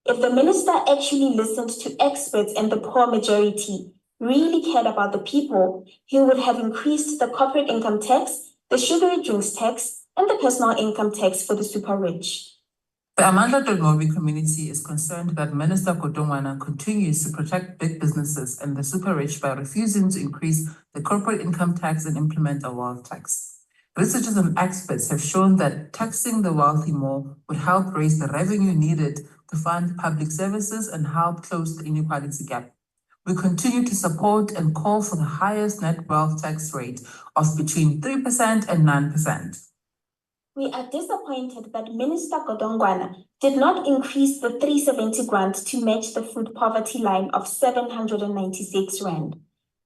If the minister actually listened to experts and the poor majority, really cared about the people, he would have increased the corporate income tax, the sugary drinks tax, and the personal income tax for the super rich. The Amandla Dodmobi community is concerned that Minister Godongwana continues to protect big businesses and the super rich by refusing to increase the corporate income tax and implement a wealth tax. Researchers and experts have shown that taxing the wealthy more would help raise the revenue needed to fund public services and help close the inequality gap. We continue to support and call for the highest net wealth tax rate of between 3% and 9%. We are disappointed that Minister Godongwana did not increase the 370 grant to match the food poverty line of 796 rand.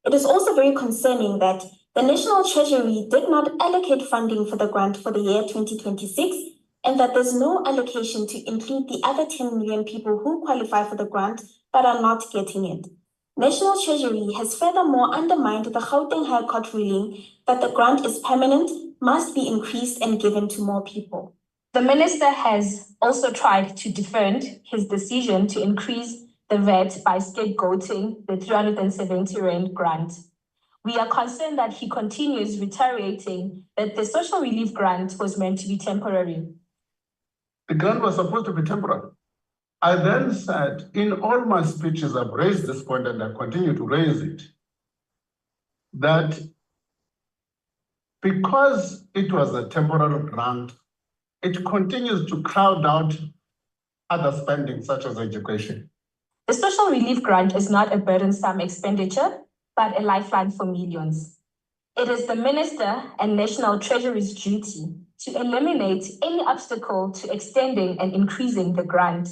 It is also very concerning that the National Treasury did not allocate funding for the grant for the year 2026 and that there's no allocation to include the other 10 million people who qualify for the grant but are not getting it. National Treasury has furthermore undermined the Gauteng High Court ruling that the grant is permanent, must be increased and given to more people. The minister has also tried to defend his decision to increase the VAT by scapegoating the 370 rand grant. We are concerned that he continues reiterating that the social relief grant was meant to be temporary. The grant was supposed to be temporary. I then said, in all my speeches, I've raised this point and I continue to raise it, that because it was a temporary grant, it continues to crowd out other spending such as education. The social relief grant is not a burdensome expenditure, but a lifeline for millions. It is the Minister and National Treasury's duty to eliminate any obstacle to extending and increasing the grant.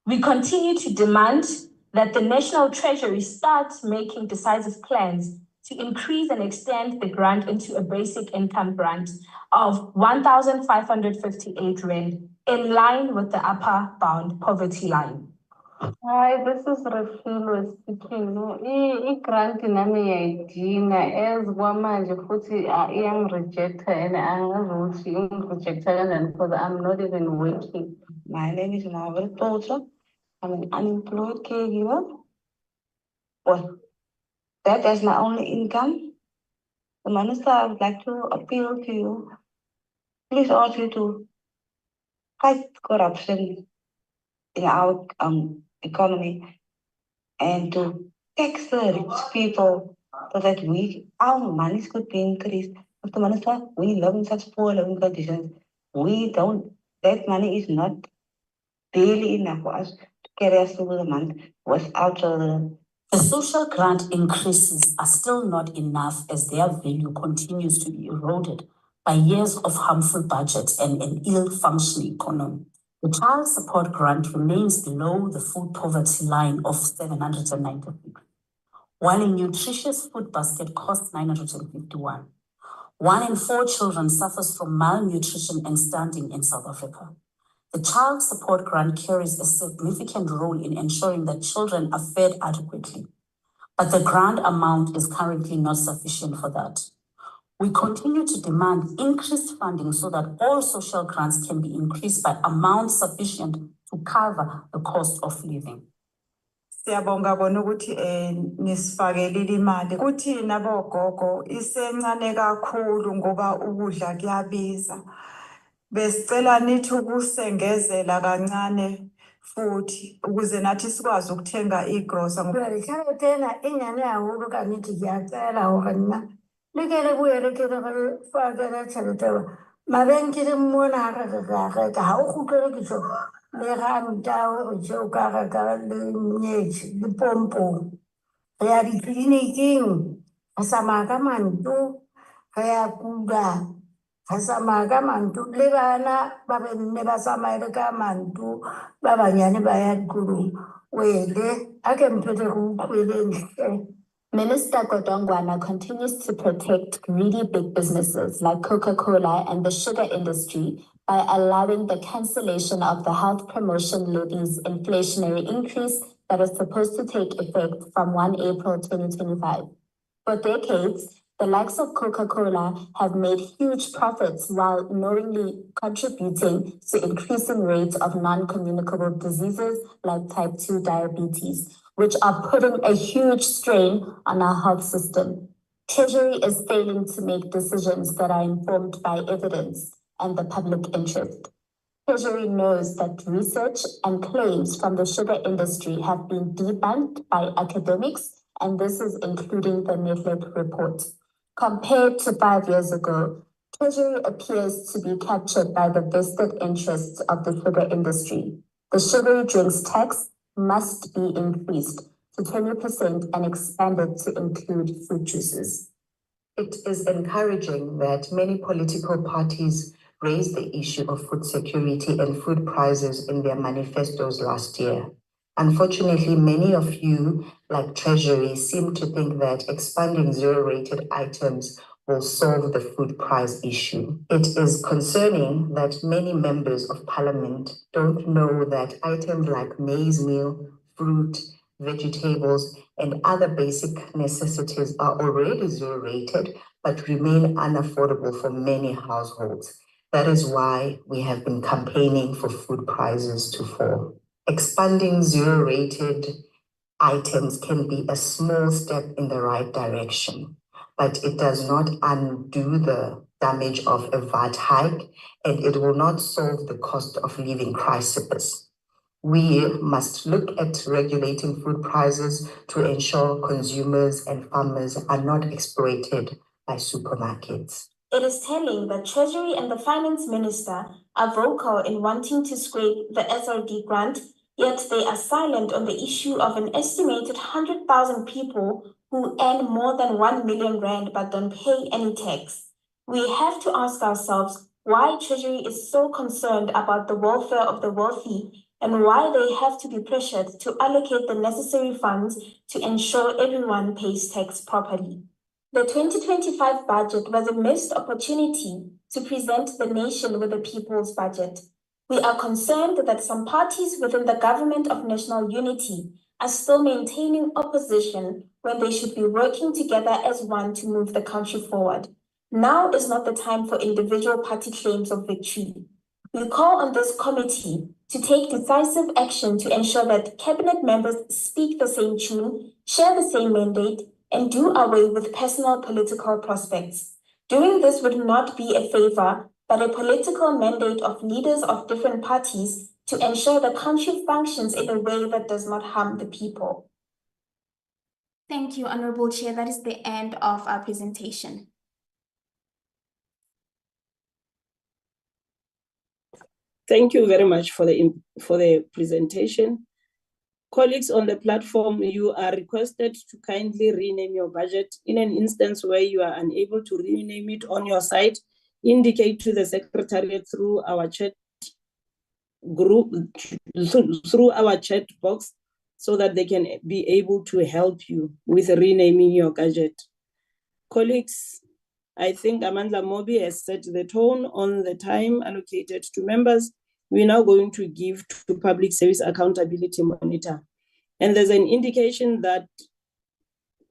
We continue to demand that the National Treasury start making decisive plans to increase and extend the grant into a basic income grant of 1,558 rand in line with the upper bound poverty line. Hi, this is Refilo speaking. I grant nami yayidinga as kwamanje futhi I am rejected and I'm rejected because I'm not even working. My name is Marvel Toto. I'm an unemployed caregiver. Well, that is my only income. The minister, I would like to appeal to you. Please ask you to fight corruption in our economy and to tax the rich people so that our monies could be increased. Mr. Minister, we live in such poor living conditions. That money is not barely enough for us to carry us through the month without The social grant increases are still not enough as their value continues to be eroded by years of harmful budgets and an ill-functioning economy. The child support grant remains below the food poverty line of 793, while a nutritious food basket costs 951. 1 in 4 children suffers from malnutrition and stunting in South Africa. The child support grant carries a significant role in ensuring that children are fed adequately, but the grant amount is currently not sufficient for that. We continue to demand increased funding so that all social grants can be increased by amounts sufficient to cover the cost of living. Siyabonga bona ukuthi nisifakelile imali kuthi nabogogo isencane kakhulu ngoba ukudla kuyabiza. Besicela nithi ukusengezela kancane futhi ukuze nathi sikwazi ukuthenga igrosa. Ngiyalihlala tena inyane yahulu kanithi ngiyacela wena. Lekele buyele ke re fakela tšhelete mabenkele mona ga ha o khutlele ke tso le ranta o tšeo ka le nyetše le pompo re ya ditleliniking ga samaya ka manto re ya kuda ga samaya ka manto le bana ba benne ba samaele ka manto ba banyane ba ya dikolong wele a ke mphete go utlweleng. Minister Godongwana continues to protect greedy big businesses like Coca-Cola and the sugar industry by allowing the cancellation of the health promotion levy's inflationary increase that was supposed to take effect from 1 April 2025. For decades, The likes of Coca-Cola have made huge profits while knowingly contributing to increasing rates of non-communicable diseases like type 2 diabetes, which are putting a huge strain on our health system. Treasury is failing to make decisions that are informed by evidence and the public interest. Treasury knows that research and claims from the sugar industry have been debunked by academics, and this is including the NEFLEC report. Compared to 5 years ago, Treasury appears to be captured by the vested interests of the sugar industry. The sugary drinks tax must be increased to 20% and expanded to include fruit juices. It is encouraging that many political parties raised the issue of food security and food prices in their manifestos last year. Unfortunately, many of you, like Treasury, seem to think that expanding zero-rated items will solve the food price issue. It is concerning that many members of parliament don't know that items like maize meal, fruit, vegetables, and other basic necessities are already zero-rated, but remain unaffordable for many households. That is why we have been campaigning for food prices to fall. Expanding zero-rated items can be a small step in the right direction, but it does not undo the damage of a VAT hike, and it will not solve the cost of living crisis. We must look at regulating food prices to ensure consumers and farmers are not exploited by supermarkets. It is telling that Treasury and the Finance Minister are vocal in wanting to scrape the SRD grant, yet they are silent on the issue of an estimated 100,000 people who earn more than 1 million rand but don't pay any tax. We have to ask ourselves why Treasury is so concerned about the welfare of the wealthy and why they have to be pressured to allocate the necessary funds to ensure everyone pays tax properly. The 2025 budget was a missed opportunity to present the nation with a people's budget. We are concerned that some parties within the government of national unity are still maintaining opposition when they should be working together as one to move the country forward. Now is not the time for individual party claims of victory. We call on this committee to take decisive action to ensure that cabinet members speak the same tune, share the same mandate, and do away with personal political prospects. Doing this would not be a favor, but a political mandate of leaders of different parties to ensure the country functions in a way that does not harm the people. Thank you, Honorable Chair. That is the end of our presentation. Thank you very much for the presentation. Colleagues on the platform, you are requested to kindly rename your budget. In an instance where you are unable to rename it on your site, indicate to the Secretariat through our chat group, through our chat box, so that they can be able to help you with renaming your budget. Colleagues, I think Amandla Mobi has set the tone on the time allocated to members. We're now going to give to Public Service Accountability Monitor. And there's an indication that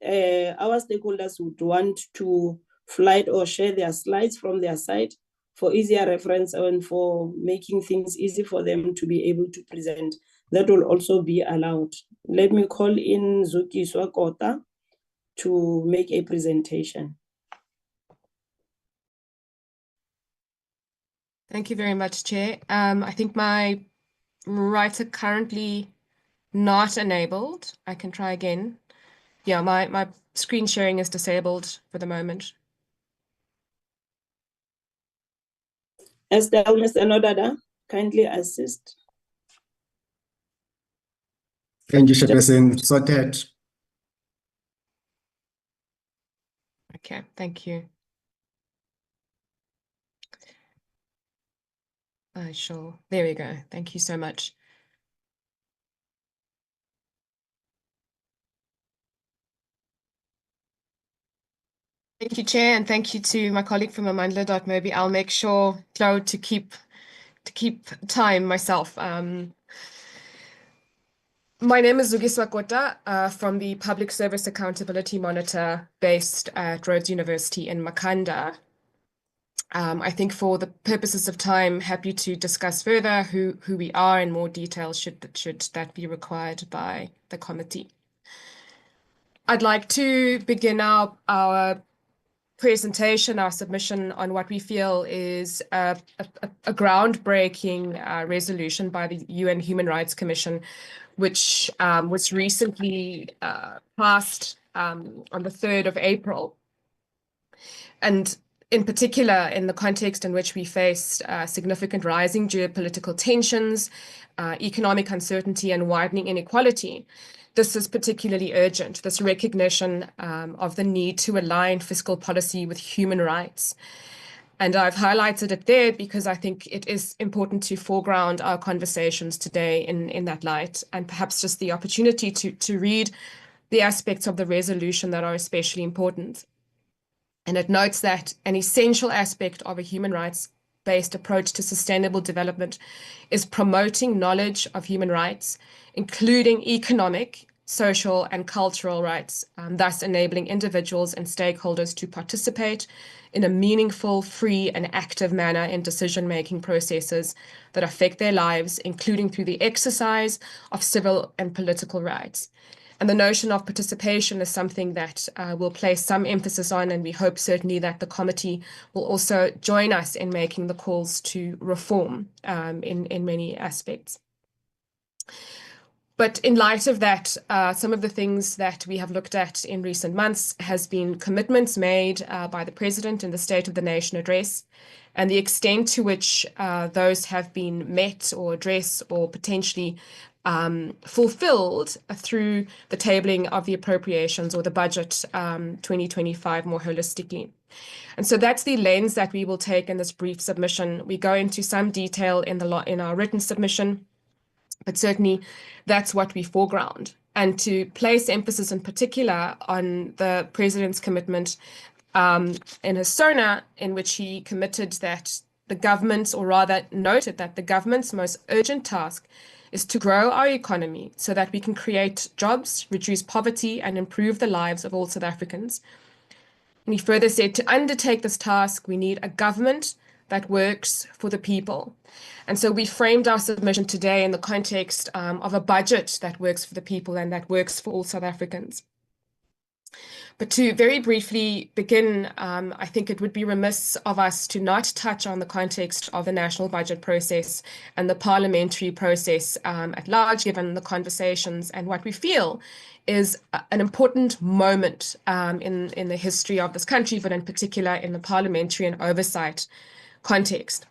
our stakeholders would want to flight or share their slides from their site for easier reference and for making things easy for them to be able to present. That will also be allowed. Let me call in Zuki Swakota to make a presentation. Thank you very much, Chair. I think my writer currently not enabled. I can try again. Yeah, my screen sharing is disabled for the moment. Estelle, Mr. Nodada, kindly assist. Thank you, Chairperson. Sorted. Okay, thank you. Sure. There we go. Thank you so much. Thank you, Chair, and thank you to my colleague from Amandla.Mobi. I'll make sure, Claude, to keep time myself. My name is Zugiswa Kota from the Public Service Accountability Monitor based at Rhodes University in Makanda. I think for the purposes of time, happy to discuss further who we are in more detail should that be required by the committee. I'd like to begin our presentation, our submission on what we feel is a groundbreaking resolution by the UN Human Rights Commission, which was recently passed on the 3rd of April. And in particular, in the context in which we faced significant rising geopolitical tensions, economic uncertainty, and widening inequality, this is particularly urgent, this recognition of the need to align fiscal policy with human rights. And I've highlighted it there because I think it is important to foreground our conversations today in that light, and perhaps just the opportunity to read the aspects of the resolution that are especially important. And it notes that an essential aspect of a human rights-based approach to sustainable development is promoting knowledge of human rights, including economic, social, and cultural rights, thus enabling individuals and stakeholders to participate in a meaningful, free, and active manner in decision-making processes that affect their lives, including through the exercise of civil and political rights. And the notion of participation is something that we'll place some emphasis on, and we hope certainly that the committee will also join us in making the calls to reform in many aspects. But in light of that, some of the things that we have looked at in recent months has been commitments made by the President in the State of the Nation address, and the extent to which those have been met or addressed or potentially fulfilled through the tabling of the appropriations or the budget 2025 more holistically. And so that's the lens that we will take in this brief submission. We go into some detail in our written submission, but certainly that's what we foreground. And to place emphasis in particular on the President's commitment in his SONA, in which he committed that the government's, or rather noted that the government's most urgent task is to grow our economy so that we can create jobs, reduce poverty, and improve the lives of all South Africans. And he further said, to undertake this task, we need a government that works for the people. And so we framed our submission today in the context of a budget that works for the people and that works for all South Africans. But to very briefly begin, I think it would be remiss of us to not touch on the context of the national budget process and the parliamentary process at large, given the conversations and what we feel is an important moment in the history of this country, but in particular in the parliamentary and oversight context.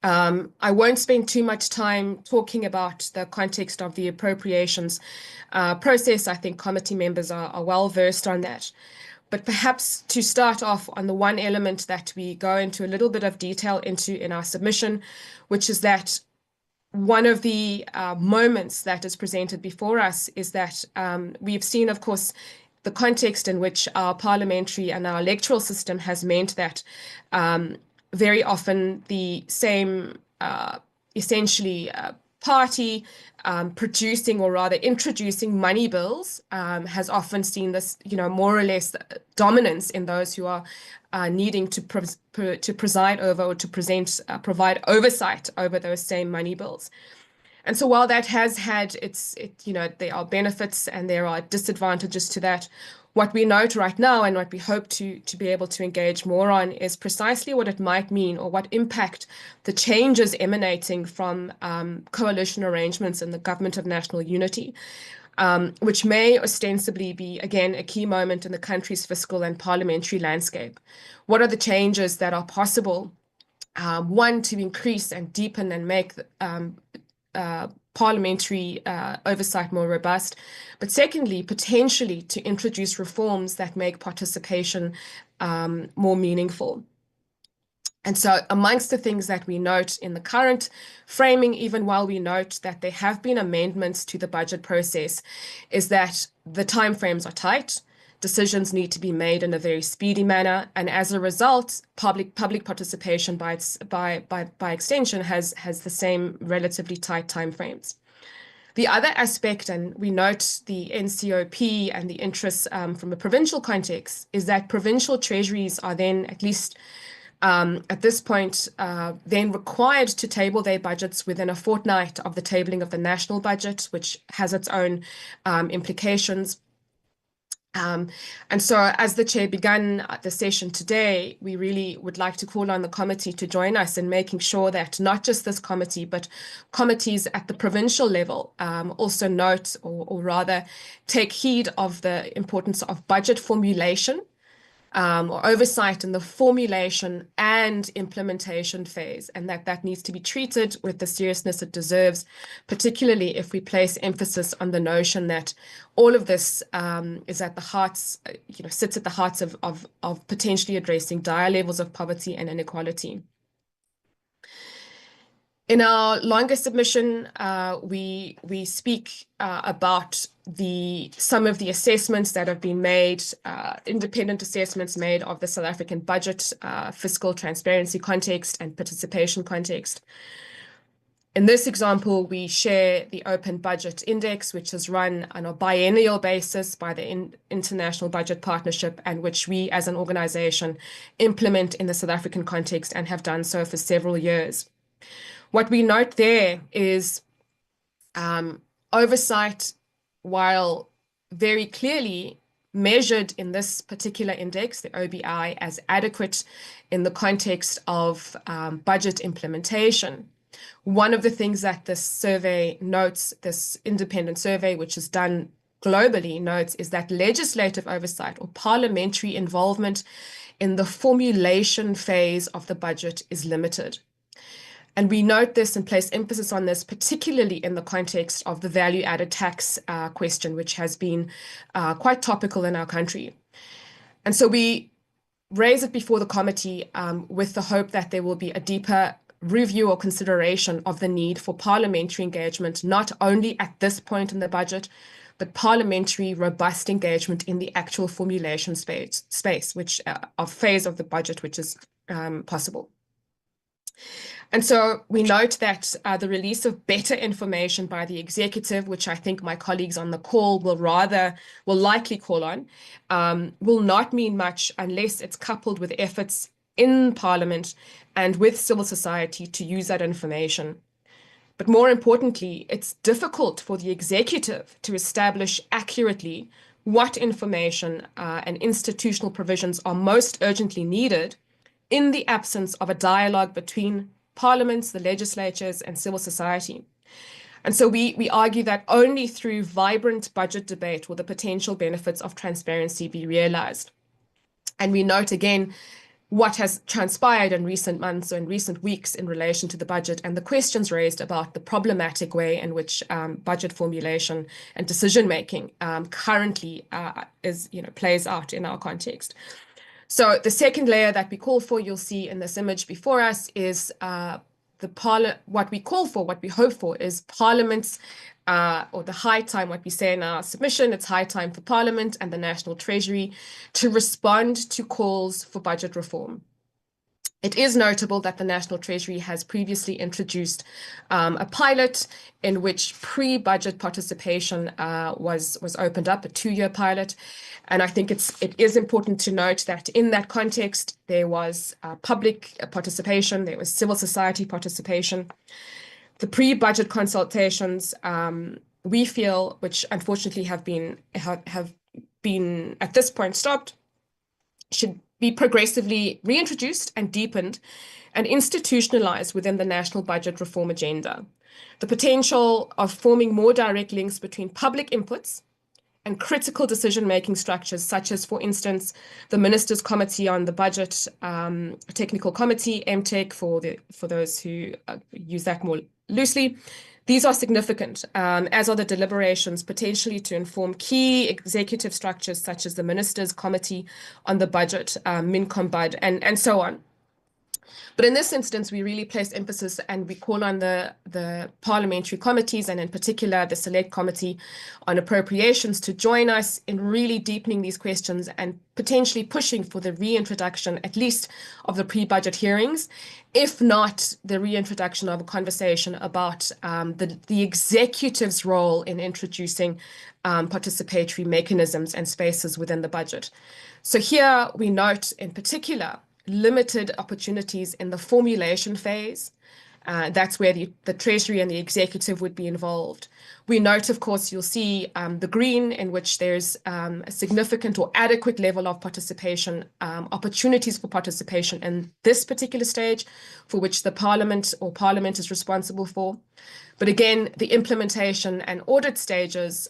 I won't spend too much time talking about the context of the appropriations process. I think committee members are well versed on that. But perhaps to start off on the one element that we go into a little bit of detail into in our submission, which is that one of the moments that is presented before us is that we've seen, of course, the context in which our parliamentary and our electoral system has meant that very often the same, essentially, party producing or rather introducing money bills has often seen this, more or less dominance in those who are needing to preside over or to provide oversight over those same money bills. And so while that has had there are benefits and there are disadvantages to that, what we note right now and what we hope to be able to engage more on is precisely what it might mean or what impact the changes emanating from coalition arrangements in the Government of National Unity, which may ostensibly be, again, a key moment in the country's fiscal and parliamentary landscape. What are the changes that are possible? One, to increase and deepen and make parliamentary oversight more robust, but secondly, potentially to introduce reforms that make participation more meaningful. And so amongst the things that we note in the current framing, even while we note that there have been amendments to the budget process, is that the timeframes are tight. Decisions need to be made in a very speedy manner, and as a result, public participation by extension has the same relatively tight timeframes. The other aspect, and we note the NCOP and the interests from a provincial context, is that provincial treasuries are then, at least at this point, then required to table their budgets within a fortnight of the tabling of the national budget, which has its own implications. And so as the chair began the session today, we really would like to call on the committee to join us in making sure that not just this committee, but committees at the provincial level also note, or rather take heed of the importance of budget formulation or oversight in the formulation and implementation phase, and that needs to be treated with the seriousness it deserves, particularly if we place emphasis on the notion that all of this is at the hearts, sits at the hearts of potentially addressing dire levels of poverty and inequality. In our longer submission, we speak about some of the assessments that have been made, independent assessments made of the South African budget, fiscal transparency context and participation context. In this example, we share the Open Budget Index, which is run on a biennial basis by the International Budget Partnership, and which we as an organization implement in the South African context and have done so for several years. What we note there is oversight, while very clearly measured in this particular index, the OBI, as adequate in the context of budget implementation. One of the things that this survey notes, this independent survey, which is done globally, notes is that legislative oversight or parliamentary involvement in the formulation phase of the budget is limited. And we note this and place emphasis on this, particularly in the context of the value-added tax question, which has been quite topical in our country. And so we raise it before the committee with the hope that there will be a deeper review or consideration of the need for parliamentary engagement, not only at this point in the budget, but parliamentary robust engagement in the actual formulation space, which phase of the budget, which is possible. And so we note that the release of better information by the executive, which I think my colleagues on the call will likely call on, will not mean much unless it's coupled with efforts in Parliament and with civil society to use that information. But more importantly, it's difficult for the executive to establish accurately what information and institutional provisions are most urgently needed in the absence of a dialogue between parliaments, the legislatures, and civil society. And so we argue that only through vibrant budget debate will the potential benefits of transparency be realized. And we note again what has transpired in recent months or in recent weeks in relation to the budget and the questions raised about the problematic way in which budget formulation and decision-making currently plays out in our context. So the second layer that we call for, you'll see in this image before us, is what we hope for is Parliament's, or the high time, what we say in our submission, it's high time for Parliament and the National Treasury to respond to calls for budget reform. It is notable that the National Treasury has previously introduced a pilot in which pre-budget participation was opened up, a 2-year pilot. And I think it is important to note that in that context, there was public participation, there was civil society participation. The pre-budget consultations, we feel, which unfortunately have been at this point stopped, should be progressively reintroduced and deepened and institutionalized within the national budget reform agenda. The potential of forming more direct links between public inputs and critical decision-making structures, such as, for instance, the Ministers' Committee on the Budget, Technical Committee, MTEC, for those who use that more loosely. These are significant, as are the deliberations potentially to inform key executive structures such as the Ministers' Committee on the Budget, MinCombud, and so on. But in this instance, we really place emphasis and we call on the parliamentary committees, and in particular the Select Committee on Appropriations, to join us in really deepening these questions and potentially pushing for the reintroduction, at least of the pre-budget hearings, if not the reintroduction of a conversation about the executive's role in introducing participatory mechanisms and spaces within the budget. So here we note in particular limited opportunities in the formulation phase. That's where the Treasury and the Executive would be involved. We note, of course, you'll see the green, in which there's a significant or adequate level of participation, opportunities for participation in this particular stage, for which the Parliament is responsible for. But again, the implementation and audit stages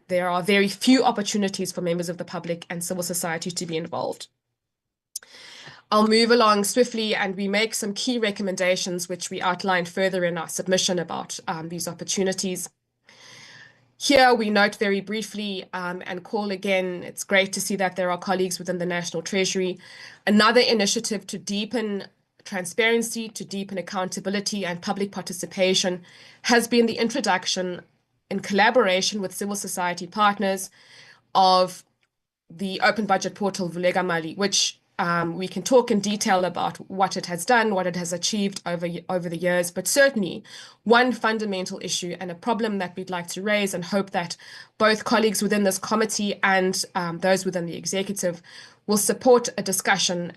there are very few opportunities for members of the public and civil society to be involved. I'll move along swiftly, and we make some key recommendations which we outline further in our submission about these opportunities. Here we note very briefly and call again, it's great to see that there are colleagues within the National Treasury. Another initiative to deepen transparency, to deepen accountability and public participation has been the introduction, in collaboration with civil society partners, of the open budget portal Vulega Mali, which we can talk in detail about what it has done, what it has achieved over the years, but certainly one fundamental issue and a problem that we'd like to raise and hope that both colleagues within this committee and those within the executive will support a discussion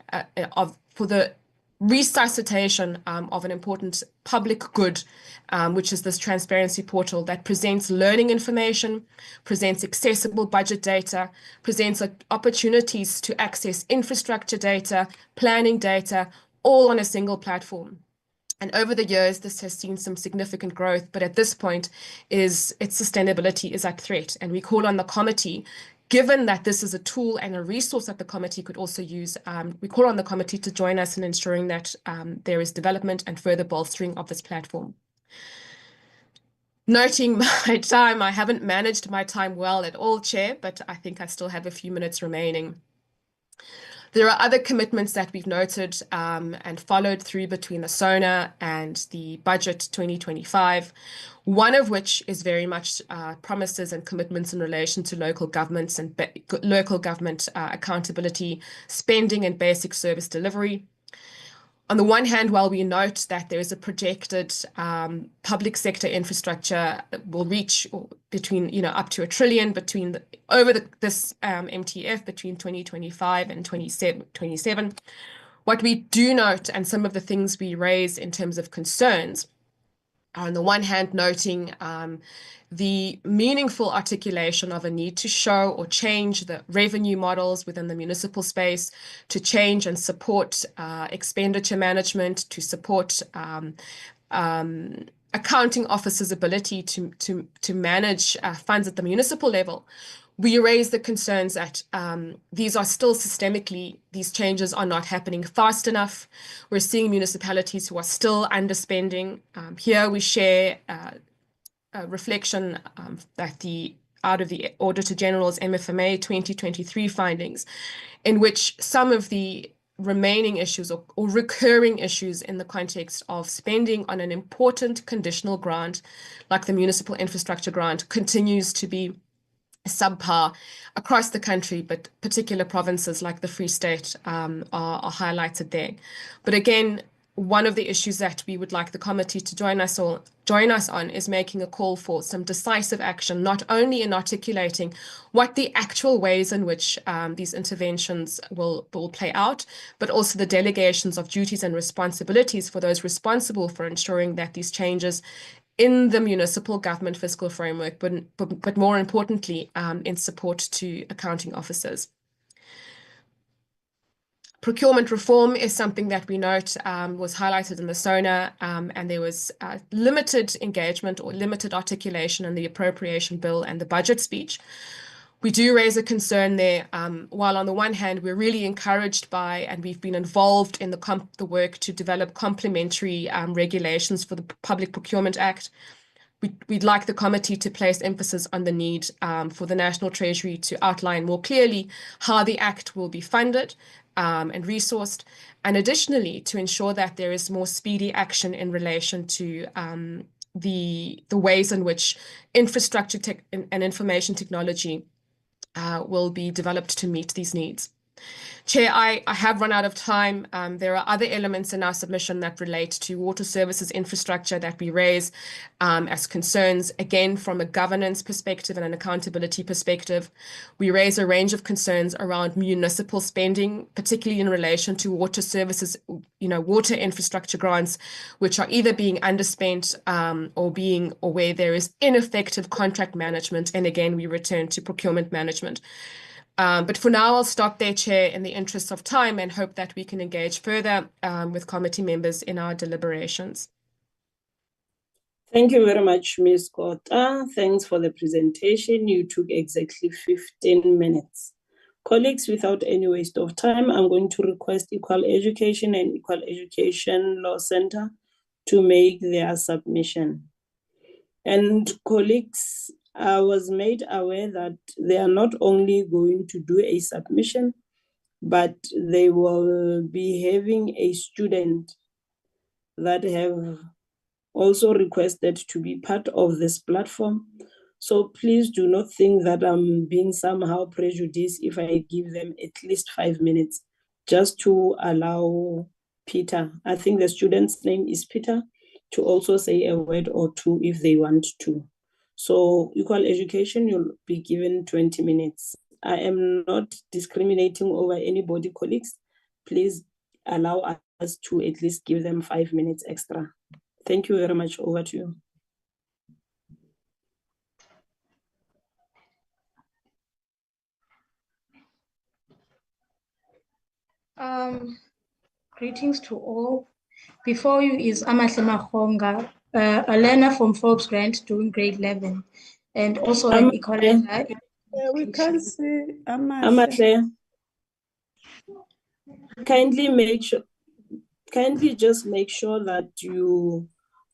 for the resuscitation of an important public good, which is this transparency portal that presents learning information, presents accessible budget data, presents opportunities to access infrastructure data, planning data, all on a single platform. And over the years, this has seen some significant growth, but at this point, its sustainability is at threat. And we call on the committee, given that this is a tool and a resource that the committee could also use, we call on the committee to join us in ensuring that there is development and further bolstering of this platform. Noting my time, I haven't managed my time well at all, Chair, but I think I still have a few minutes remaining. There are other commitments that we've noted and followed through between the SONA and the budget 2025, one of which is very much promises and commitments in relation to local governments and local government accountability, spending and basic service delivery. On the one hand, while we note that there is a projected public sector infrastructure that will reach between, up to $1 trillion over this MTF between 2025 and 2027. What we do note, and some of the things we raise in terms of concerns, are on the one hand noting the meaningful articulation of a need to show or change the revenue models within the municipal space, to change and support expenditure management, to support accounting officers' ability to manage funds at the municipal level. We raise the concerns that these are still systemically, these changes are not happening fast enough. We're seeing municipalities who are still underspending. Here we share a reflection that out of the Auditor General's MFMA 2023 findings, in which some of the remaining issues or recurring issues in the context of spending on an important conditional grant, like the municipal infrastructure grant, continues to be subpar across the country, but particular provinces like the Free State are highlighted there. But again, one of the issues that we would like the committee to join us on is making a call for some decisive action, not only in articulating what the actual ways in which these interventions will play out, but also the delegations of duties and responsibilities for those responsible for ensuring that these changes in the municipal government fiscal framework, but more importantly, in support to accounting officers. Procurement reform is something that we note was highlighted in the SONA, and there was limited engagement or limited articulation in the appropriation bill and the budget speech. We do raise a concern there. While on the one hand, we're really encouraged by, and we've been involved in the work to develop complementary regulations for the Public Procurement Act, we'd like the committee to place emphasis on the need for the National Treasury to outline more clearly how the Act will be funded, and resourced, and additionally to ensure that there is more speedy action in relation to the ways in which infrastructure and information technology will be developed to meet these needs. Chair, I have run out of time. There are other elements in our submission that relate to water services infrastructure that we raise as concerns, again, from a governance perspective and an accountability perspective. We raise a range of concerns around municipal spending, particularly in relation to water services, water infrastructure grants, which are either being underspent or where there is ineffective contract management. And again, we return to procurement management. But for now, I'll stop there, Chair, in the interest of time, and hope that we can engage further with committee members in our deliberations. Thank you very much, Ms. Kota. Thanks for the presentation. You took exactly 15 minutes. Colleagues, without any waste of time, I'm going to request Equal Education and Equal Education Law Center to make their submission. And colleagues, I was made aware that they are not only going to do a submission, but they will be having a student that have also requested to be part of this platform. So please do not think that I'm being somehow prejudiced if I give them at least 5 minutes, just to allow Peter, I think the student's name is Peter, to also say a word or two if they want to. So Equal Education, you'll be given 20 minutes. I am not discriminating over anybody, colleagues. Please allow us to at least give them 5 minutes extra. Thank you very much. Over to you. Greetings to all. Before you is Amahle Mahonga, a learner from Forbes Grant doing grade 11, and also an equalizer. We can't see Amahle. Kindly just make sure that you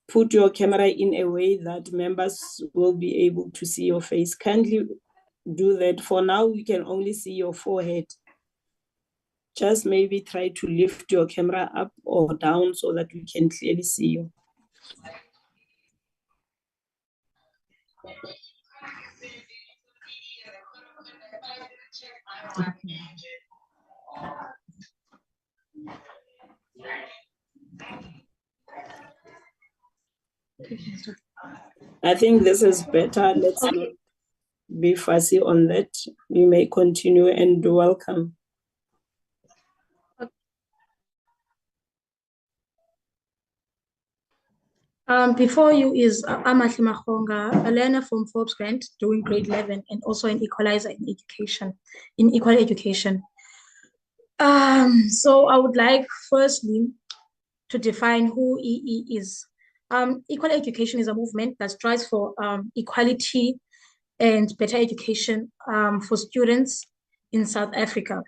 put your camera in a way that members will be able to see your face. Kindly do that. For now, we can only see your forehead. Just maybe try to lift your camera up or down so that we can clearly see you. I think this is better. Let's not be fussy on that. You may continue and welcome. Before you is Amahle Mahonga, a learner from Forbes Grant doing grade 11 and also an equalizer in education, in equal education. So I would like firstly to define who EE is. Equal education is a movement that strives for equality and better education for students in South Africa.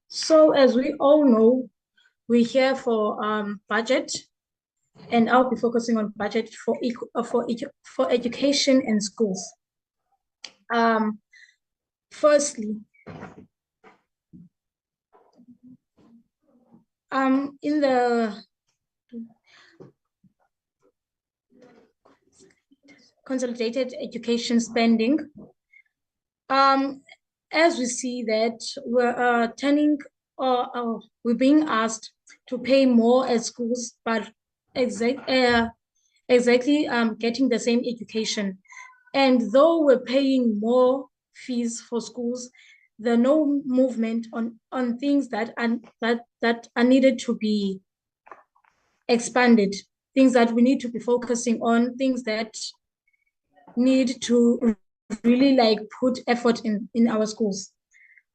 So as we all know, we're here for budget, and I'll be focusing on budget for education and schools. Firstly, in the consolidated education spending, as we see that we're we're being asked to pay more at schools, but exactly getting the same education. And though we're paying more fees for schools, there's no movement on things that are needed to be expanded, things that we need to be focusing on, things that need to really put effort in our schools.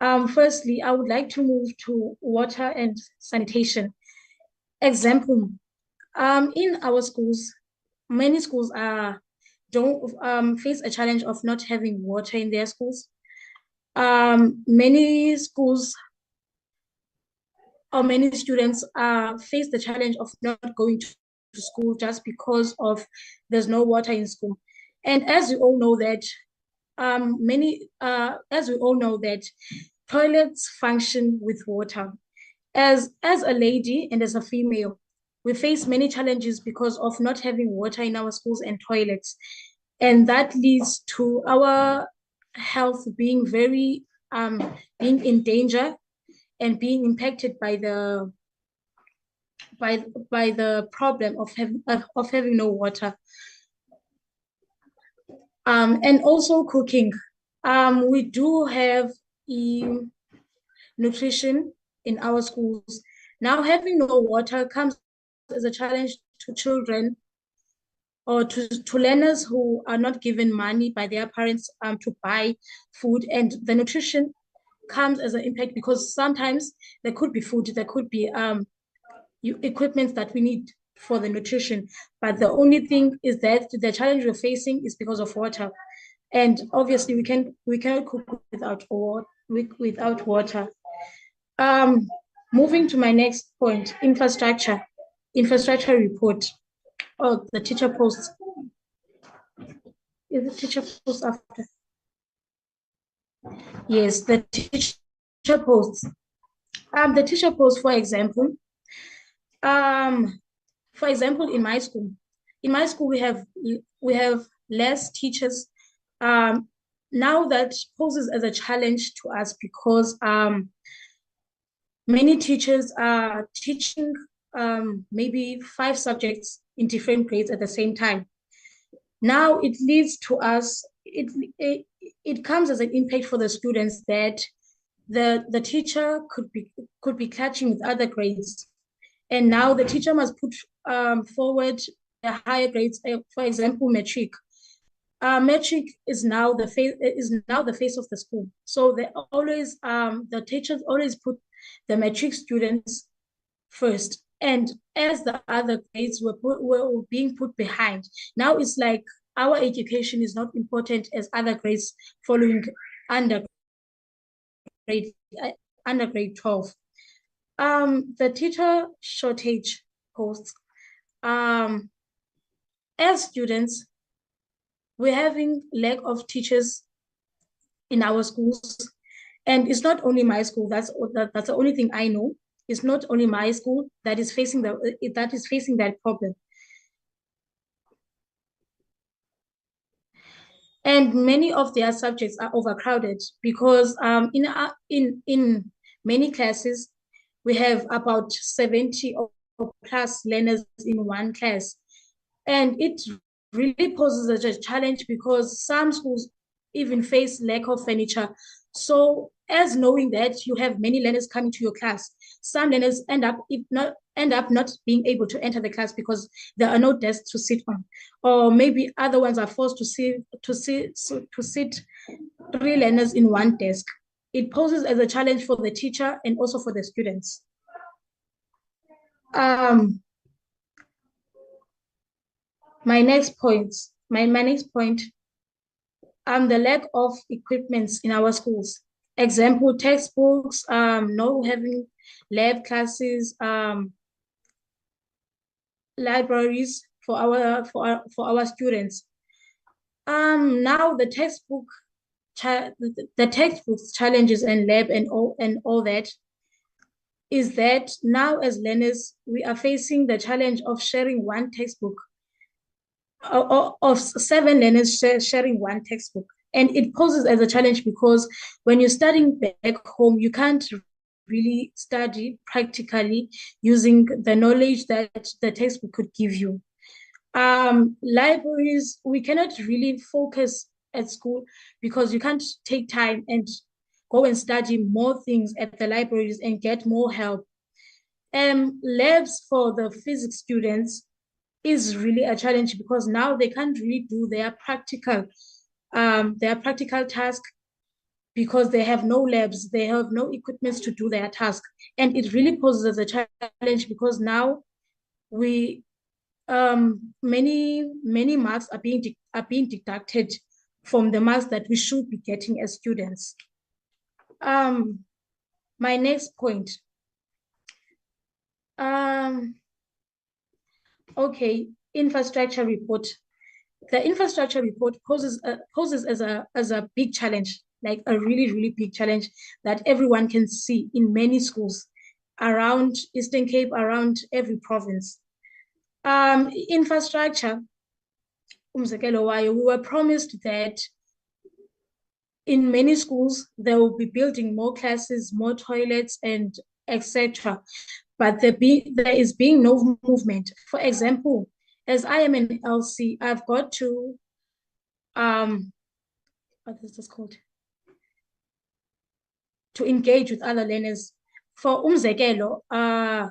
Firstly, I would like to move to water and sanitation. Example, in our schools, many schools don't face a challenge of not having water in their schools. Many schools or many students face the challenge of not going to school just because of there's no water in school. And as we all know that, toilets function with water. As a lady and as a female, we face many challenges because of not having water in our schools and toilets. And that leads to our health being very, being in danger and being impacted by the problem of having no water. And also cooking. We do have nutrition in our schools. Now, having no water comes as a challenge to children or to learners who are not given money by their parents to buy food, and the nutrition comes as an impact because sometimes there could be food, there could be equipment that we need for the nutrition, but the only thing is that the challenge we're facing is because of water, and obviously we cannot cook without water. Moving to my next point, infrastructure report. Oh, the teacher posts. Is the teacher post after? Yes, the teacher posts. The teacher posts, for example, in my school, we have less teachers. Now that poses as a challenge to us because many teachers are teaching maybe 5 subjects in different grades at the same time. Now it leads to us, it comes as an impact for the students that the teacher could be catching with other grades. And now the teacher must put forward the higher grades, for example, matric. Matric is now the face of the school. So they always the teachers always put the matric students first, and as the other grades were being put behind. Now it's like our education is not important as other grades following under grade 12. The teacher shortage posts. As students, we're having lack of teachers in our schools, and it's not only my school. That's the only thing I know. It's not only my school that is facing that problem. And many of their subjects are overcrowded because in many classes we have about 70 or plus learners in one class, and it really poses a challenge because some schools even face lack of furniture. So as knowing that you have many learners coming to your class, some learners end up not being able to enter the class because there are no desks to sit on, or maybe other ones are forced to sit 3 learners in one desk. It poses as a challenge for the teacher and also for the students. My next point, the lack of equipments in our schools. Example, textbooks, no having lab classes, libraries for our students. Now the textbooks challenges and lab and all that is that now as learners we are facing the challenge of sharing one textbook, of 7 learners sharing one textbook. And it poses as a challenge because when you're studying back home, you can't really study practically using the knowledge that the textbook could give you. Libraries, we cannot really focus at school because you can't take time and go and study more things at the libraries and get more help. Labs for the physics students is really a challenge because now they can't really do their practical task because they have no labs, they have no equipment to do their task. And it really poses a challenge because now we many marks are being deducted from the marks that we should be getting as students. My next point. Okay, infrastructure report. The infrastructure report poses as a big challenge like a really, really big challenge that everyone can see in many schools around Eastern Cape, around every province. Infrastructure, umzekelo wayo, we were promised that in many schools, they will be building more classes, more toilets, and etc. But there is being no movement. For example, as I am an LC, I've got to, what is this called? To engage with other learners. For umzekelo, a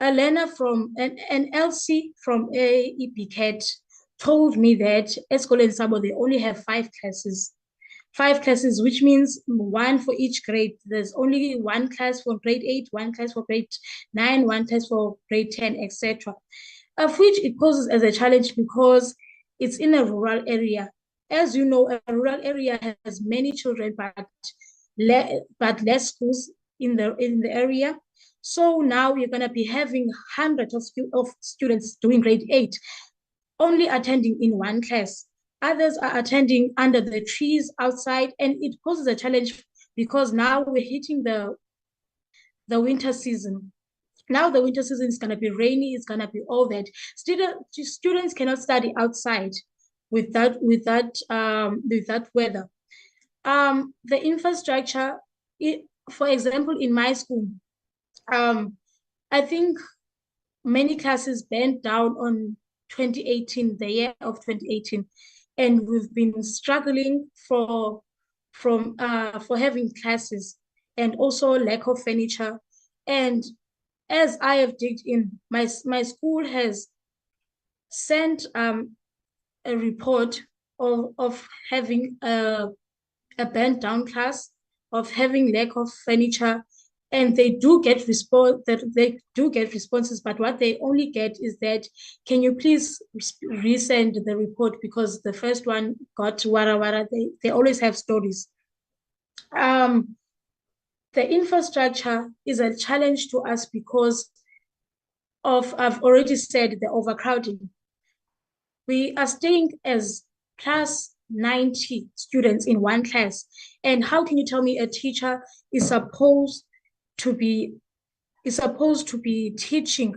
learner from an LC from a EBCAT told me that esikoleni sabo they only have 5 classes. 5 classes, which means 1 for each grade. There's only 1 class for grade 8, 1 class for grade 9, 1 class for grade 10, etc. Of which it poses as a challenge because it's in a rural area. As you know, a rural area has many children, but less schools in the area. So now you're going to be having hundreds of students doing grade 8, only attending in 1 class. Others are attending under the trees outside, and it poses a challenge because now we're hitting the winter season. Now the winter season is going to be rainy, it's going to be all that. Students cannot study outside with that weather. The infrastructure, for example, in my school, I think many classes burned down on 2018, the year of 2018, and we've been struggling for having classes, and also lack of furniture. And as I have digged in, my school has sent a report of having a burnt down class, of having lack of furniture, and they do get responses, but what they only get is that, can you please resend the report, because the first one got wara. They always have stories. The infrastructure is a challenge to us because of, I've already said, the overcrowding. We are staying as plus 90 students in 1 class. And how can you tell me a teacher is supposed to be teaching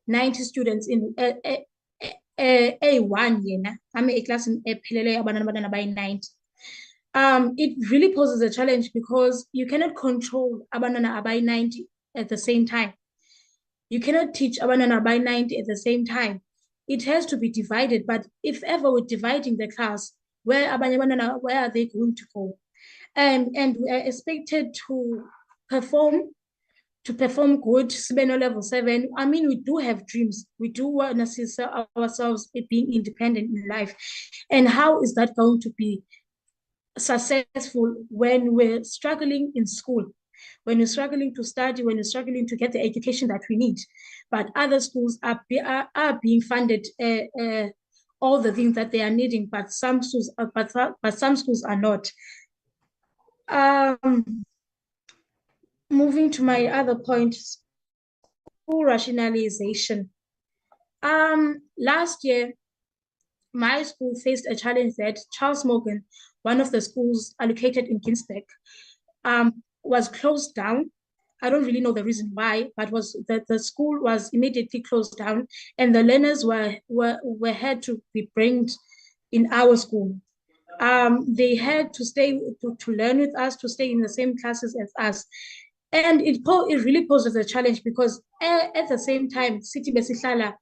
90 students in A1 yena? I'm a class in by 90. It really poses a challenge because you cannot control abantwana by 90 at the same time. You cannot teach abantwana by 90 at the same time. It has to be divided, but if ever we're dividing the class, where are they going to go? And we are expected to perform good, level 7. I mean, we do have dreams. We do want to see ourselves being independent in life. And how is that going to be successful when we're struggling in school, when we're struggling to study, when we're struggling to get the education that we need? But other schools are being funded all the things that they are needing, but some schools are not. Moving to my other point, school rationalization. Last year, my school faced a challenge that Charles Morgan, one of the schools allocated in Ginsberg, was closed down. I don't really know the reason why, but was that the school was immediately closed down, and the learners were had to be brought in our school. They had to stay to learn with us, to stay in the same classes as us. And it really poses a challenge because at the same time, City Besihlala,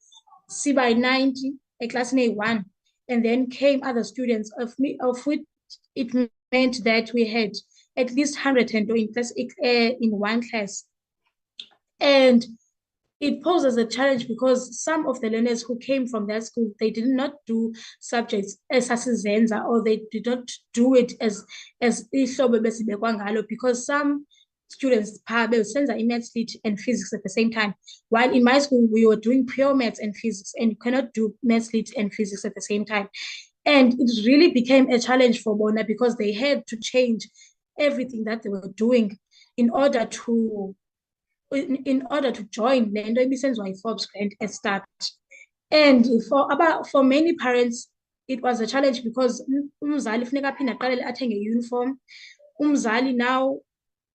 by 90, a class in A1, and then came other students of which it meant that we had at least 102 in 1 class. And it poses a challenge because some of the learners who came from that school, they did not do subjects as asizenza, or they did not do it as because some students senza maths lit and physics at the same time, while in my school we were doing pure maths and physics, and you cannot do maths lit and physics at the same time. And it really became a challenge for Bona because they had to change everything that they were doing in order to join the emisenzwa Forbes grant at start. And for many parents, it was a challenge because umzali funeka aphinde aqale athenge uniform, umzali now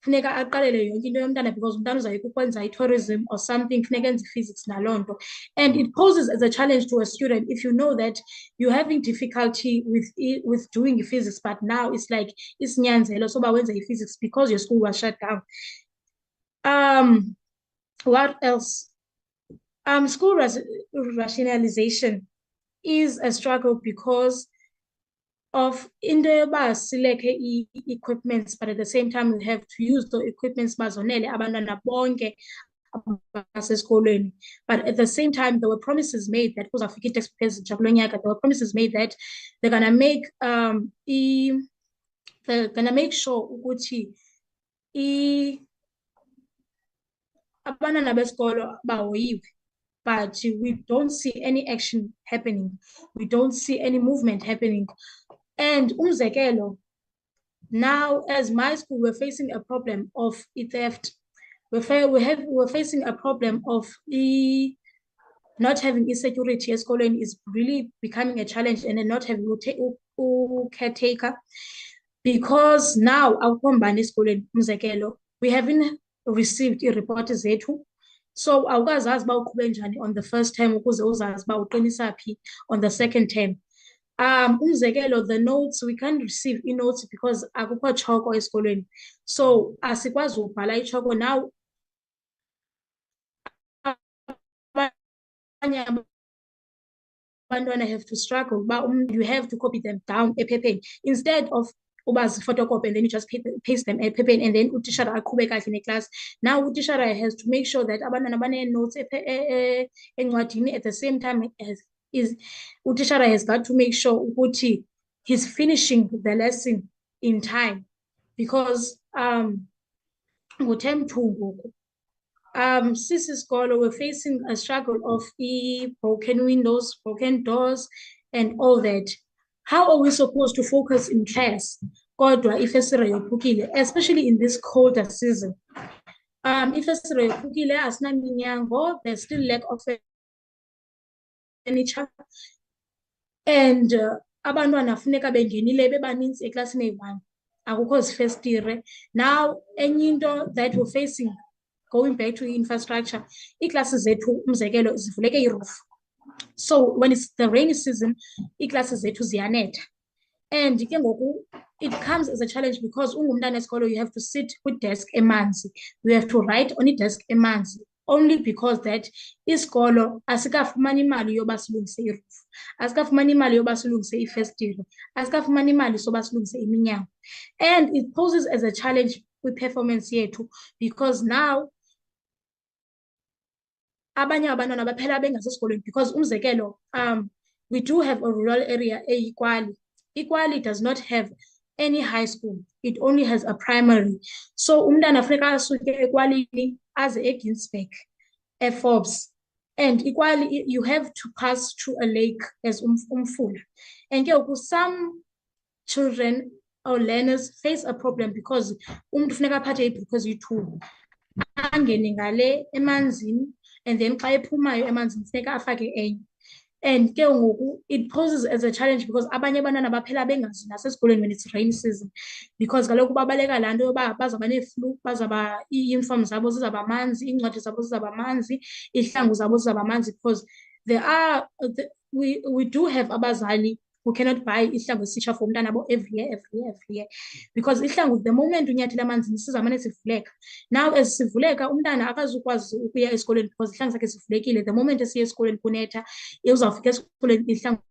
funeka aqalele yonke into yomntana because umntana uzayeka ukwenza i-tourism or something, funeka enze i-physics naloo nto. And it poses as a challenge to a student if you know that you're having difficulty with doing physics, but now it's like isinyanzelo soba wenze i-physics because your school was shut down. What else? School rationalization is a struggle because of into yoba sileke equipments, but at the same time we have to use the equipments bazonele abantwana bonke abasesikolweni. But at the same time there were promises made that kuzafika i-textbook ezintsha kulo nyaka. There were promises made that they're gonna make sure ukuthi abantwana besikolo bahoyiwe. But we don't see any action happening. We don't see any movement happening. And umzekelo, now as my school, we're facing a problem of theft. We're facing a problem of not having security. Eskoleni is really becoming a challenge, and then not having a caretaker, because now we haven't received a report zethu. So awukazazi uba uqhube njani on the first term ukuze uzazi uba uqinisa phi on the second term. Umzekelo, the notes, we can't receive notes because akukho choko esikolweni. So asikwazi ubhala ichoko now. Abantwana have to struggle, but you have to copy them down ephepheni instead of ubazi photocopy and then you just paste them ephepheni and then utishara aqhube kahle neclass. Now utishara has to make sure that abantwana bane-notes encwadini at the same time utishara has got to make sure ukuthi he's finishing the lesson in time, because ngo-term 2 ngoku Sisi Scholar, we're facing a struggle of broken windows, broken doors, and all that. How are we supposed to focus in class? Kodwa ifesira yophukile, especially in this colder season. Ifesira yophukile asina minyango, there's still lack of furniture. And abantwana funeka bengenile bebaninzi eklasini eyi-1. Akukho zifestire. Now, enye into that we're facing, going back to infrastructure, classes zethu umzekelo zivuleke i-roof. So when it's the rainy season, classes zethu ziyanetha. And ke ngoku it comes as a challenge because ungumntana esikolo you have to sit with desk emanzi. You have to write on i-desk emanzi, only because that isikolo asikafumani imali yoba silungise i-roof, asikafumani imali yoba silungise ifestire, asikafumani imali soba silungise iminyango. And it poses as a challenge with performance yethu because now abanye abantwana baphela bengasesikolweni because umzekelo we do have a rural area eyikwali. Equally does not have any high school, it only has a primary. So umntana funeka asuke ekwalini aze eGinsberg, eForbes, and equally you have to pass through a lake as umfula. And some children or learners face a problem because funeka aphathe because you-2 angene ngale emanzini, and then xa ephumayo emanzini funeka afake enye. And it poses as a challenge because abanye abantwana baphela bengazi nasesikolweni when it's rainy season, because kaloku babaleka laa nto yoba bazaba nee-flu, bazaba ii-uniform zabo zizaba manzi, iincwadi zabo zizaba manzi, izihlangu zabo zizaba manzi, because we do have abazali who cannot buy isihlangu esitsha for umntana abo every year, because isihlangu the moment unyathela amanzini sizamane sivuleka. Now as sivuleka umntana akazukwazi ukuya esikolweni because isihlangu sakhe sivulekile. The moment esiya esikolweni kunetha uzawufika esikolweni isihlangu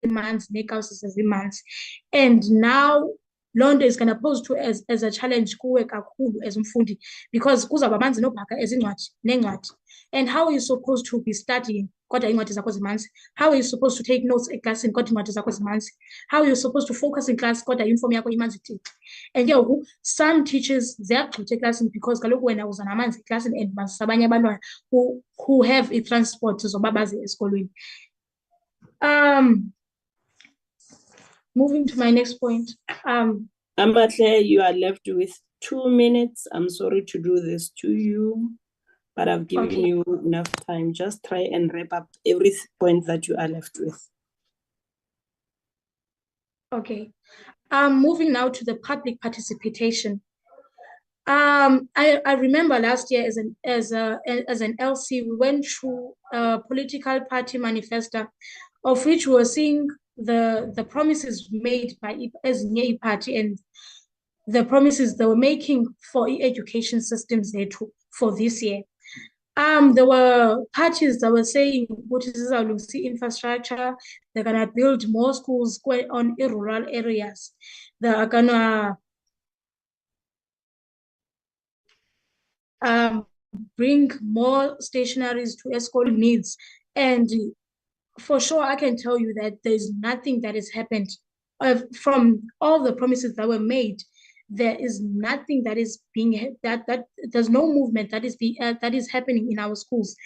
zimanzi neekawusi sezimanzi. And now loo nto is going to pose to as a challenge kuwe kakhulu as umfundi, because kuzawuba amanzi nobhaka ezincwadi neencwadi. And how are you supposed to be studying kodwa iincwadi zakho zimanzi? How are you supposed to take notes eklasini kodwa iincwadi zakho zimanzi? How are you supposed to focus in class kodwa uniform yakho imanzi tici? And some teachers ziyagxutha eklasini because kaloku wena uza namanzi eklasini and bazisa abanye abantwana who have i-transport zoba baze esikolweni. Moving to my next point. Ambahle, you are left with 2 minutes. I'm sorry to do this to you, but I've given you enough time. Just try and wrap up every point that you are left with. Okay. Moving now to the public participation. I remember last year as an LC, we went through a political party manifesto, of which we were seeing the promises made by as a party and the promises they were making for education systems there too for this year. There were parties that were saying what is infrastructure, they're gonna build more schools on rural areas. They are gonna bring more stationaries to Eskom needs. And for sure, I can tell you that there's nothing that has happened from all the promises that were made. There is nothing that is being that there's no movement that is happening in our schools.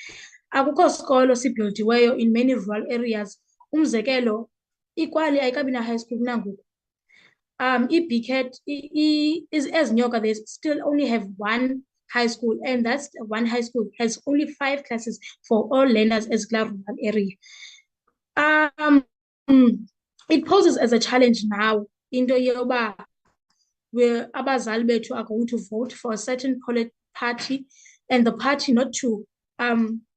Akukho sikolo sibuildiweyo in many rural areas. Umzekelo, equally ayikabi na high school nangoku. BCAT is as Nyoka, they still only have one high school, and that's one high school has only 5 classes for all learners as rural area. It poses as a challenge now into yoba where abazali bethu are going to vote for a certain party and the party not to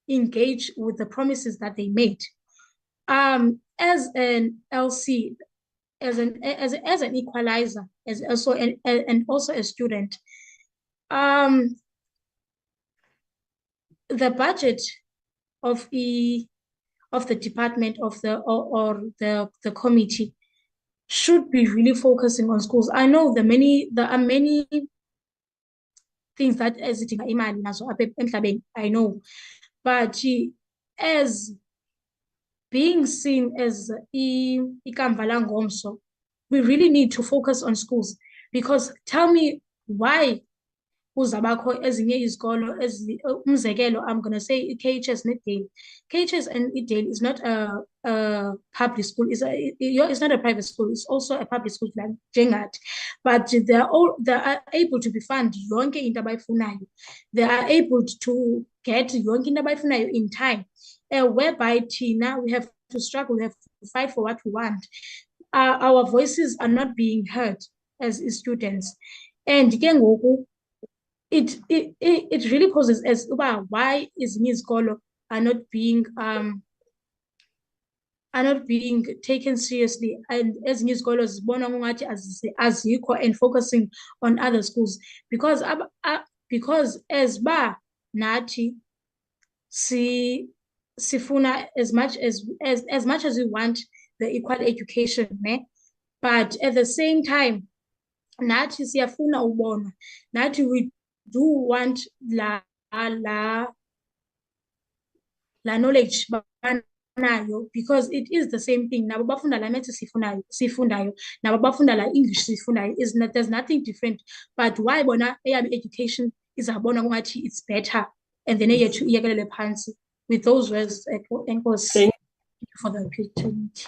engage with the promises that they made. As an LC, as an equalizer, as also and also a student, the budget of the department of the committee should be really focusing on schools. I know there are many things that I know, but as being seen as ikamva langomso, we really need to focus on schools, because tell me why uzabakho ezinye izikolo umzekelo, I'm going to say KHS neDale. KHS and eDale is not a public school, it's not a private school, it's also a public school like Jengat, but they are able to be funded yonke into abayifunayo. They are able to get yonke into abayifunayo in time, whereby Tina, we have to struggle, we have to fight for what we want. Our voices are not being heard as students, and it really poses as why is izikolo are not being taken seriously, and as izikolo zibonwa ngathi azikho and focusing on other schools, because as nathi sifuna as much as we want the equal education, but at the same time nathi siyafuna ubonwa, nathi we do want la knowledge banayo, because it is the same thing. Nabo bafunda la maths sifundayo, nabo bafunda la English sifundayo, there's nothing different. But why bona eyami education is abona ngathi it's better, and then eyethu iyekelele phansi? With those words, thank you for the opportunity.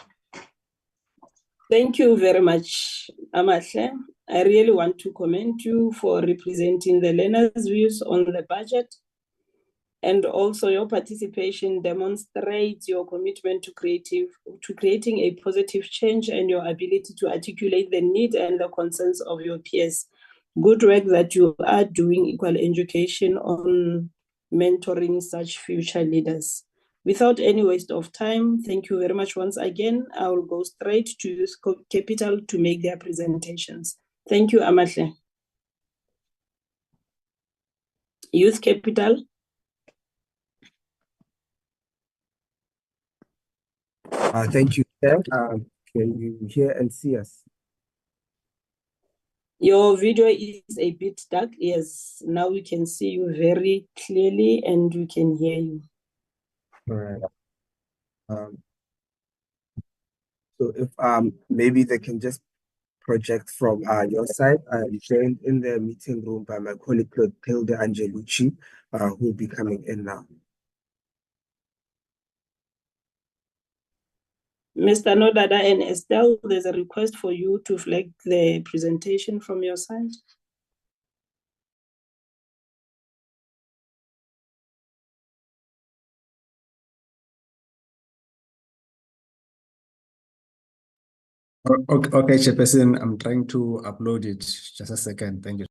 Thank you very much, Amahle. I really want to commend you for representing the learners' views on the budget, and also your participation demonstrates your commitment to creating a positive change and your ability to articulate the need and the concerns of your peers. Good work that you are doing equal education on mentoring such future leaders. Without any waste of time, thank you very much once again. I will go straight to Youth Capital to make their presentations. Thank you, Amahle. Youth Capital. Thank you, Chair. Can you hear and see us? Your video is a bit dark. Yes, now we can see you very clearly and we can hear you. All right. So if maybe they can just project from your side. I'm joined in the meeting room by my colleague Clotilde Angelucci, who will be coming in now. Mr. Nodada and Estelle, there's a request for you to flag the presentation from your side. Okay, Chairperson, I'm trying to upload it. Just a second. Thank you.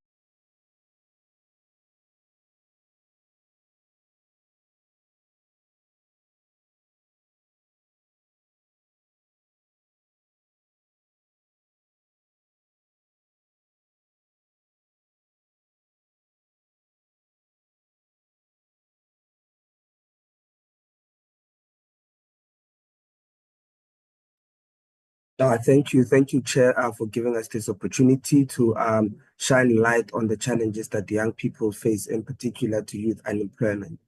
Thank you, Chair, for giving us this opportunity to shine light on the challenges that the young people face, in particular to youth unemployment.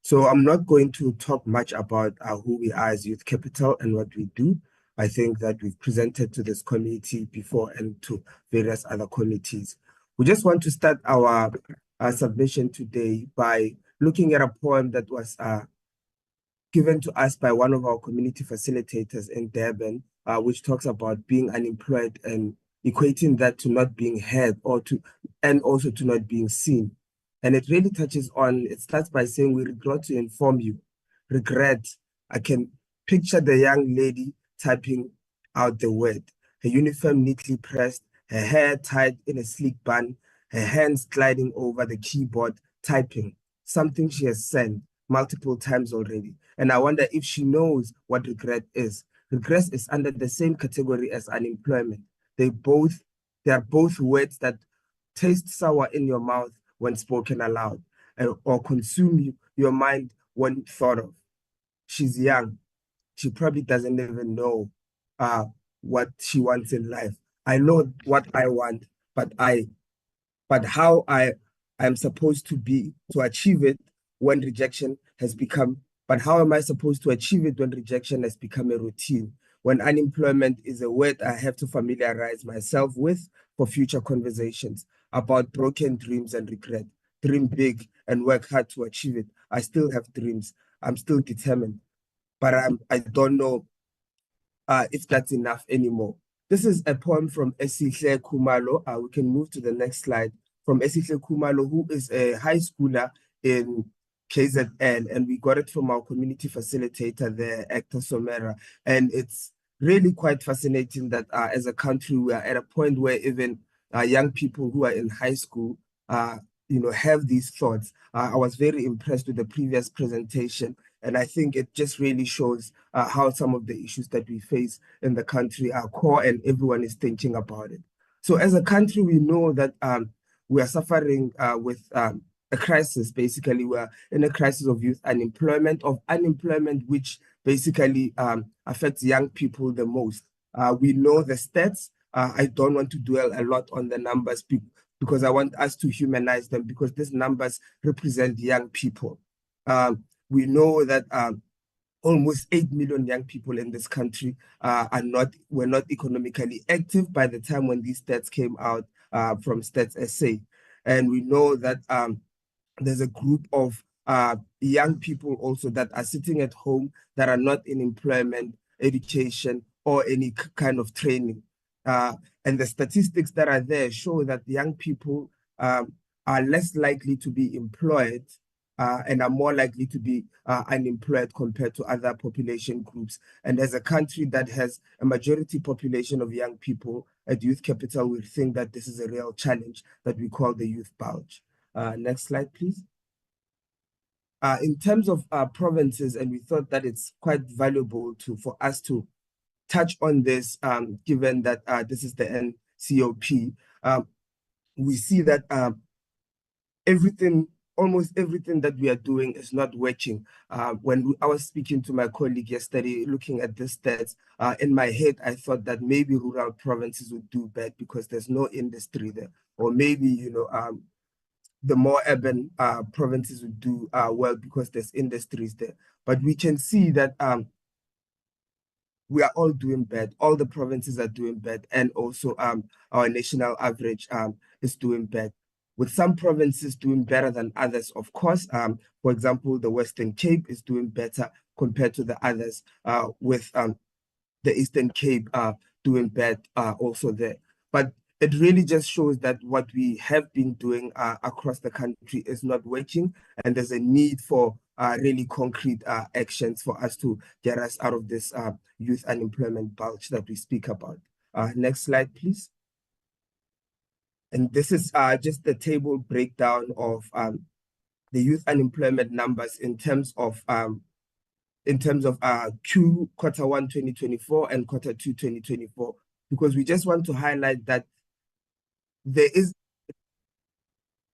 So I'm not going to talk much about who we are as Youth Capital and what we do. I think that we've presented to this committee before and to various other committees. We just want to start our submission today by looking at a poem that was given to us by one of our community facilitators in Durban, which talks about being unemployed and equating that to not being heard and also to not being seen. And it really touches on, it starts by saying, we regret to inform you. Regret, I can picture the young lady typing out the word, her uniform neatly pressed, her hair tied in a sleek bun, her hands gliding over the keyboard, typing something she has sent multiple times already. And I wonder if she knows what regret is. Regret is under the same category as unemployment. They are both words that taste sour in your mouth when spoken aloud, or consume your mind when thought of. She's young. She probably doesn't even know what she wants in life. I know what I want, but how I'm supposed to achieve it when rejection has become, but how am I supposed to achieve it when rejection has become a routine? When unemployment is a word I have to familiarize myself with for future conversations about broken dreams and regret. Dream big and work hard to achieve it. I still have dreams. I'm still determined, but I don't know if that's enough anymore. This is a poem from Esihle Khumalo. We can move to the next slide. From Esihle Khumalo, who is a high schooler in KZN, and we got it from our community facilitator there, Hector Somera. And it's really quite fascinating that as a country, we are at a point where even young people who are in high school, have these thoughts. I was very impressed with the previous presentation, and I think it just really shows how some of the issues that we face in the country are core and everyone is thinking about it. So as a country, we know that we are suffering with a crisis. Basically, we're in a crisis of youth unemployment, which basically affects young people the most. We know the stats. I don't want to dwell a lot on the numbers because I want us to humanize them, because these numbers represent young people. We know that almost 8 million young people in this country were not economically active by the time when these stats came out from Stats SA. And we know that there's a group of young people also that are sitting at home that are not in employment, education, or any kind of training. And the statistics that are there show that young people are less likely to be employed and are more likely to be unemployed compared to other population groups. And as a country that has a majority population of young people, at Youth Capital, we think that this is a real challenge that we call the youth bulge. Next slide, please. In terms of provinces, and we thought that it's quite valuable for us to touch on this, given that this is the NCOP. We see that almost everything that we are doing is not working. When I was speaking to my colleague yesterday, looking at the stats, in my head, I thought that maybe rural provinces would do bad because there's no industry there. Or maybe, the more urban provinces would do well because there's industries there. But we can see that we are all doing bad. All the provinces are doing bad, and also our national average is doing bad, with some provinces doing better than others, of course. For example, the Western Cape is doing better compared to the others, with the Eastern Cape doing bad also there. But it really just shows that what we have been doing across the country is not working, and there's a need for really concrete actions for us to get us out of this youth unemployment bulge that we speak about. Next slide, please. And this is just the table breakdown of the youth unemployment numbers in terms of quarter 1 2024 and quarter 2 2024, because we just want to highlight that there is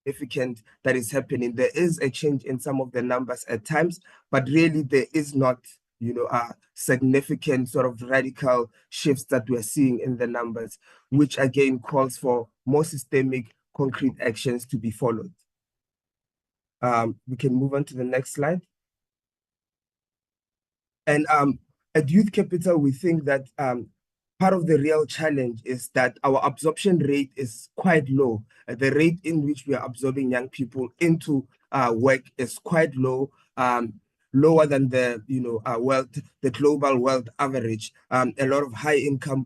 significant that is happening. There is a change in some of the numbers at times, but really there is not, significant sort of radical shifts that we're seeing in the numbers, which again calls for more systemic, concrete actions to be followed. We can move on to the next slide. And at Youth Capital, we think that part of the real challenge is that our absorption rate is quite low. The rate in which we are absorbing young people into work is quite low, lower than the the global wealth average. A lot of high income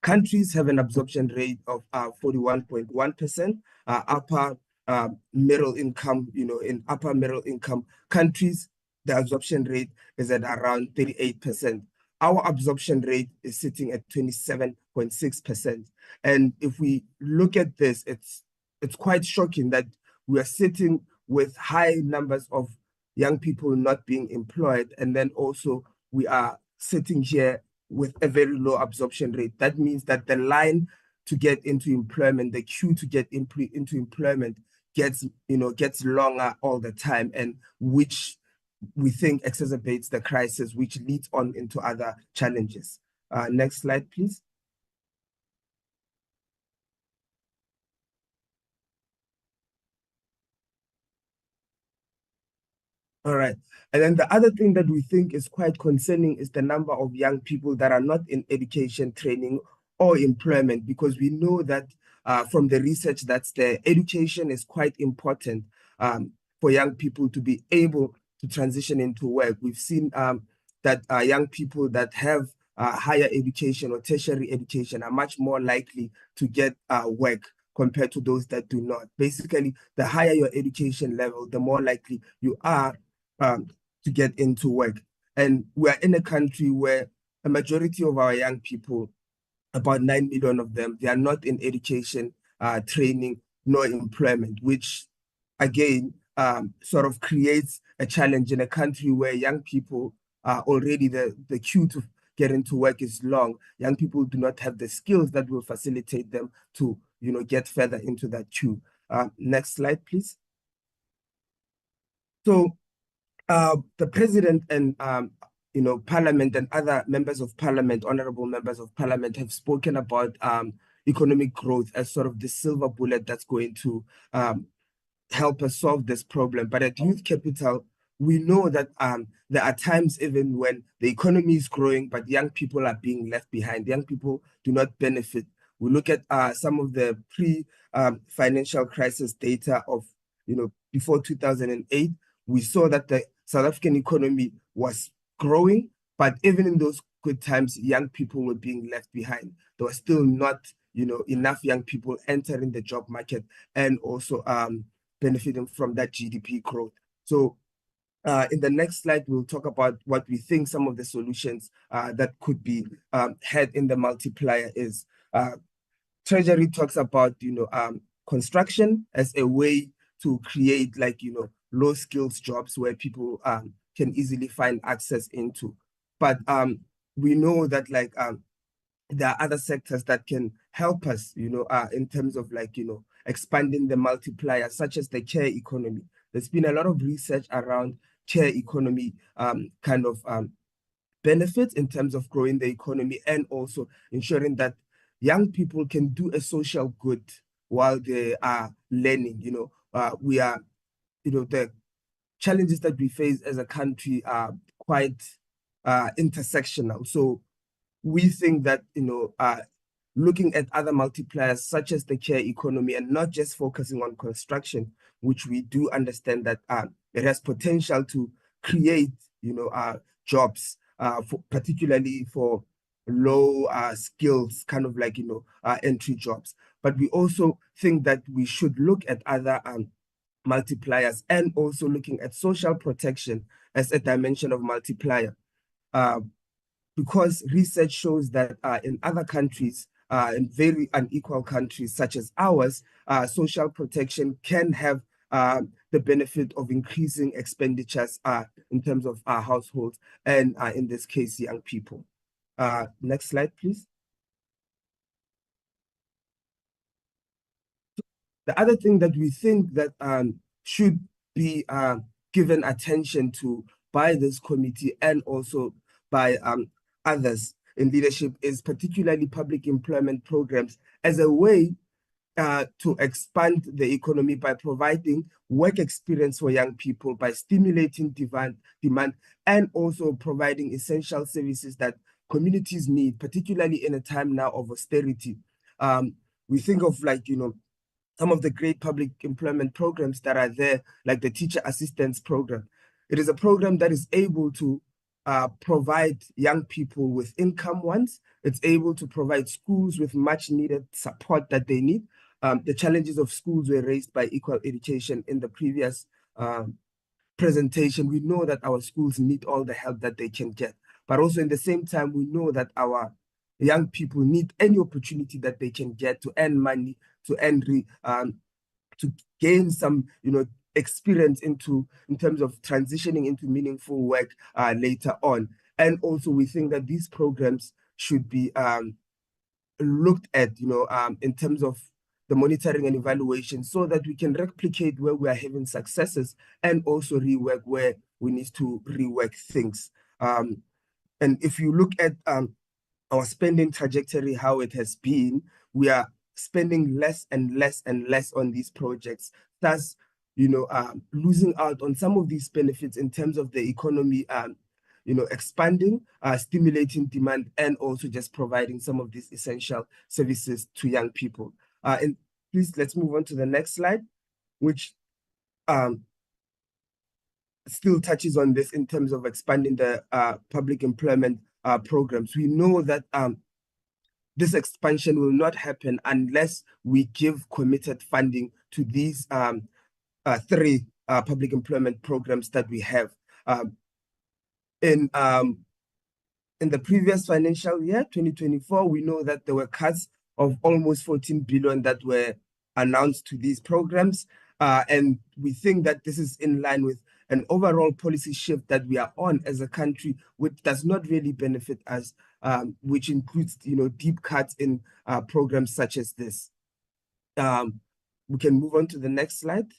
countries have an absorption rate of 41.1%. Upper middle income, in upper middle income countries, the absorption rate is at around 38%. Our absorption rate is sitting at 27.6%. And if we look at this, it's quite shocking that we are sitting with high numbers of young people not being employed, and then also we are sitting here with a very low absorption rate. That means that the line to get into employment, the queue to get into employment gets longer all the time, and which we think exacerbates the crisis, which leads on into other challenges. Next slide, please. All right. And then the other thing that we think is quite concerning is the number of young people that are not in education, training, or employment, because we know that from the research that's there, education is quite important for young people to be able to transition into work. We've seen that young people that have higher education or tertiary education are much more likely to get work compared to those that do not. Basically, the higher your education level, the more likely you are to get into work. And we're in a country where a majority of our young people, about 9 million of them, they are not in education, training, nor employment, which again sort of creates a challenge in a country where young people are already the queue to get into work is long. Young people do not have the skills that will facilitate them to get further into that queue. Next slide, please. So the president and Parliament and other members of Parliament, honorable members of Parliament, have spoken about economic growth as sort of the silver bullet that's going to help us solve this problem. But at Youth Capital, we know that there are times even when the economy is growing, but young people are being left behind. Young people do not benefit. We look at some of the pre-financial crisis data of before 2008. We saw that the South African economy was growing, but even in those good times, young people were being left behind. There were still not, enough young people entering the job market and also benefiting from that GDP growth. So in the next slide, we'll talk about what we think some of the solutions that could be had in the multiplier is. Treasury talks about, construction as a way to create low skills jobs where people can easily find access into. But we know that there are other sectors that can help us, in terms of expanding the multiplier, such as the care economy. There's been a lot of research around care economy benefits in terms of growing the economy and also ensuring that young people can do a social good while they are learning. We are, the challenges that we face as a country are quite intersectional. So we think that, looking at other multipliers such as the care economy and not just focusing on construction, which we do understand that it has potential to create, jobs, particularly for low skills, entry jobs. But we also think that we should look at other multipliers and also looking at social protection as a dimension of multiplier. because research shows that in other countries, in very unequal countries such as ours, social protection can have the benefit of increasing expenditures in terms of our households and in this case, young people. Next slide, please. The other thing that we think that should be given attention to by this committee and also by others in leadership is particularly public employment programs as a way to expand the economy by providing work experience for young people, by stimulating demand, and also providing essential services that communities need, particularly in a time now of austerity. We think of some of the great public employment programs that are there, like the teacher assistance program. It is a program that is able to provide young people with income once. It's able to provide schools with much needed support that they need. The challenges of schools were raised by Equal Education in the previous presentation. We know that our schools need all the help that they can get, but also in the same time, we know that our young people need any opportunity that they can get to earn money, to earn, to gain some, experience in terms of transitioning into meaningful work later on. And also we think that these programs should be looked at, in terms of the monitoring and evaluation so that we can replicate where we are having successes and also rework where we need to rework things. And if you look at our spending trajectory, how it has been, we are spending less and less and less on these projects, thus losing out on some of these benefits in terms of the economy expanding, stimulating demand, and also just providing some of these essential services to young people. And please, let's move on to the next slide, which still touches on this in terms of expanding the public employment programs. We know that this expansion will not happen unless we give committed funding to these three public employment programs that we have. In the previous financial year, 2024, we know that there were cuts of almost 14 billion that were announced to these programs. And we think that this is in line with an overall policy shift that we are on as a country, which does not really benefit us, which includes, deep cuts in programs such as this. We can move on to the next slide.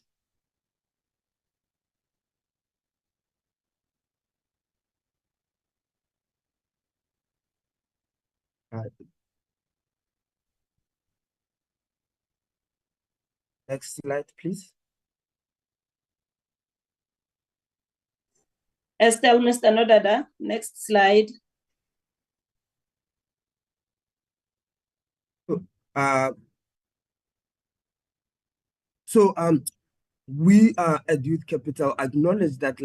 Next slide, please. Estelle, Mr. Nodada, next slide. We at Youth Capital acknowledge that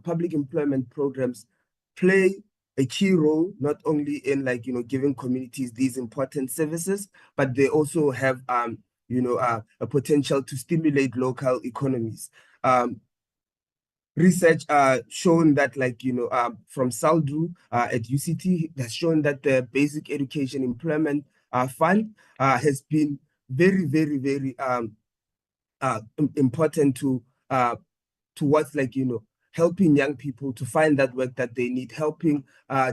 public employment programs play a key role, not only in giving communities these important services, but they also have a potential to stimulate local economies. Research shown that from SALDU at UCT has shown that the Basic Education Employment Fund has been very, very, very important towards helping young people to find that work that they need, helping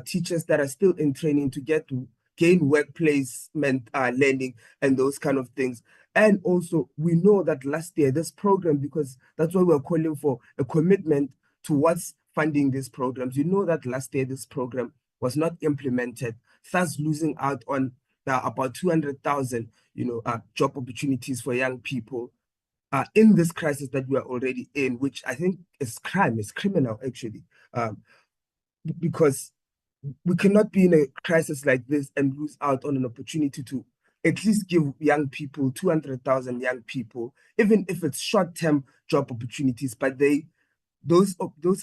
teachers that are still in training to gain work placement learning and those kind of things. And also, we know that last year, this program, because that's why we're calling for a commitment towards funding these programs. You know that last year, this program was not implemented, thus losing out on about 200,000, job opportunities for young people in this crisis that we are already in, which I think is criminal, actually, because we cannot be in a crisis like this and lose out on an opportunity to at least give young people, 200,000 young people, even if it's short-term job opportunities, but those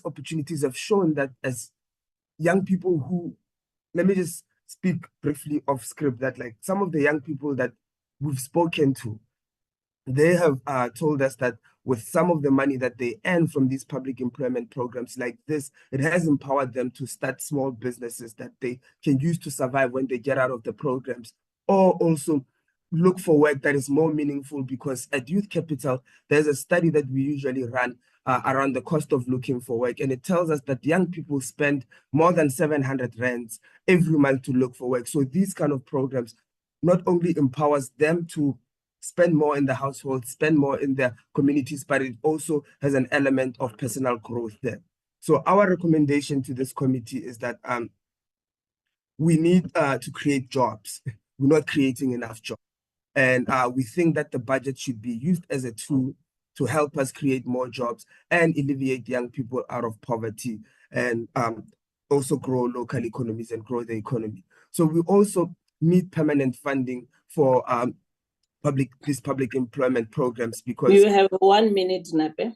opportunities have shown that as young people who, let me just speak briefly off script, that some of the young people that we've spoken to, they have told us that with some of the money that they earn from these public employment programs like this, it has empowered them to start small businesses that they can use to survive when they get out of the programs, or also look for work that is more meaningful, because at Youth Capital, there's a study that we usually run around the cost of looking for work. And it tells us that young people spend more than 700 rands every month to look for work. So these kind of programs not only empowers them to spend more in the household, spend more in their communities, but it also has an element of personal growth there. So our recommendation to this committee is that we need to create jobs. We're not creating enough jobs. And we think that the budget should be used as a tool to help us create more jobs and alleviate young people out of poverty, and also grow local economies and grow the economy. So we also need permanent funding for these public employment programs, because You have 1 minute, Nape.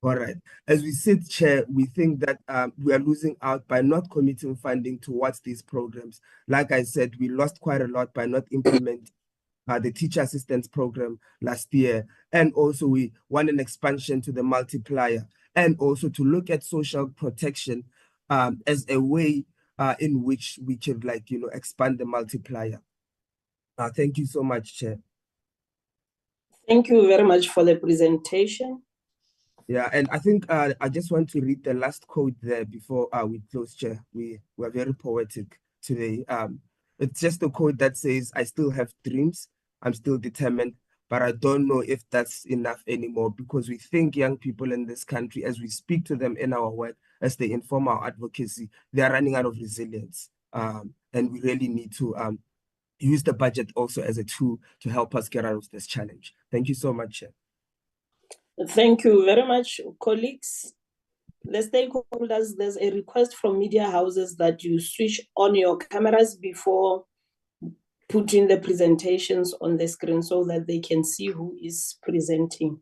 all right. As we said, Chair, we think that we are losing out by not committing funding towards these programs. Like I said, we lost quite a lot by not implementing the teacher assistance program last year. And also we want an expansion to the multiplier, and also to look at social protection as a way in which we can, like, expand the multiplier. Thank you so much, Chair. Thank you very much for the presentation. Yeah, and I think I just want to read the last quote there before we close, Chair. We were very poetic today. It's just a quote that says, "I still have dreams, I'm still determined, but I don't know if that's enough anymore," because we think young people in this country, as we speak to them in our work, as they inform our advocacy, they are running out of resilience. And we really need to use the budget also as a tool to help us get out of this challenge. Thank you so much, Chair. Thank you very much, colleagues. The stakeholders, there's a request from media houses that you switch on your cameras before putting the presentations on the screen so that they can see who is presenting.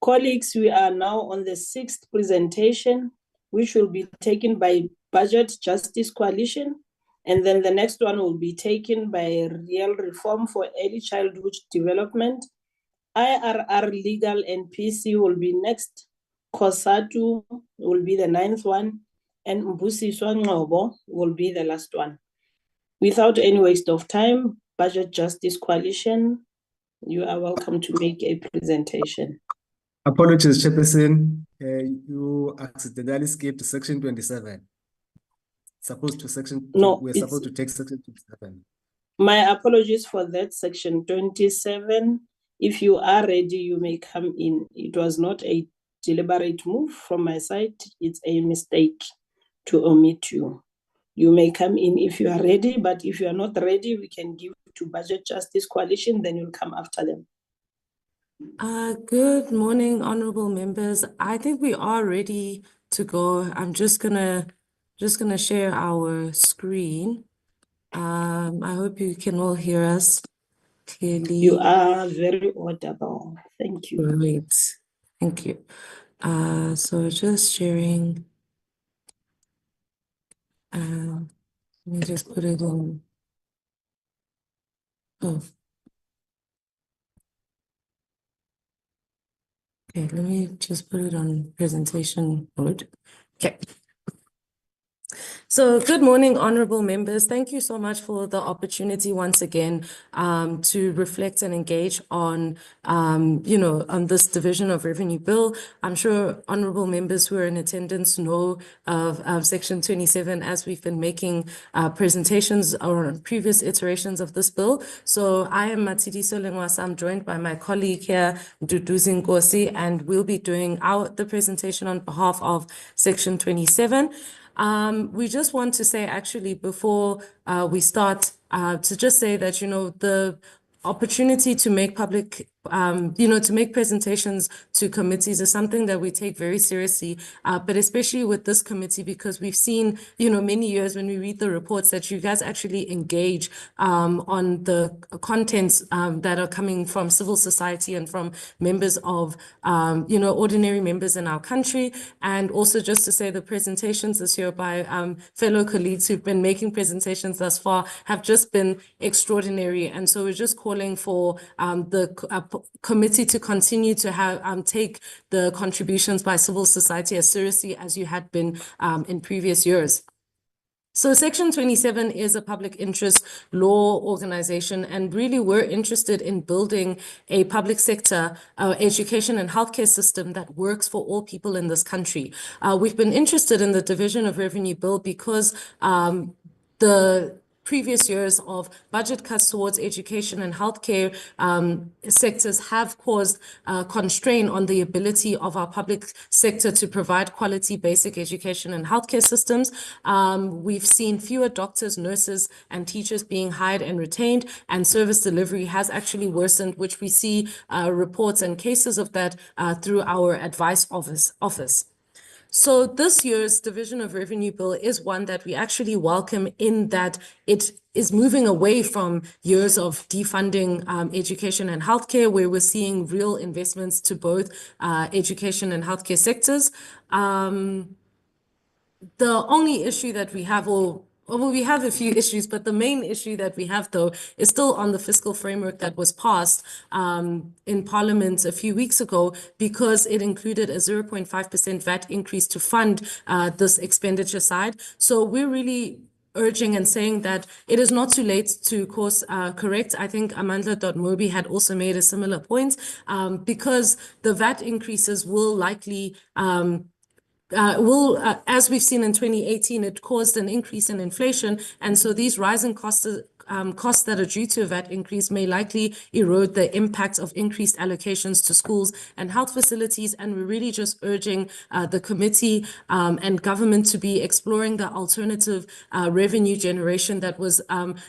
Colleagues, we are now on the 6th presentation, which will be taken by Budget Justice Coalition. And then the next one will be taken by Real Reform for Early Childhood Development. IRR Legal and PC will be next. COSATU will be the 9th one. And Mbusiswa Ngcobo will be the last one. Without any waste of time, Budget Justice Coalition, you are welcome to make a presentation. Apologies, Chairperson. You accidentally skipped section 27. We're supposed to take section 27. My apologies for that, section 27. If you are ready, you may come in. It was not a deliberate move from my side. It's a mistake to omit you. You may come in if you are ready, but if you are not ready, we can give to Budget Justice Coalition, then you'll come after them. Good morning, honorable members. I think we are ready to go. I'm just gonna share our screen. I hope you can all hear us clearly. You are very audible. Thank you. Great. Thank you. So just sharing. Let me just put it on. Oh. Okay, let me just put it on presentation mode. Okay. So good morning, honorable members. Thank you so much for the opportunity once again to reflect and engage on, on this division of revenue bill. I'm sure honorable members who are in attendance know of section 27 as we've been making presentations on previous iterations of this bill. So I am Matsidiso Lengwasa. I'm joined by my colleague here, Duduzi Nkosi, and we'll be doing the presentation on behalf of section 27. We just want to say, actually, before we start, to just say that, the opportunity to make public, to make presentations to committees is something that we take very seriously, but especially with this committee, because we've seen, many years when we read the reports that you guys actually engage on the contents that are coming from civil society and from members of, ordinary members in our country. And also just to say the presentations this year by fellow colleagues who've been making presentations thus far have just been extraordinary. And so we're just calling for the committee to continue to have take the contributions by civil society as seriously as you had been in previous years. So Section 27 is a public interest law organization, and really we're interested in building a public sector education and healthcare system that works for all people in this country. We've been interested in the Division of Revenue Bill because the previous years of budget cuts towards education and healthcare sectors have caused constraint on the ability of our public sector to provide quality basic education and healthcare systems. We've seen fewer doctors, nurses, and teachers being hired and retained, and service delivery has actually worsened, which we see reports and cases of that through our advice office. So this year's Division of Revenue Bill is one that we actually welcome, in that it is moving away from years of defunding education and healthcare, where we're seeing real investments to both education and healthcare sectors. The only issue that we have, well, we have a few issues, but the main issue that we have, though, is still on the fiscal framework that was passed in Parliament a few weeks ago, because it included a 0.5% VAT increase to fund this expenditure side. So we're really urging and saying that it is not too late to course correct. I think Amandla.Mobi had also made a similar point, because the VAT increases will likely as we've seen in 2018, it caused an increase in inflation. And so these rising costs that are due to a VAT increase may likely erode the impact of increased allocations to schools and health facilities. And we're really just urging the committee and government to be exploring the alternative revenue generation that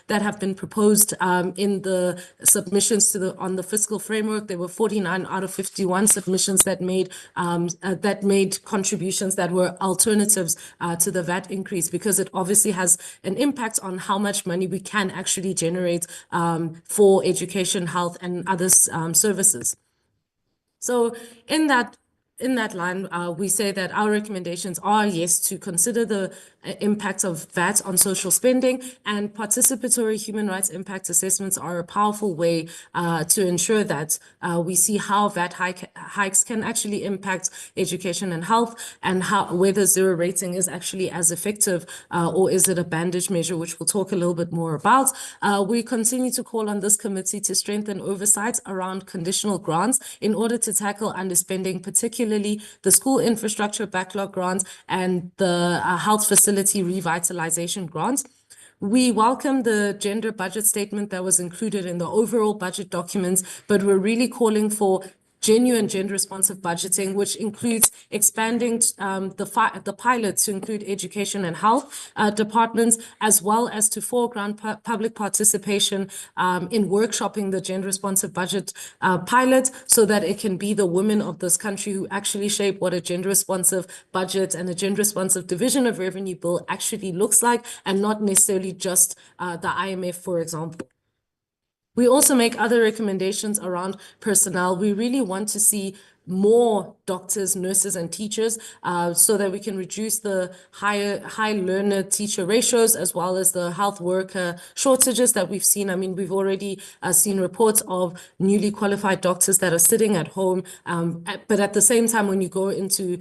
have been proposed in the submissions on the fiscal framework. There were 49 out of 51 submissions that made contributions that were alternatives to the VAT increase, because it obviously has an impact on how much money we can actually generate for education, health, and other services. So in that line, we say that our recommendations are, yes, to consider the impact of VAT on social spending, and participatory human rights impact assessments are a powerful way to ensure that we see how VAT hikes can actually impact education and health, and whether zero rating is actually as effective or is it a bandage measure, which we'll talk a little bit more about. We continue to call on this committee to strengthen oversight around conditional grants in order to tackle underspending, particularly the school infrastructure backlog grants and the health facility revitalization grants. We welcome the gender budget statement that was included in the overall budget documents, but we're really calling for genuine gender-responsive budgeting, which includes expanding the pilot to include education and health departments, as well as to foreground public participation in workshopping the gender-responsive budget pilot, so that it can be the women of this country who actually shape what a gender-responsive budget and a gender-responsive division of revenue bill actually looks like, and not necessarily just the IMF, for example. We also make other recommendations around personnel. We really want to see more doctors, nurses, and teachers so that we can reduce the high learner teacher ratios, as well as the health worker shortages that we've seen. I mean, we've already seen reports of newly qualified doctors that are sitting at home. But at the same time, when you go into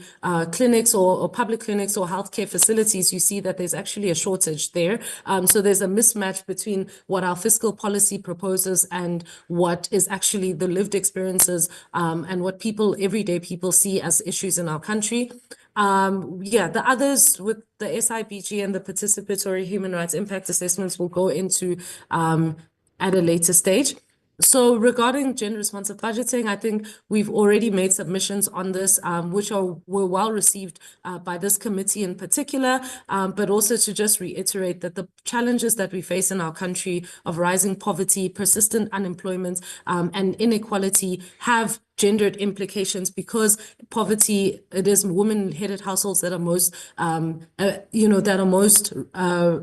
clinics or public clinics or healthcare facilities, you see that there's actually a shortage there. So there's a mismatch between what our fiscal policy proposes and what is actually the lived experiences and what everyday people see as issues in our country. The others with the SIBG and the participatory human rights impact assessments will go into at a later stage. So regarding gender-responsive budgeting, I think we've already made submissions on this, which were well received by this committee in particular, but also to just reiterate that the challenges that we face in our country of rising poverty, persistent unemployment, and inequality have gendered implications, because poverty, it is women-headed households that are most,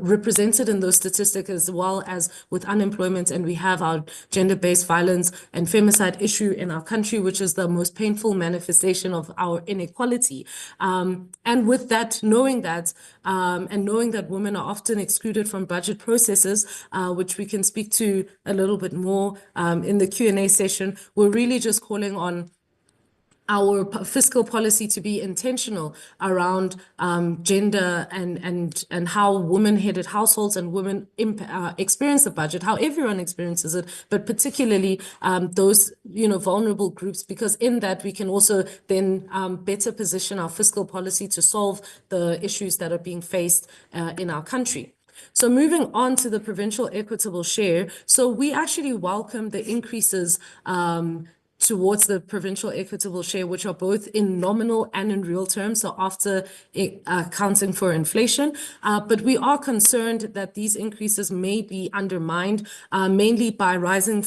represented in those statistics, as well as with unemployment. And we have our gender-based violence and femicide issue in our country, which is the most painful manifestation of our inequality. And with that, knowing that, and knowing that women are often excluded from budget processes, which we can speak to a little bit more in the Q&A session, we're really just calling on our fiscal policy to be intentional around gender and how women-headed households and women experience the budget, how everyone experiences it, but particularly those vulnerable groups, because in that we can also then better position our fiscal policy to solve the issues that are being faced in our country. So moving on to the provincial equitable share. So we actually welcome the increases towards the provincial equitable share, which are both in nominal and in real terms, so after accounting for inflation. But we are concerned that these increases may be undermined, mainly by rising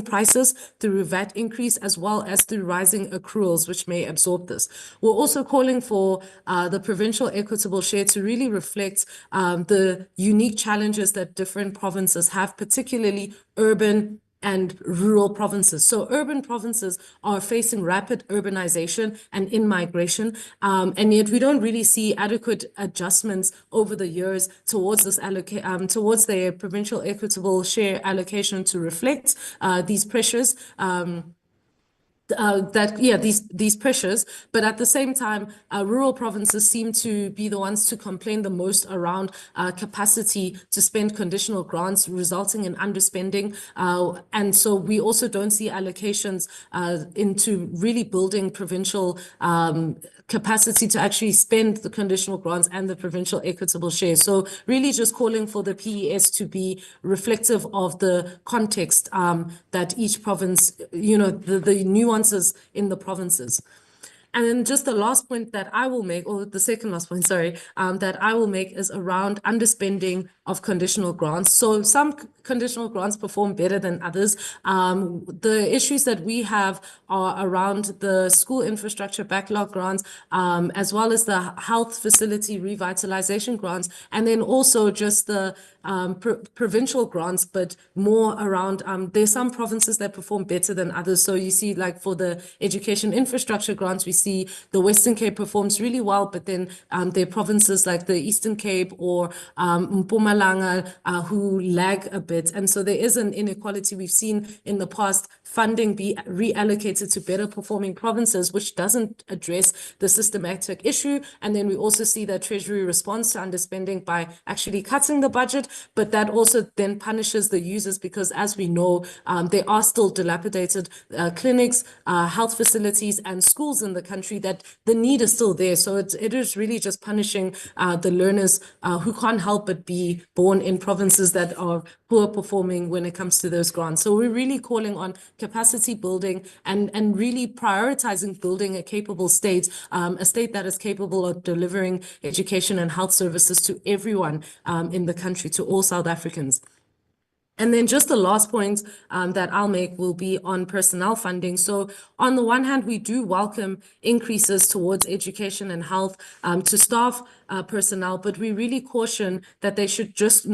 prices through VAT increase, as well as through rising accruals, which may absorb this. We're also calling for the provincial equitable share to really reflect the unique challenges that different provinces have, particularly urban and rural provinces. So urban provinces are facing rapid urbanization and in-migration, and yet we don't really see adequate adjustments over the years towards this towards their provincial equitable share allocation to reflect these pressures. These pressures, but at the same time, rural provinces seem to be the ones to complain the most around capacity to spend conditional grants, resulting in underspending. And so we also don't see allocations into really building provincial capacity to actually spend the conditional grants and the provincial equitable share. So really just calling for the PES to be reflective of the context that each province, the nuances in the provinces. And then just the last point that I will make, or the second last point, sorry, that I will make is around underspending of conditional grants. So some conditional grants perform better than others. The issues that we have are around the school infrastructure backlog grants, as well as the health facility revitalization grants, and then also just the provincial grants, but more around, there's some provinces that perform better than others. So you see, like for the education infrastructure grants, we see the Western Cape performs really well, but then there are provinces like the Eastern Cape or Mpumalanga who lag a bit. And so there is an inequality. We've seen in the past funding be reallocated to better performing provinces, which doesn't address the systematic issue. And then we also see that Treasury responds to underspending by actually cutting the budget, but that also then punishes the users, because as we know, there are still dilapidated clinics, health facilities and schools in the country, that the need is still there. So it is really just punishing the learners who can't help but be born in provinces that are poor performing when it comes to those grants. So we're really calling on capacity building and really prioritizing building a capable state, a state that is capable of delivering education and health services to everyone in the country, to all South Africans. And then just the last point that I'll make will be on personnel funding. So on the one hand, we do welcome increases towards education and health to staff personnel, but we really caution that they should just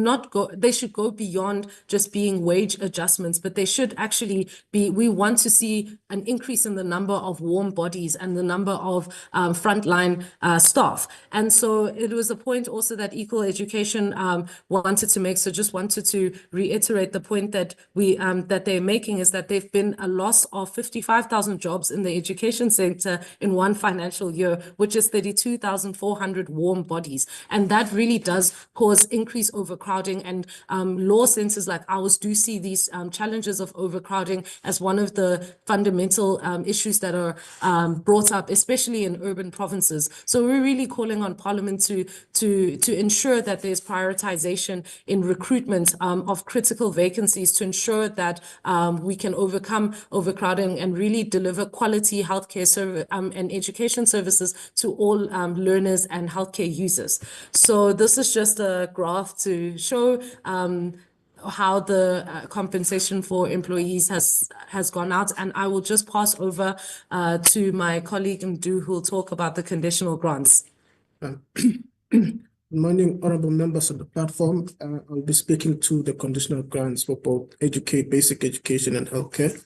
they should go beyond just being wage adjustments, but they should actually be, we want to see an increase in the number of warm bodies and the number of frontline staff. And so it was a point also that Equal Education wanted to make. So just wanted to reiterate the point that that they're making, is that there've been a loss of 55,000 jobs in the education sector in one financial year, which is 32,400 warm bodies. And that really does cause increased overcrowding, and law centers like ours do see these challenges of overcrowding as one of the fundamental issues that are brought up, especially in urban provinces. So we're really calling on Parliament to ensure that there's prioritization in recruitment of critical vacancies, to ensure that we can overcome overcrowding and really deliver quality healthcare service and education services to all learners and healthcare users. So this is just a graph to show how the compensation for employees has gone out. And I will just pass over to my colleague Mdu, who will talk about the conditional grants. Good morning, honorable members of the platform. I'll be speaking to the conditional grants for both basic education and healthcare.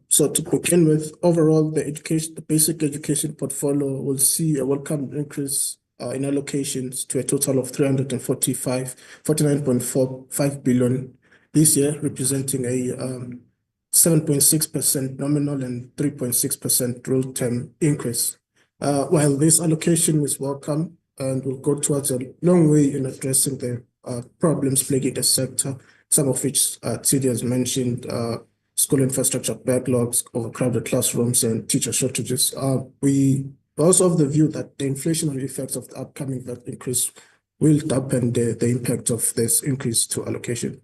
So to begin with, overall, the basic education portfolio will see a welcome increase in allocations to a total of 49.45 billion this year, representing a 7.6% nominal and 3.6% real term increase. While this allocation is welcome and will go towards a long way in addressing the problems plaguing the sector, some of which Tsidi has mentioned, school infrastructure backlogs, overcrowded classrooms, and teacher shortages. We also have the view that the inflationary effects of the upcoming VAT increase will dampen the impact of this increase to allocation.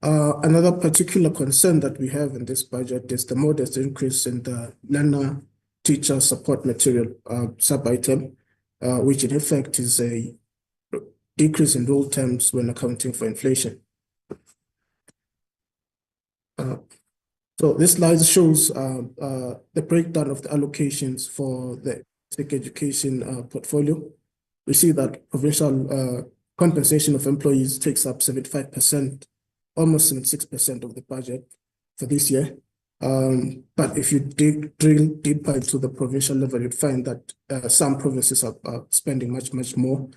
Another particular concern that we have in this budget is the modest increase in the learner teacher support material sub-item, which in effect is a decrease in real terms when accounting for inflation. So this slide shows the breakdown of the allocations for the basic education portfolio. We see that provincial compensation of employees takes up 75%, almost 76% of the budget for this year. But if you drill deeper into the provincial level, you'd find that some provinces are spending much more.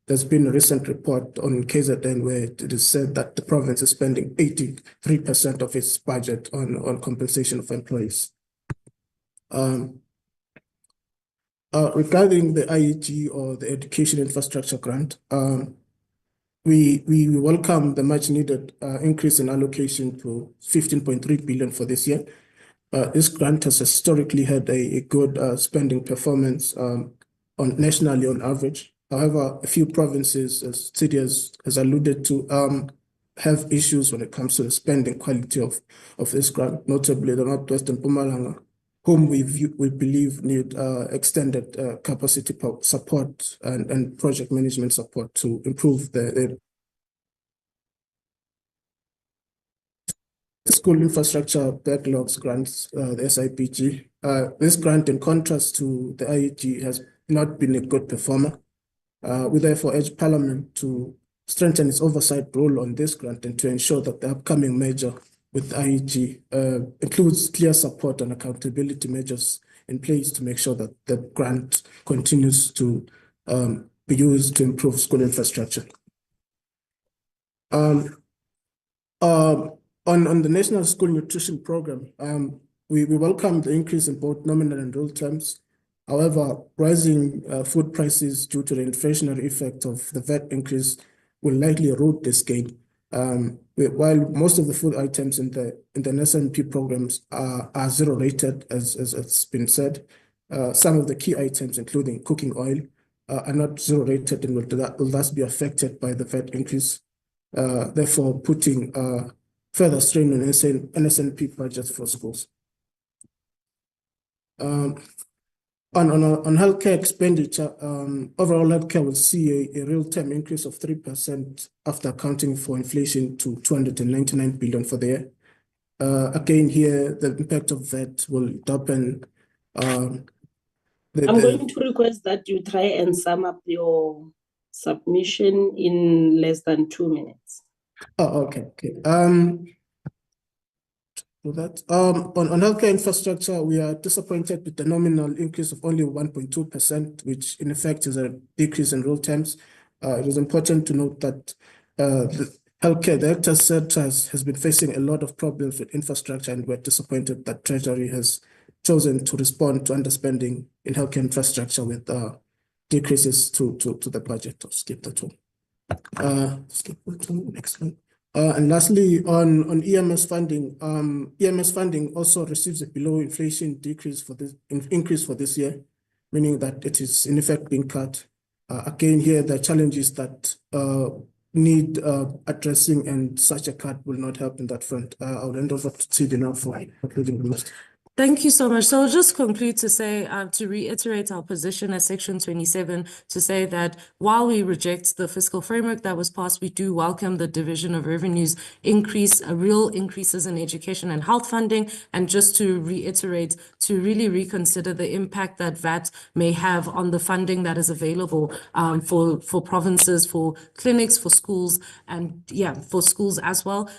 There's been a recent report on KZN where it is said that the province is spending 83% of its budget on compensation of employees. Regarding the IEG or the Education Infrastructure Grant, we welcome the much needed increase in allocation to 15.3 billion for this year. This grant has historically had a good spending performance nationally on average. However, a few provinces, as Tsidi has alluded to, have issues when it comes to the spending quality of this grant, notably the Northwest and Mpumalanga, whom we believe need extended capacity support and project management support to improve the school infrastructure backlogs grants, the SIPG. This grant, in contrast to the IEG, has not been a good performer. We therefore urge Parliament to strengthen its oversight role on this grant and to ensure that the upcoming measure with the IEG includes clear support and accountability measures in place to make sure that the grant continues to be used to improve school infrastructure. On the National School Nutrition Program, we welcome the increase in both nominal and real terms. However, rising food prices due to the inflationary effect of the VAT increase will likely erode this gain. While most of the food items in the NSNP programs are zero rated, as it's been said, some of the key items, including cooking oil, are not zero rated and will thus be affected by the VAT increase, therefore putting further strain on NSNP budgets for schools. On healthcare expenditure, overall healthcare will see a real-term increase of 3% after accounting for inflation to 299 billion for the year. Again, here, the impact of that will dampen. I'm going to request that you try and sum up your submission in less than 2 minutes. Oh, okay. So that on healthcare infrastructure, we are disappointed with the nominal increase of only 1.2%, which in effect is a decrease in real terms. It is important to note that the healthcare sector has been facing a lot of problems with infrastructure, and we're disappointed that Treasury has chosen to respond to underspending in healthcare infrastructure with decreases to the budget. I'll skip that one. Skip that one. Next one. And lastly, on EMS funding, EMS funding also receives a below inflation increase for this year, meaning that it is in effect being cut. Again, here the challenges that need addressing, and such a cut will not help in that front. I'll hand over to Tsidi now for concluding remarks. Thank you so much. So I'll just conclude to say, to reiterate our position as Section 27, to say that while we reject the fiscal framework that was passed, we do welcome the division of revenues real increases in education and health funding. And just to reiterate, to really reconsider the impact that VAT may have on the funding that is available for provinces, for clinics, for schools, and for schools as well.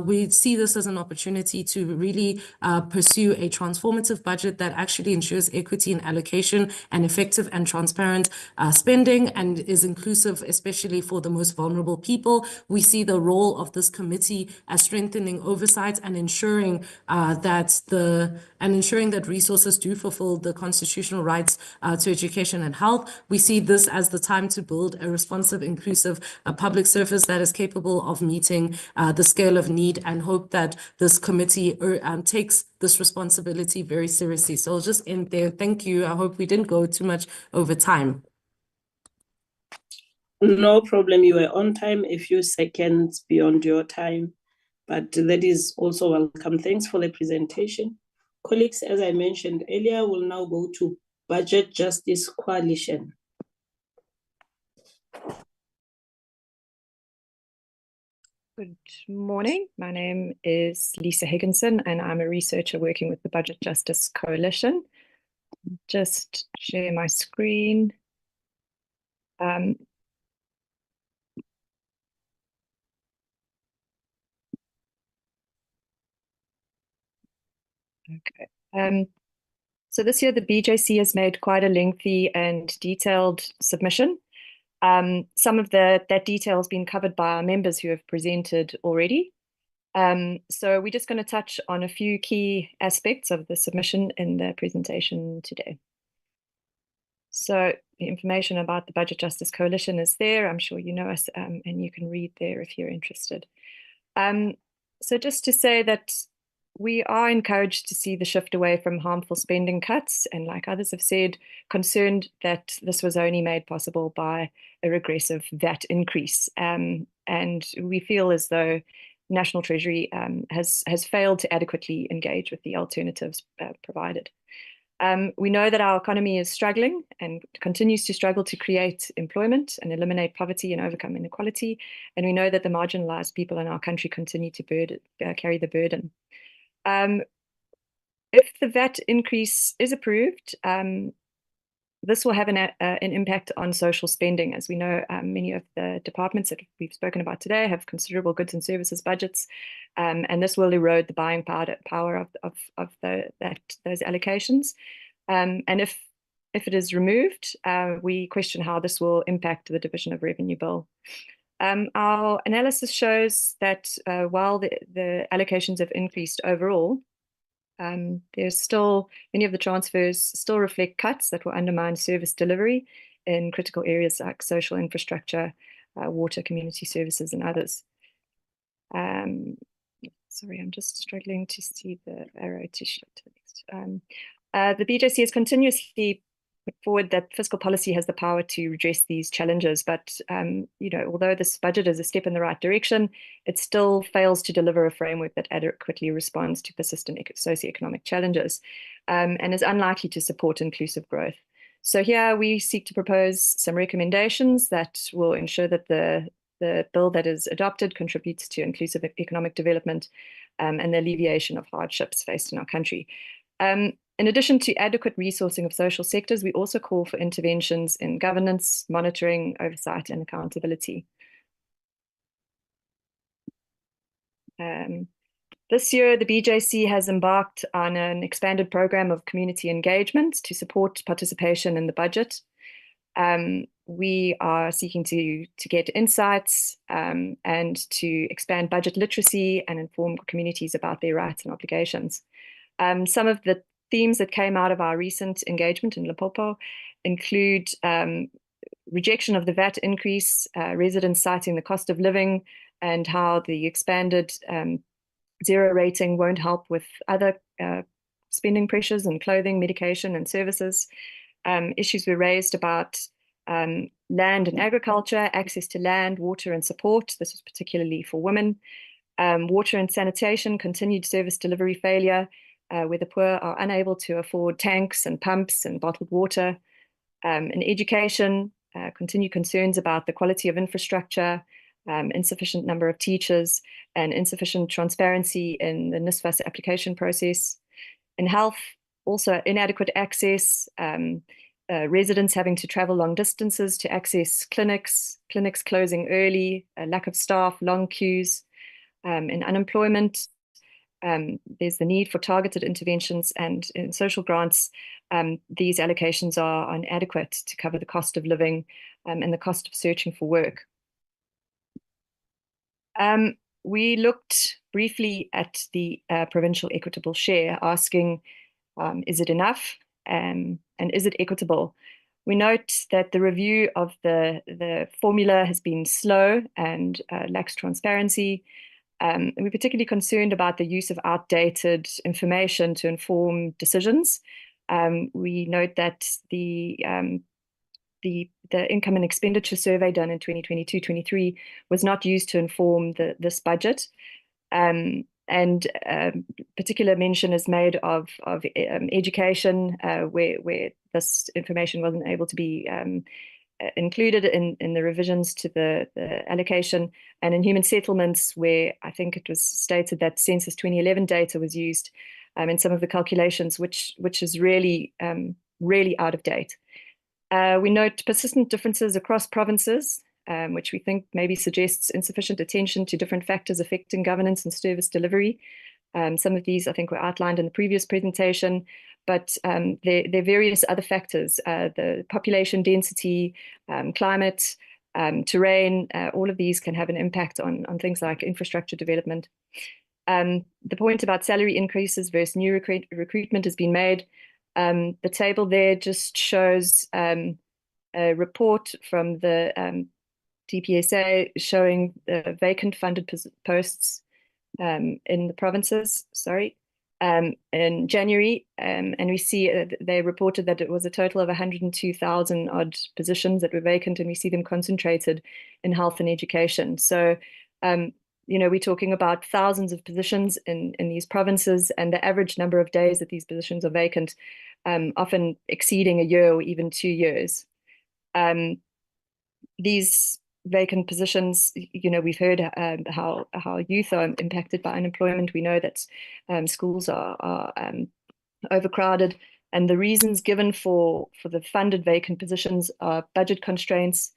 We see this as an opportunity to really pursue a transformative budget that actually ensures equity in allocation and effective and transparent spending, and is inclusive, especially for the most vulnerable people. We see the role of this committee as strengthening oversight and ensuring that resources do fulfill the constitutional rights to education and health. We see this as the time to build a responsive, inclusive public service that is capable of meeting the scale of need, and hope that this committee takes this responsibility very seriously. So I'll just end there. Thank you. I hope we didn't go too much over time. No problem. You were on time, a few seconds beyond your time, but that is also welcome. Thanks for the presentation. Colleagues, as I mentioned earlier, we'll now go to Budget Justice Coalition. Good morning. My name is Lisa Higginson, and I'm a researcher working with the Budget Justice Coalition. Just share my screen. Okay. So this year, the BJC has made quite a lengthy and detailed submission. Some of that detail has been covered by our members who have presented already. So we're just going to touch on a few key aspects of the submission in the presentation today. So the information about the Budget Justice Coalition is there. I'm sure you know us, and you can read there if you're interested. So just to say that we are encouraged to see the shift away from harmful spending cuts, and like others have said, concerned that this was only made possible by a regressive VAT increase. And we feel as though National Treasury has failed to adequately engage with the alternatives provided. We know that our economy is struggling and continues to struggle to create employment and eliminate poverty and overcome inequality. And we know that the marginalized people in our country continue to carry the burden. If the VAT increase is approved, this will have an impact on social spending. As we know, many of the departments that we've spoken about today have considerable goods and services budgets, and this will erode the buying power of those allocations. And if it is removed, we question how this will impact the Division of Revenue Bill. Our analysis shows that while the allocations have increased overall, there's still many of the transfers still reflect cuts that will undermine service delivery in critical areas like social infrastructure, water, community services, and others. Sorry, I'm just struggling to see the arrow to shift to the next. The BJC has continuously put forward that fiscal policy has the power to redress these challenges, but although this budget is a step in the right direction, it still fails to deliver a framework that adequately responds to persistent socioeconomic challenges, and is unlikely to support inclusive growth. So here we seek to propose some recommendations that will ensure that the bill that is adopted contributes to inclusive economic development and the alleviation of hardships faced in our country. In addition to adequate resourcing of social sectors, we also call for interventions in governance, monitoring, oversight, and accountability. This year, the BJC has embarked on an expanded program of community engagement to support participation in the budget. We are seeking to get insights and to expand budget literacy and inform communities about their rights and obligations. Some of the themes that came out of our recent engagement in Limpopo include rejection of the VAT increase, residents citing the cost of living and how the expanded zero rating won't help with other spending pressures in clothing, medication, and services. Issues were raised about land and agriculture, access to land, water, and support. This was particularly for women. Water and sanitation, continued service delivery failure, where the poor are unable to afford tanks and pumps and bottled water. In education, continued concerns about the quality of infrastructure, insufficient number of teachers, and insufficient transparency in the NSFAS application process. In health, also inadequate access, residents having to travel long distances to access clinics closing early, a lack of staff, long queues. In unemployment, there's the need for targeted interventions, and in social grants, these allocations are inadequate to cover the cost of living and the cost of searching for work. We looked briefly at the provincial equitable share, asking, is it enough and is it equitable? We note that the review of the formula has been slow and lacks transparency. We're particularly concerned about the use of outdated information to inform decisions. We note that the income and expenditure survey done in 2022-23 was not used to inform this budget. Particular mention is made of education, where this information wasn't able to be included in the revisions to the allocation, and in human settlements, where I think it was stated that Census 2011 data was used in some of the calculations, which is really out of date. We note persistent differences across provinces, which we think maybe suggests insufficient attention to different factors affecting governance and service delivery. Some of these, I think, were outlined in the previous presentation, but there are various other factors, the population density, climate, terrain, all of these can have an impact on things like infrastructure development. The point about salary increases versus new recruitment has been made. The table there just shows a report from the DPSA showing the vacant funded posts in the provinces, in January, and we see they reported that it was a total of 102,000 odd positions that were vacant, and we see them concentrated in health and education. So, we're talking about thousands of positions in these provinces, and the average number of days that these positions are vacant, often exceeding a year or even 2 years. These vacant positions, we've heard how youth are impacted by unemployment. We know that schools are overcrowded, and the reasons given for the funded vacant positions are budget constraints,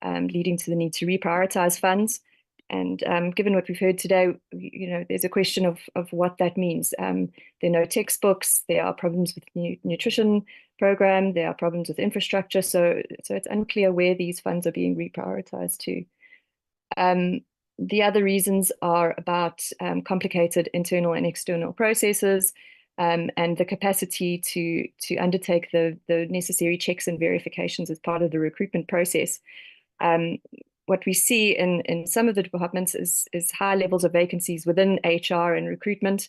leading to the need to reprioritize funds. And given what we've heard today, there's a question of what that means. There are no textbooks, there are problems with nutrition program, there are problems with infrastructure, so it's unclear where these funds are being reprioritized to. The other reasons are about complicated internal and external processes, and the capacity to undertake the necessary checks and verifications as part of the recruitment process. What we see in some of the departments is high levels of vacancies within HR and recruitment.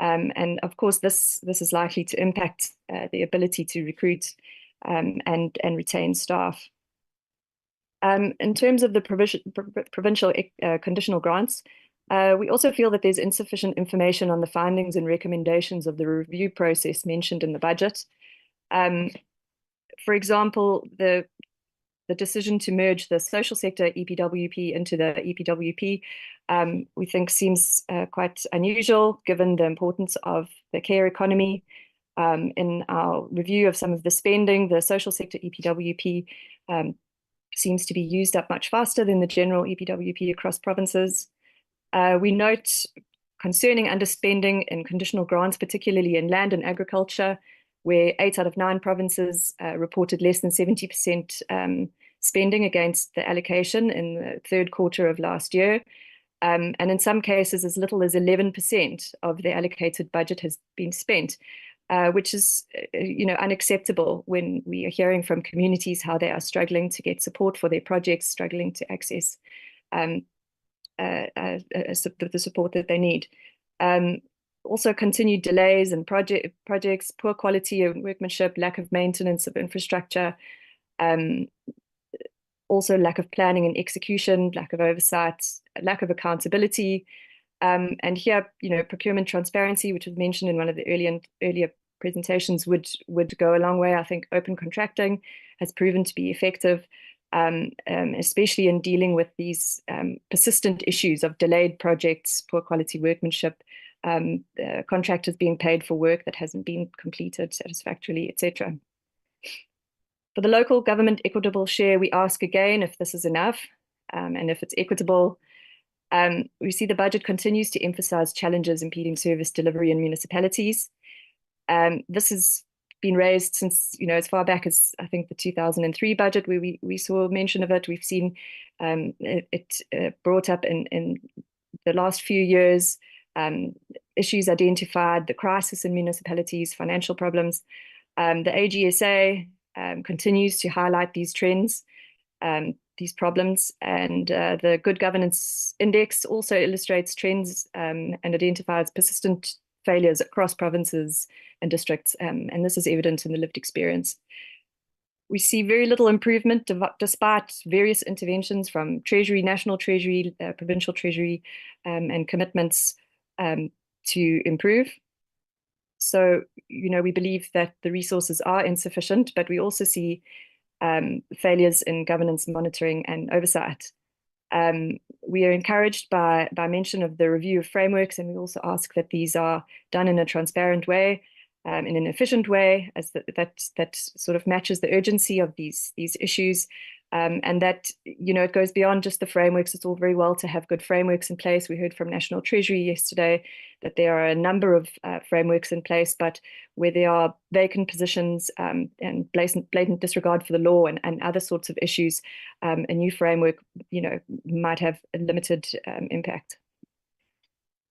And of course, this is likely to impact the ability to recruit and retain staff. In terms of the provincial conditional grants, we also feel that there's insufficient information on the findings and recommendations of the review process mentioned in the budget. For example, the decision to merge the social sector EPWP into the EPWP, we think seems quite unusual given the importance of the care economy. In our review of some of the spending, the social sector EPWP seems to be used up much faster than the general EPWP across provinces. We note concerning underspending in conditional grants, particularly in land and agriculture, where 8 out of 9 provinces reported less than 70% spending against the allocation in the third quarter of last year. And in some cases, as little as 11% of the allocated budget has been spent, which is unacceptable when we are hearing from communities how they are struggling to get support for their projects, struggling to access the support that they need. Also continued delays in projects, poor quality of workmanship, lack of maintenance of infrastructure, also lack of planning and execution, lack of oversight, lack of accountability, And here, procurement transparency, which was mentioned in one of the earlier presentations, would go a long way. I think open contracting has proven to be effective, especially in dealing with these persistent issues of delayed projects, poor quality workmanship, contractors being paid for work that hasn't been completed satisfactorily, etc. For the local government equitable share, we ask again if this is enough and if it's equitable. We see the budget continues to emphasize challenges impeding service delivery in municipalities. This has been raised since, as far back as I think the 2003 budget, where we saw mention of it. We've seen it brought up in the last few years, issues identified, the crisis in municipalities, financial problems. The AGSA continues to highlight these trends, these problems, and the Good Governance Index also illustrates trends and identifies persistent failures across provinces and districts, and this is evident in the lived experience. We see very little improvement despite various interventions from Treasury, National Treasury, Provincial Treasury, and commitments to improve. So, we believe that the resources are insufficient, but we also see failures in governance, monitoring, and oversight. We are encouraged by mention of the review of frameworks, and we also ask that these are done in a transparent way, in an efficient way, as that sort of matches the urgency of these issues, and that it goes beyond just the frameworks. It's all very well to have good frameworks in place. We heard from National Treasury yesterday that there are a number of frameworks in place, but where there are vacant positions and blatant disregard for the law and other sorts of issues, a new framework might have a limited impact.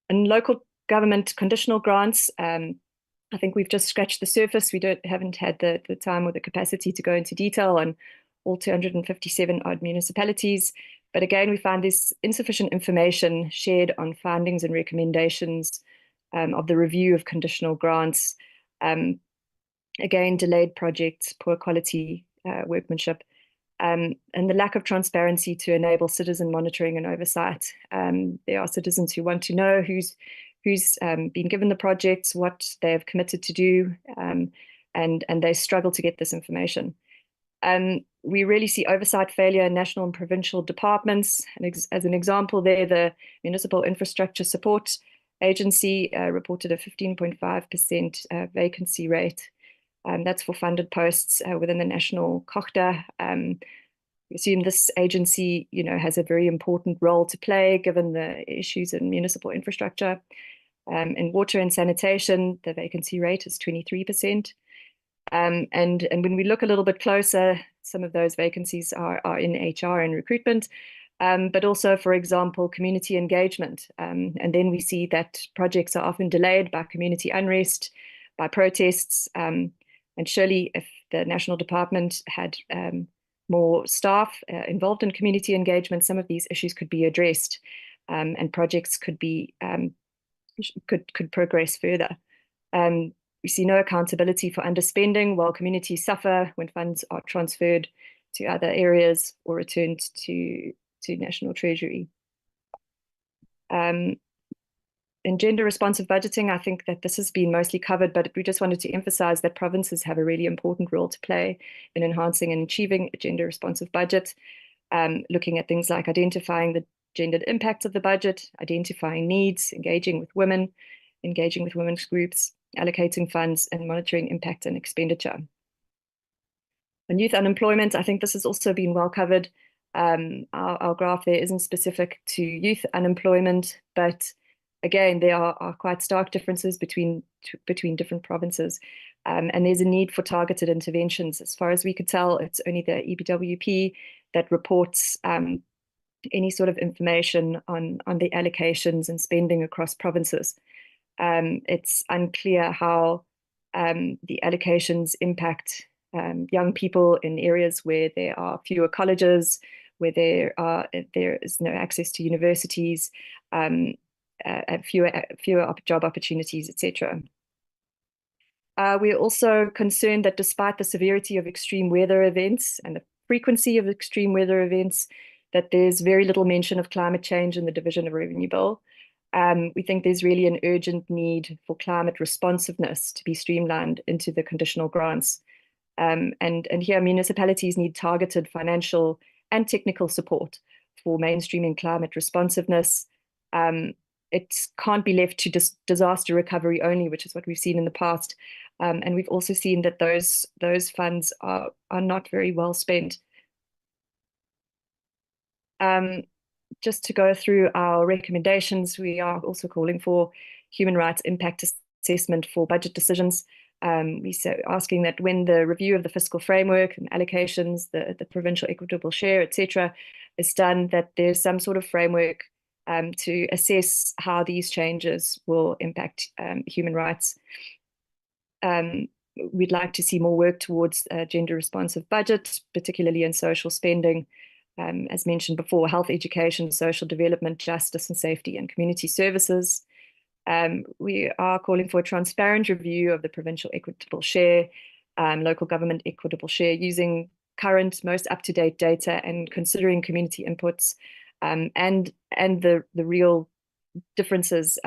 And local government conditional grants, I think we've just scratched the surface. We haven't had the time or the capacity to go into detail on all 257 odd municipalities. But again, we find there's insufficient information shared on findings and recommendations of the review of conditional grants. Again, delayed projects, poor quality workmanship, and the lack of transparency to enable citizen monitoring and oversight. There are citizens who want to know who's been given the projects, what they have committed to do, and they struggle to get this information. We really see oversight failure in national and provincial departments. And as an example there, the Municipal Infrastructure Support Agency reported a 15.5% vacancy rate. That's for funded posts within the national COSATU. We assume this agency, has a very important role to play given the issues in municipal infrastructure. In water and sanitation, the vacancy rate is 23%. And when we look a little bit closer, some of those vacancies are in HR and recruitment, but also, for example, community engagement. And then we see that projects are often delayed by community unrest, by protests. And surely if the national department had more staff involved in community engagement, some of these issues could be addressed, and projects could progress further. We see no accountability for underspending, while communities suffer when funds are transferred to other areas or returned to National Treasury. In gender responsive budgeting, I think that this has been mostly covered, but we just wanted to emphasize that provinces have a really important role to play in enhancing and achieving a gender responsive budget, looking at things like identifying the gendered impacts of the budget, identifying needs, engaging with women's groups, allocating funds, and monitoring impact and expenditure. And youth unemployment, I think this has also been well covered. Our graph there isn't specific to youth unemployment, but again, there are quite stark differences between different provinces, and there's a need for targeted interventions. As far as we could tell, it's only the EBWP that reports any sort of information on the allocations and spending across provinces. It's unclear how the allocations impact young people in areas where there are fewer colleges, where there is no access to universities, fewer job opportunities, etc. We're also concerned that despite the severity of extreme weather events and the frequency of extreme weather events, that there's very little mention of climate change in the Division of Revenue Bill. We think there's really an urgent need for climate responsiveness to be streamlined into the conditional grants. And here municipalities need targeted financial and technical support for mainstreaming climate responsiveness. It can't be left to disaster recovery only, which is what we've seen in the past. And we've also seen that those funds are not very well spent. Just to go through our recommendations, we are also calling for human rights impact assessment for budget decisions. We are asking that when the review of the fiscal framework and allocations, the provincial equitable share, etc., is done, that there's some sort of framework to assess how these changes will impact human rights. We'd like to see more work towards gender responsive budgets, particularly in social spending. As mentioned before, health, education, social development, justice and safety, and community services. We are calling for a transparent review of the provincial equitable share, local government equitable share, using current, most up-to-date data and considering community inputs and the real differences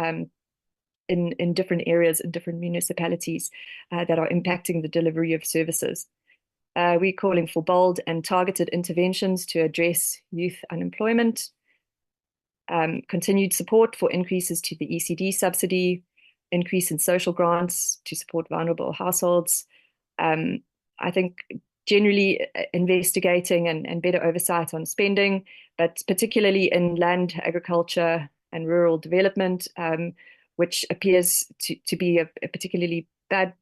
in different areas, in different municipalities that are impacting the delivery of services. We're calling for bold and targeted interventions to address youth unemployment, continued support for increases to the ECD subsidy, increase in social grants to support vulnerable households. I think generally investigating and better oversight on spending, but particularly in land, agriculture and rural development, which appears to be a particularly bad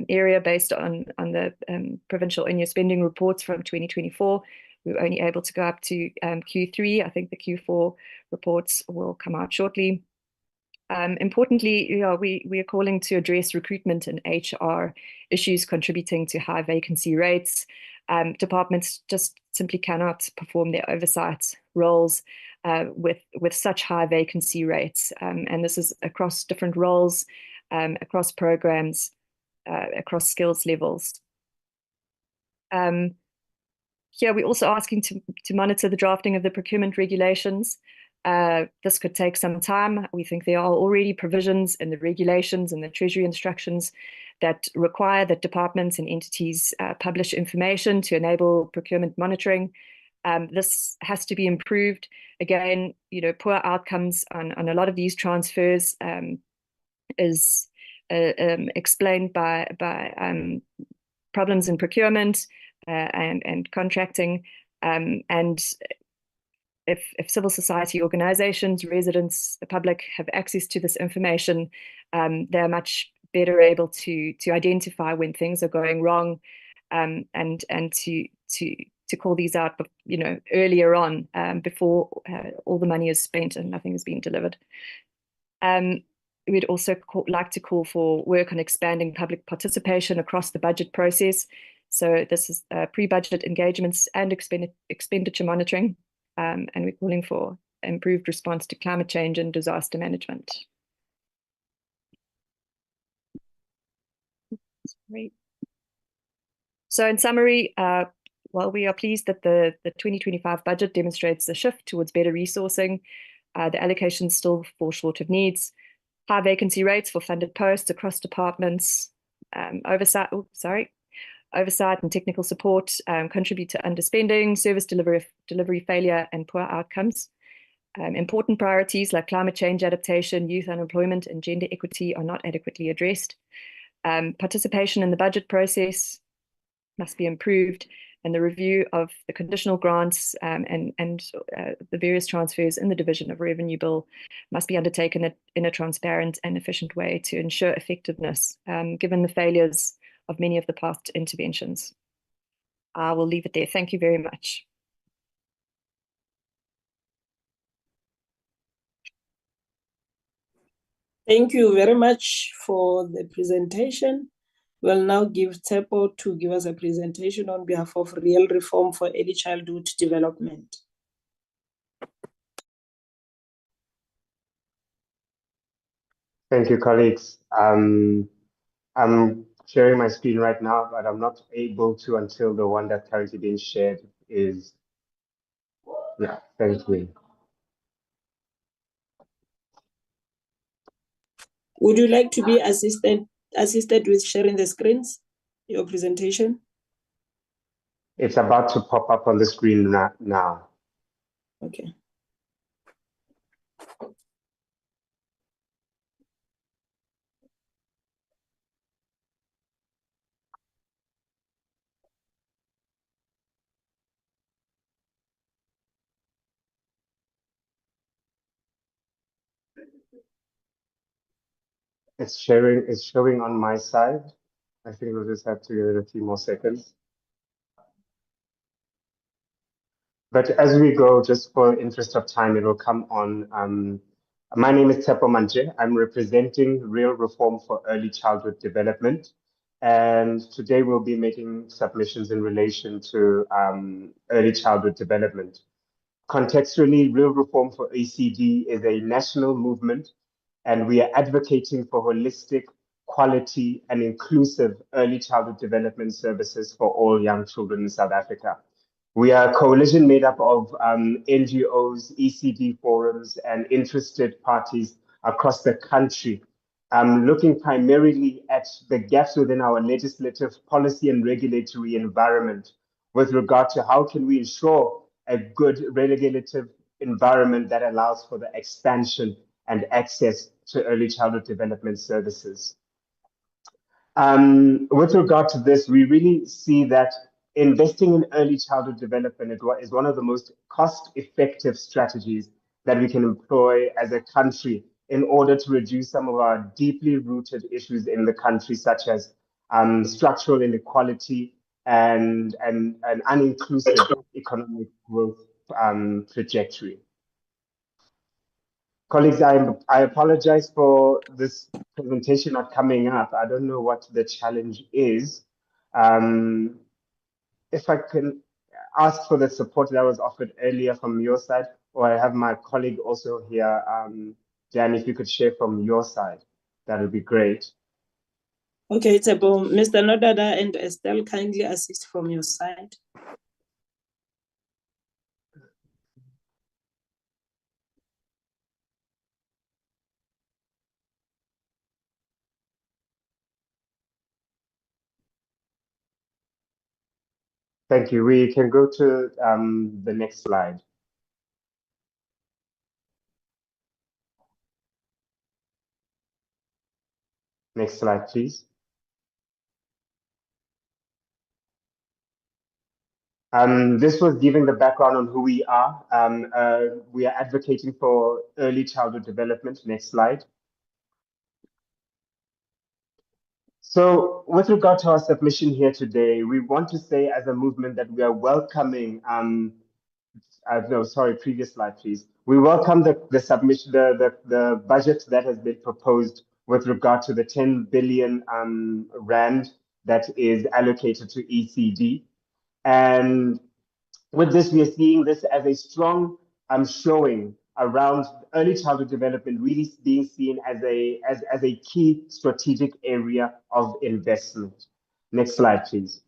area based on the provincial in-year spending reports from 2024. We were only able to go up to Q3. I think the Q4 reports will come out shortly. Importantly, we are calling to address recruitment and HR issues contributing to high vacancy rates. Departments just simply cannot perform their oversight roles with such high vacancy rates. And this is across different roles, across programs, across skills levels. Here we're also asking to monitor the drafting of the procurement regulations. This could take some time. We think there are already provisions in the regulations and the Treasury instructions that require that departments and entities publish information to enable procurement monitoring. This has to be improved. Again, poor outcomes on a lot of these transfers is explained by problems in procurement and contracting. And if civil society organizations, residents, the public have access to this information, they're much better able to identify when things are going wrong and to call these out, earlier on before all the money is spent and nothing is being delivered. We'd also like to call for work on expanding public participation across the budget process. So this is pre-budget engagements and expenditure monitoring, and we're calling for improved response to climate change and disaster management. Sorry. So in summary, while we are pleased that the 2025 budget demonstrates the shift towards better resourcing, the allocations still fall short of needs. High vacancy rates for funded posts across departments, oversight and technical support contribute to underspending, service delivery failure, and poor outcomes. Important priorities like climate change adaptation, youth unemployment, and gender equity are not adequately addressed. Participation in the budget process must be improved, and the review of the conditional grants and the various transfers in the division of revenue bill must be undertaken in a transparent and efficient way to ensure effectiveness, given the failures of many of the past interventions. I will leave it there. Thank you very much. Thank you very much for the presentation. We'll now give Tepo to give us a presentation on behalf of Real Reform for Early Childhood Development. Thank you, colleagues. I'm sharing my screen right now, but I'm not able to until the one that's currently being shared is, yeah, thank you. Would you like to be assisted with sharing the screens, your presentation? It's about to pop up on the screen now. Okay. It's showing on my side. I think we'll just have to give it a few more seconds. But as we go, just for interest of time, it will come on. My name is Tsepo Manje. I'm representing Real Reform for Early Childhood Development. And today we'll be making submissions in relation to early childhood development. Contextually, Real Reform for ECD is a national movement, and we are advocating for holistic, quality, and inclusive early childhood development services for all young children in South Africa. We are a coalition made up of NGOs, ECD forums, and interested parties across the country, looking primarily at the gaps within our legislative, policy, and regulatory environment with regard to how can we ensure a good regulative environment that allows for the expansion and access to early childhood development services. With regard to this, we really see that investing in early childhood development is one of the most cost-effective strategies that we can employ as a country in order to reduce some of our deeply rooted issues in the country, such as structural inequality and an uninclusive economic growth trajectory. Colleagues, I apologize for this presentation not coming up. I don't know what the challenge is. If I can ask for the support that was offered earlier from your side, or I have my colleague also here, Dan, if you could share from your side, that would be great. Okay, it's about Mr. Nodada and Estelle, kindly assist from your side. Thank you. We can go to the next slide. Next slide, please. This was giving the background on who we are. We are advocating for early childhood development. Next slide. So with regard to our submission here today, we want to say as a movement that we are welcoming, previous slide, please. We welcome the submission, the budget that has been proposed with regard to the 10 billion rand that is allocated to ECD. And with this, we are seeing this as a strong showing around early childhood development really being seen as a key strategic area of investment. Next slide, please.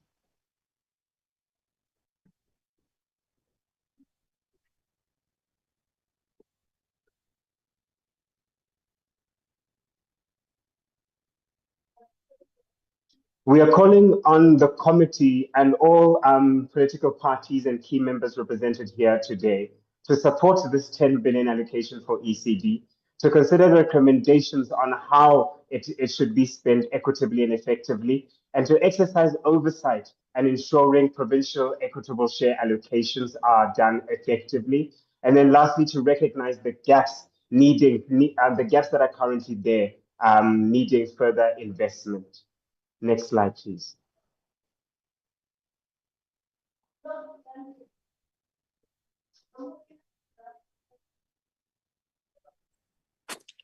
We are calling on the committee and all political parties and key members represented here today to support this 10 billion allocation for ECD, to consider the recommendations on how it should be spent equitably and effectively, and to exercise oversight and ensuring provincial equitable share allocations are done effectively. And then lastly, to recognize the gaps the gaps that are currently there, needing further investment. Next slide, please.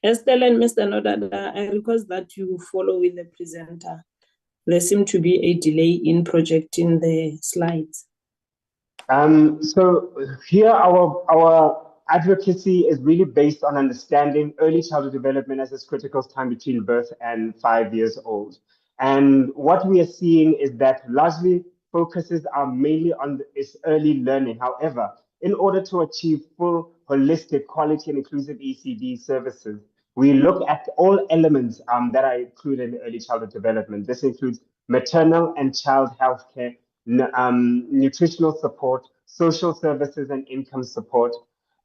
Estelle and Mr. Nodada, I request that you follow with the presenter. There seemed to be a delay in projecting the slides. So here our advocacy is really based on understanding early childhood development as this critical time between birth and 5 years old. And what we are seeing is that largely focuses are mainly on this early learning. However, in order to achieve full, holistic, quality, and inclusive ECD services, We look at all elements that are included in early childhood development. This includes maternal and child health care, nutritional support, social services and income support,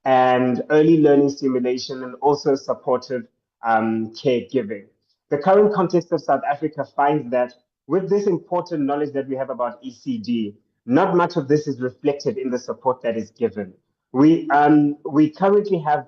and early learning stimulation, and also supportive caregiving. The current context of South Africa finds that with this important knowledge that we have about ECD, not much of this is reflected in the support that is given. We currently have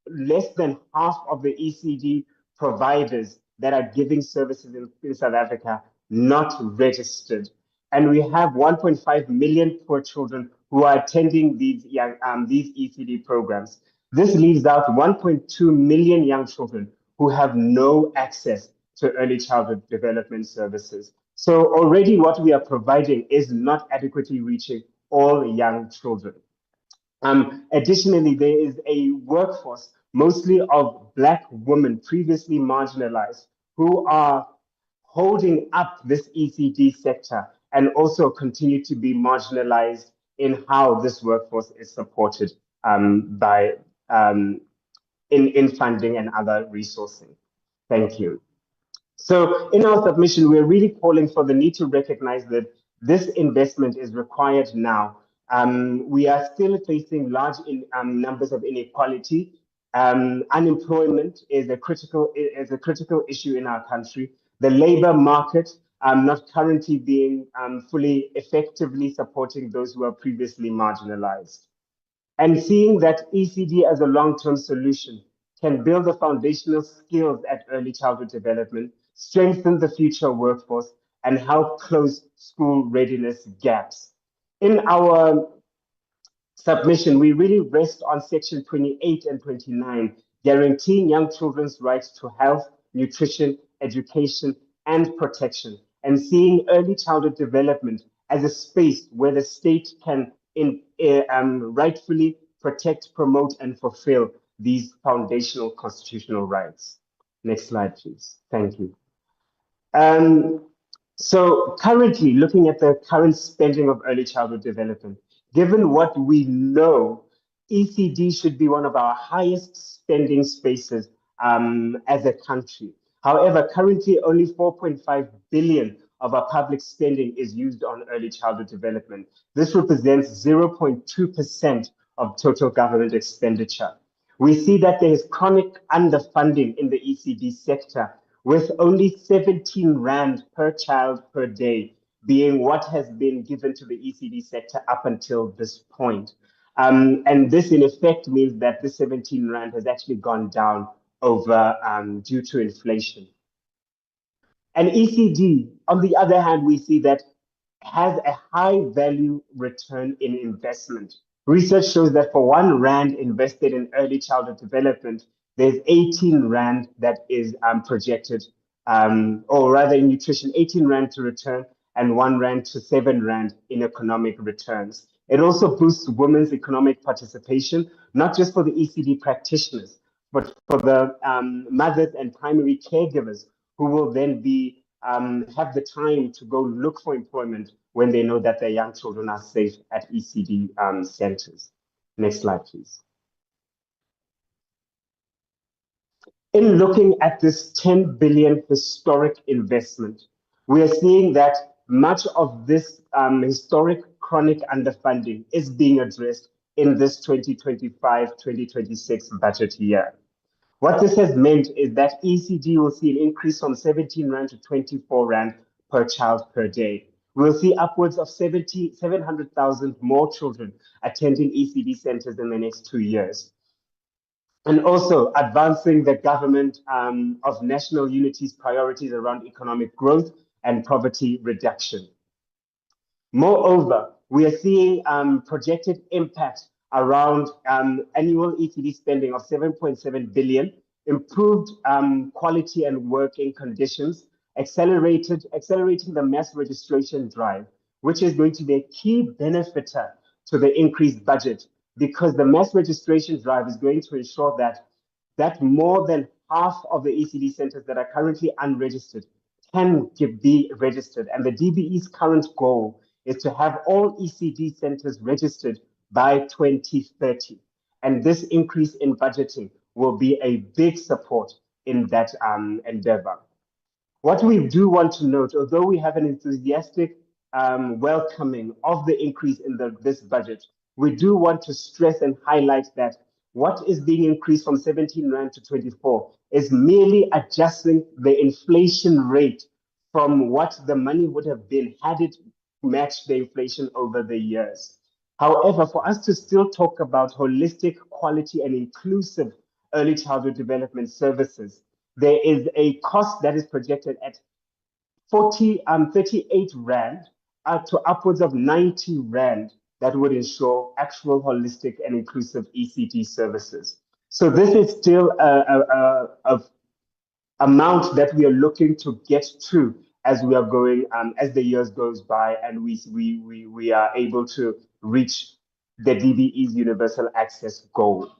less than half of the ECD providers that are giving services in South Africa not registered. And we have 1.5 million poor children who are attending these ECD programs. This leaves out 1.2 million young children who have no access to early childhood development services. So already what we are providing is not adequately reaching all young children. Additionally, there is a workforce, mostly of Black women previously marginalized, who are holding up this ECD sector and also continue to be marginalized in how this workforce is supported in funding and other resourcing. Thank you. So in our submission, we're really calling for the need to recognize that this investment is required now. We are still facing large numbers of inequality. Unemployment is a critical issue in our country. The labor market not currently being fully effectively supporting those who are previously marginalized. And seeing that ECD as a long-term solution can build the foundational skills at early childhood development, strengthen the future workforce, and help close school readiness gaps. In our submission, we really rest on section 28 and 29, guaranteeing young children's rights to health, nutrition, education, and protection, and seeing early childhood development as a space where the state can rightfully protect, promote, and fulfill these foundational constitutional rights. Next slide, please. Thank you. So currently, looking at the current spending of early childhood development, given what we know, ECD should be one of our highest spending spaces as a country. However, currently only 4.5 billion of our public spending is used on early childhood development. This represents 0.2% of total government expenditure. We see that there is chronic underfunding in the ECD sector, with only 17 Rand per child per day being what has been given to the ECD sector up until this point. And this in effect means that the 17 Rand has actually gone down over due to inflation. And ECD, on the other hand, we see that has a high value return in investment. Research shows that for 1 Rand invested in early childhood development, there's 18 Rand that is projected, or rather in nutrition, 18 Rand to return and 1 Rand to 7 Rand in economic returns. It also boosts women's economic participation, not just for the ECD practitioners, but for the mothers and primary caregivers who will then be have the time to go look for employment when they know that their young children are safe at ECD centers. Next slide, please. In looking at this 10 billion historic investment, we are seeing that much of this historic chronic underfunding is being addressed in this 2025-2026 budget year. What this has meant is that ECD will see an increase from 17 Rand to 24 Rand per child per day. We'll see upwards of 700,000 more children attending ECD centers in the next 2 years. And also advancing the government of national unity's priorities around economic growth and poverty reduction. Moreover, we are seeing projected impact around annual ECD spending of 7.7 billion, improved quality and working conditions, accelerating the mass registration drive, which is going to be a key benefiter to the increased budget, because the mass registration drive is going to ensure that more than half of the ECD centers that are currently unregistered can be registered. And the DBE's current goal is to have all ECD centers registered by 2030. And this increase in budgeting will be a big support in that endeavor. What we do want to note, although we have an enthusiastic welcoming of the increase in this budget, we do want to stress and highlight that what is being increased from 17 Rand to 24 is merely adjusting the inflation rate from what the money would have been had it matched the inflation over the years. However, for us to still talk about holistic, quality, and inclusive early childhood development services, there is a cost that is projected at 38 Rand up to upwards of 90 Rand that would ensure actual holistic and inclusive ECD services. So this is still a amount that we are looking to get to as we are going, as the years goes by, and we are able to reach the DBE's universal access goal.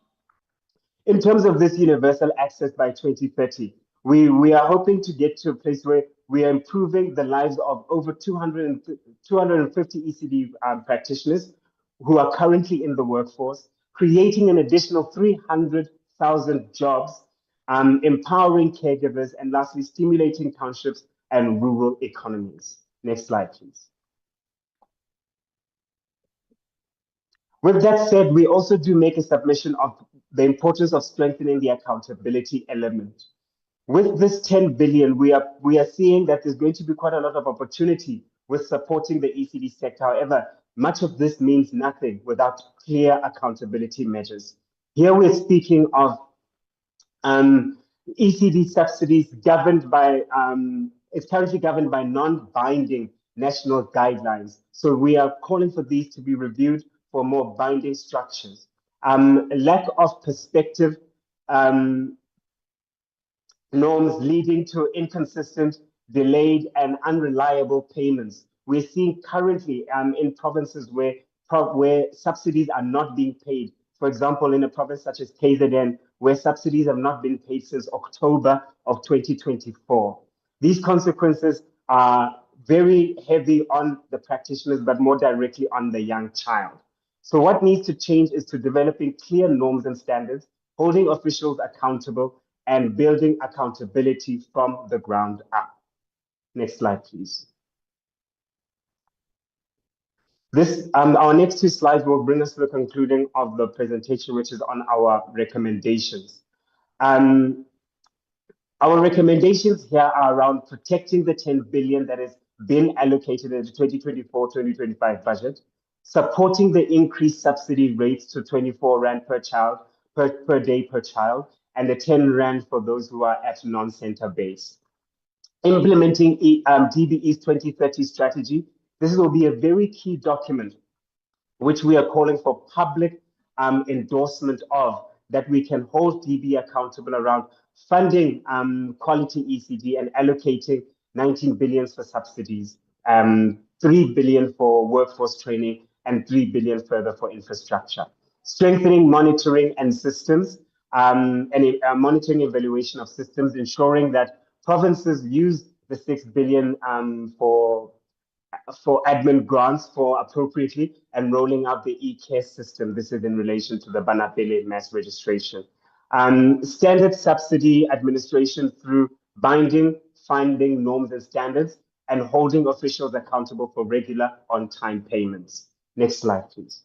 In terms of this universal access by 2030, we are hoping to get to a place where we are improving the lives of over 250 ECD practitioners who are currently in the workforce, creating an additional 300,000 jobs, empowering caregivers, and lastly, stimulating townships and rural economies. Next slide, please. With that said, we also do make a submission of the importance of strengthening the accountability element. With this 10 billion, we are seeing that there's going to be quite a lot of opportunity with supporting the ECD sector. However, much of this means nothing without clear accountability measures. Here we're speaking of ECD subsidies governed by, it's currently governed by non-binding national guidelines. So we are calling for these to be reviewed for more binding structures. Lack of perspective norms leading to inconsistent, delayed, and unreliable payments. We're seeing currently in provinces where subsidies are not being paid. For example, in a province such as KZN, where subsidies have not been paid since October of 2024. These consequences are very heavy on the practitioners, but more directly on the young child. So what needs to change is to developing clear norms and standards, holding officials accountable, and building accountability from the ground up. Next slide, please. Our next two slides will bring us to the concluding of the presentation, which is on our recommendations. Our recommendations here are around protecting the 10 billion that has been allocated in the 2024-2025 budget, supporting the increased subsidy rates to 24 Rand per child, per day per child, and the 10 Rand for those who are at non-center base. Implementing DBE's 2030 strategy. This will be a very key document, which we are calling for public endorsement of, that we can hold DB accountable around funding quality ECD and allocating 19 billion for subsidies, 3 billion for workforce training, and 3 billion further for infrastructure. Strengthening monitoring and systems, and monitoring evaluation of systems, ensuring that provinces use the 6 billion for admin grants for appropriately, and rolling out the e-care system. This is in relation to the Banapele mass registration. Standard subsidy administration through binding funding norms and standards, and holding officials accountable for regular on-time payments. Next slide, please.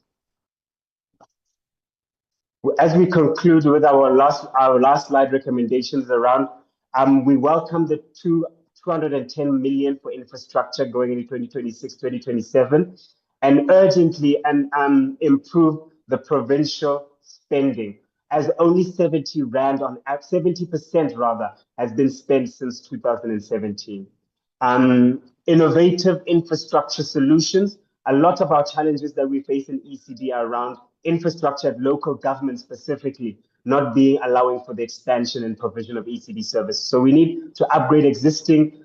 As we conclude with our last slide recommendations around, we welcome the 210 million for infrastructure going into 2026-2027, and urgently improve the provincial spending, as only 70% rather has been spent since 2017. Innovative infrastructure solutions. A lot of our challenges that we face in ECD are around infrastructure at local government specifically, not allowing for the expansion and provision of ECD service. So we need to upgrade existing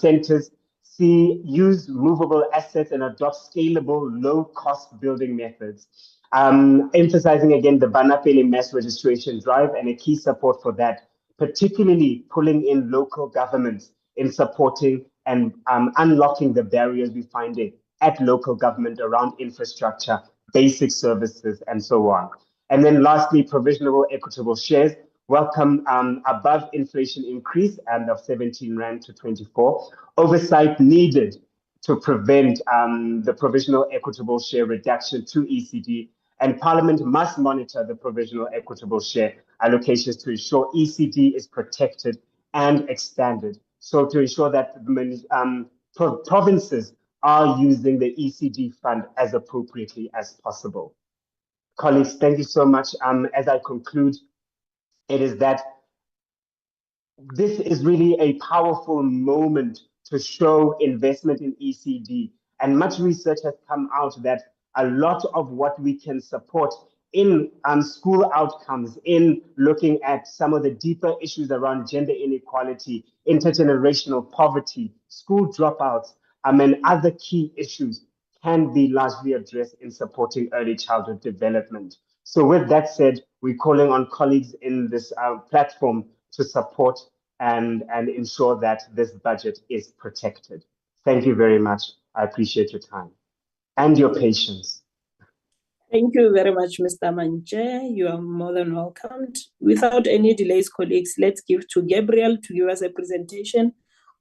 centers, use movable assets, and adopt scalable, low-cost building methods. Emphasizing again the Banapele mass registration drive and a key support for that, particularly pulling in local governments in supporting and unlocking the barriers we find at local government around infrastructure, basic services, and so on. And then lastly, provisional equitable shares. welcome above inflation increase and of 17 Rand to 24. Oversight needed to prevent the provisional equitable share reduction to ECD, and Parliament must monitor the provisional equitable share allocations to ensure ECD is protected and expanded. So to ensure that provinces are using the ECD fund as appropriately as possible. Colleagues, thank you so much. As I conclude, it is that this is really a powerful moment to show investment in ECD. And much research has come out that a lot of what we can support in school outcomes, in looking at some of the deeper issues around gender inequality, intergenerational poverty, school dropouts, and other key issues can be largely addressed in supporting early childhood development. So with that said, we're calling on colleagues in this platform to support and ensure that this budget is protected. Thank you very much. I appreciate your time and your patience. Thank you very much, Mr. Manje. You are more than welcomed. Without any delays, colleagues, let's give to Gabriel to give us a presentation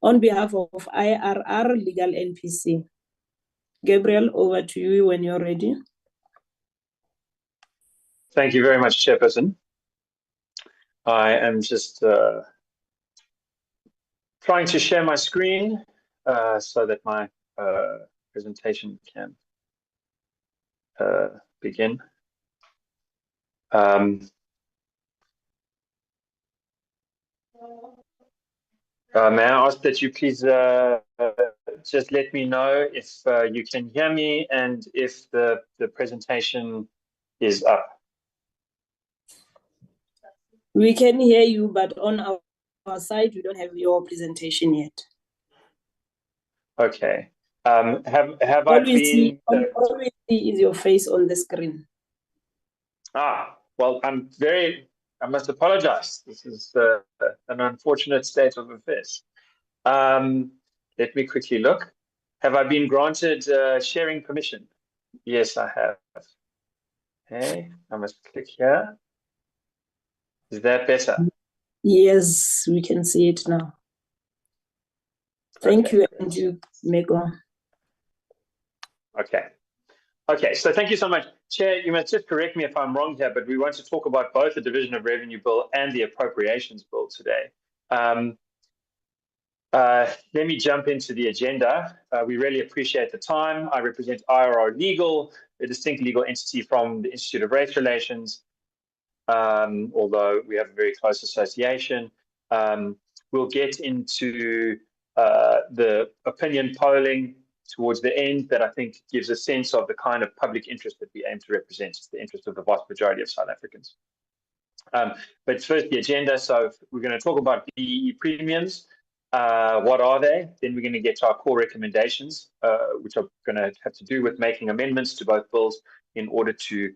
on behalf of IRR Legal NPC. Gabriel, over to you when you're ready. Thank you very much, Chairperson. I am just trying to share my screen so that my presentation can begin. May I ask that you please just let me know if you can hear me and if the presentation is up. We can hear you, but on our side, we don't have your presentation yet. Okay. Have I been? All we see is your face on the screen. Well, I must apologize. This is an unfortunate state of affairs. Let me quickly look. Have I been granted sharing permission? Yes, I have. Okay, I must click here. Is that better? Yes, we can see it now. Thank you, and you may go on. Okay, so thank you so much. Chair, you must just correct me if I'm wrong here, but we want to talk about both the Division of Revenue Bill and the Appropriations Bill today. Let me jump into the agenda. We really appreciate the time. I represent IRR Legal, a distinct legal entity from the Institute of Race Relations, although we have a very close association. We'll get into the opinion polling towards the end that I think gives a sense of the kind of public interest that we aim to represent. It's the interest of the vast majority of South Africans. But first, the agenda. So we're going to talk about BEE premiums. What are they? Then we're going to get to our core recommendations, which are going to have to do with making amendments to both bills in order to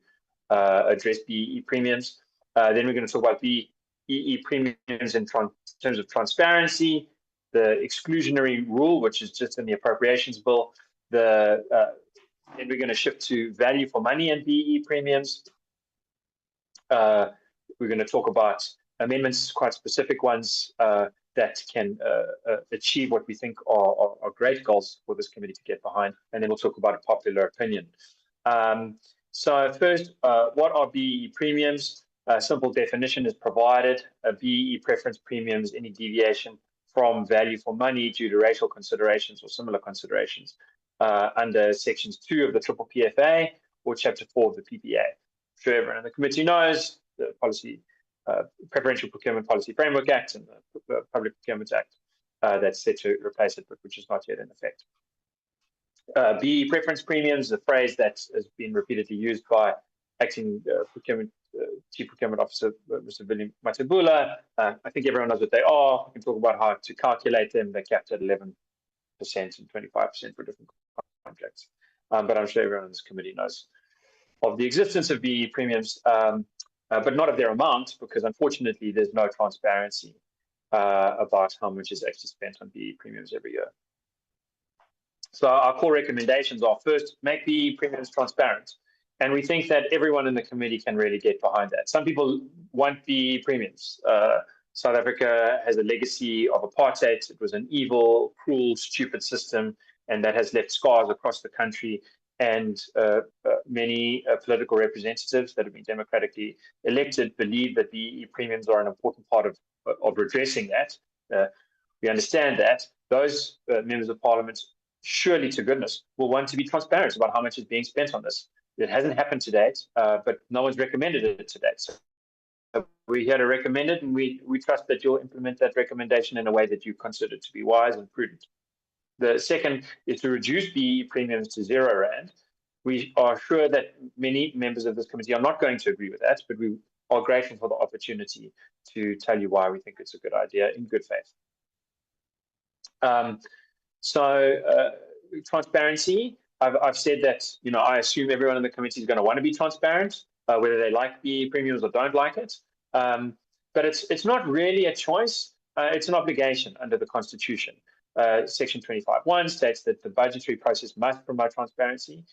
address BEE premiums. Then we're going to talk about BEE premiums in terms of transparency, the exclusionary rule, which is just in the Appropriations Bill. Then we're going to shift to value for money and BEE premiums. We're going to talk about amendments, quite specific ones, that can achieve what we think are great goals for this committee to get behind. And then we'll talk about a popular opinion. So first, what are BEE premiums? A simple definition is provided. BEE preference premiums, any deviation from value for money due to racial considerations or similar considerations under sections 2 of the PPPFA or chapter 4 of the PPA. I'm sure everyone in the committee knows the policy, Preferential Procurement Policy Framework Act and the Public Procurement Act that's set to replace it, but which is not yet in effect. BEE preference premiums, a phrase that has been repeatedly used by acting Chief Procurement Officer Mr. William Matebula. I think everyone knows what they are. We can talk about how to calculate them. They're capped at 11% and 25% for different contracts. But I'm sure everyone in this committee knows of the existence of BEE premiums, but not of their amount, because unfortunately there's no transparency about how much is actually spent on BEE premiums every year. So our core recommendations are: first, make BEE premiums transparent. And we think that everyone in the committee can really get behind that. Some people want BEE premiums. South Africa has a legacy of apartheid. It was an evil, cruel, stupid system, and that has left scars across the country. And many political representatives that have been democratically elected believe that BEE premiums are an important part of redressing that. We understand that. Those members of parliament, surely to goodness, will want to be transparent about how much is being spent on this. It hasn't happened to date, but no one's recommended it to date. So we're here to recommend it, and we trust that you'll implement that recommendation in a way that you consider to be wise and prudent. The second is to reduce BEE premiums to R0. We are sure that many members of this committee are not going to agree with that, but we are grateful for the opportunity to tell you why we think it's a good idea in good faith. Transparency. I've said that, you know, I assume everyone in the committee is going to want to be transparent, whether they like BEE premiums or don't like it. But it's not really a choice. It's an obligation under the Constitution. Section 25(1) states that the budgetary process must promote transparency.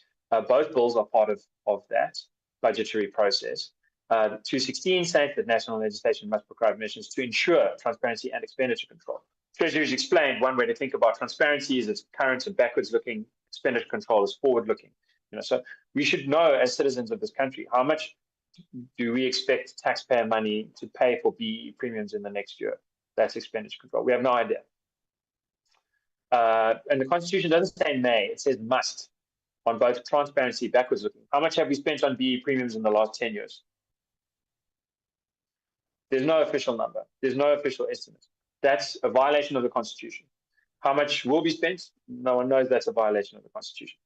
Both bills are part of that budgetary process. 216 states that national legislation must prescribe measures to ensure transparency and expenditure control. Treasury's explained one way to think about transparency is it's current and backwards looking, expenditure control is forward looking. You know, so we should know as citizens of this country, how much do we expect taxpayer money to pay for BEE premiums in the next year? That's expenditure control. We have no idea. And the Constitution doesn't say may, it says must on both transparency, backwards looking. How much have we spent on BEE premiums in the last 10 years? There's no official number. There's no official estimate. That's a violation of the Constitution. How much will be spent? No one knows. That's a violation of the Constitution.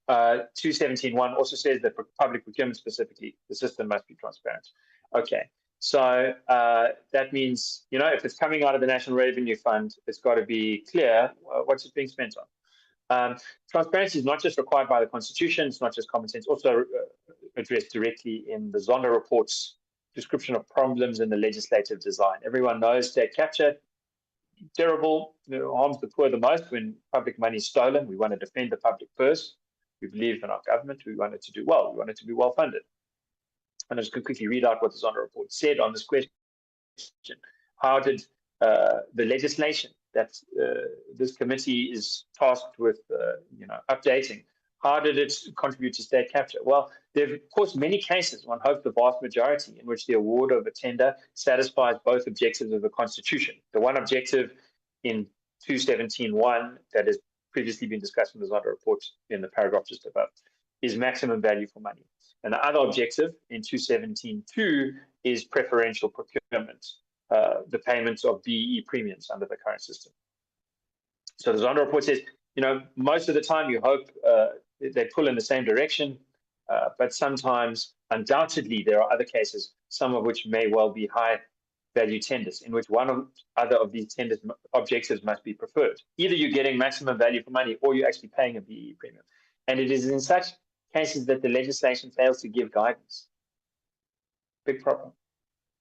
217(1) also says that for public procurement specifically, the system must be transparent. Okay, so that means, you know, if it's coming out of the National Revenue Fund, it's got to be clear what's it being spent on. Transparency is not just required by the Constitution, it's not just common sense, also addressed directly in the Zondo report's description of problems in the legislative design. Everyone knows state capture, terrible, you know, harms the poor the most when public money is stolen. We want to defend the public purse. We believe in our government. We want it to do well. We want it to be well funded. And I just quickly read out what the Zondo report said on this question. How did the legislation that this committee is tasked with, you know, updating, how did it contribute to state capture? Well, there are, of course, many cases, one hopes the vast majority, in which the award of a tender satisfies both objectives of the Constitution. The one objective in 217(1) that has previously been discussed in the Zondo report in the paragraph just above is maximum value for money. And the other objective in 217(2) is preferential procurement, the payments of BEE premiums under the current system. So the Zondo report says, you know, most of the time you hope they pull in the same direction, but sometimes, undoubtedly, there are other cases, some of which may well be high value tenders, in which one or other of these tenders objectives must be preferred. Either you're getting maximum value for money or you're actually paying a BEE premium. And it is in such cases that the legislation fails to give guidance. Big problem.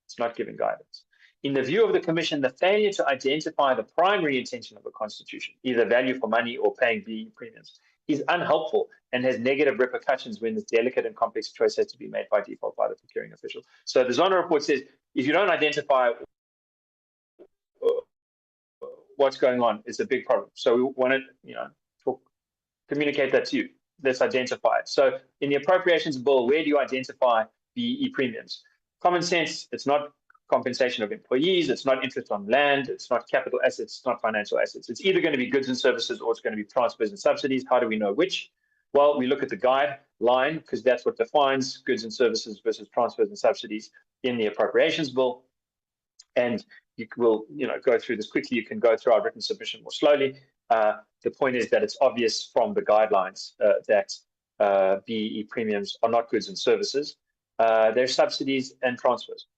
It's not giving guidance. In the view of the Commission, the failure to identify the primary intention of the Constitution, either value for money or paying BEE premiums, is unhelpful and has negative repercussions when this delicate and complex choice has to be made by default by the procuring official. So the Zondo report says, if you don't identify what's going on, it's a big problem. So we want to, you know, communicate that to you. Let's identify it. So in the Appropriations Bill, where do you identify BEE premiums? Common sense, it's not compensation of employees, it's not interest on land, it's not capital assets, it's not financial assets. It's either going to be goods and services or it's going to be transfers and subsidies. How do we know which? Well, we look at the guideline because that's what defines goods and services versus transfers and subsidies in the Appropriations Bill. And you will, you know, go through this quickly. You can go through our written submission more slowly. The point is that it's obvious from the guidelines that BEE premiums are not goods and services. They're subsidies and transfers.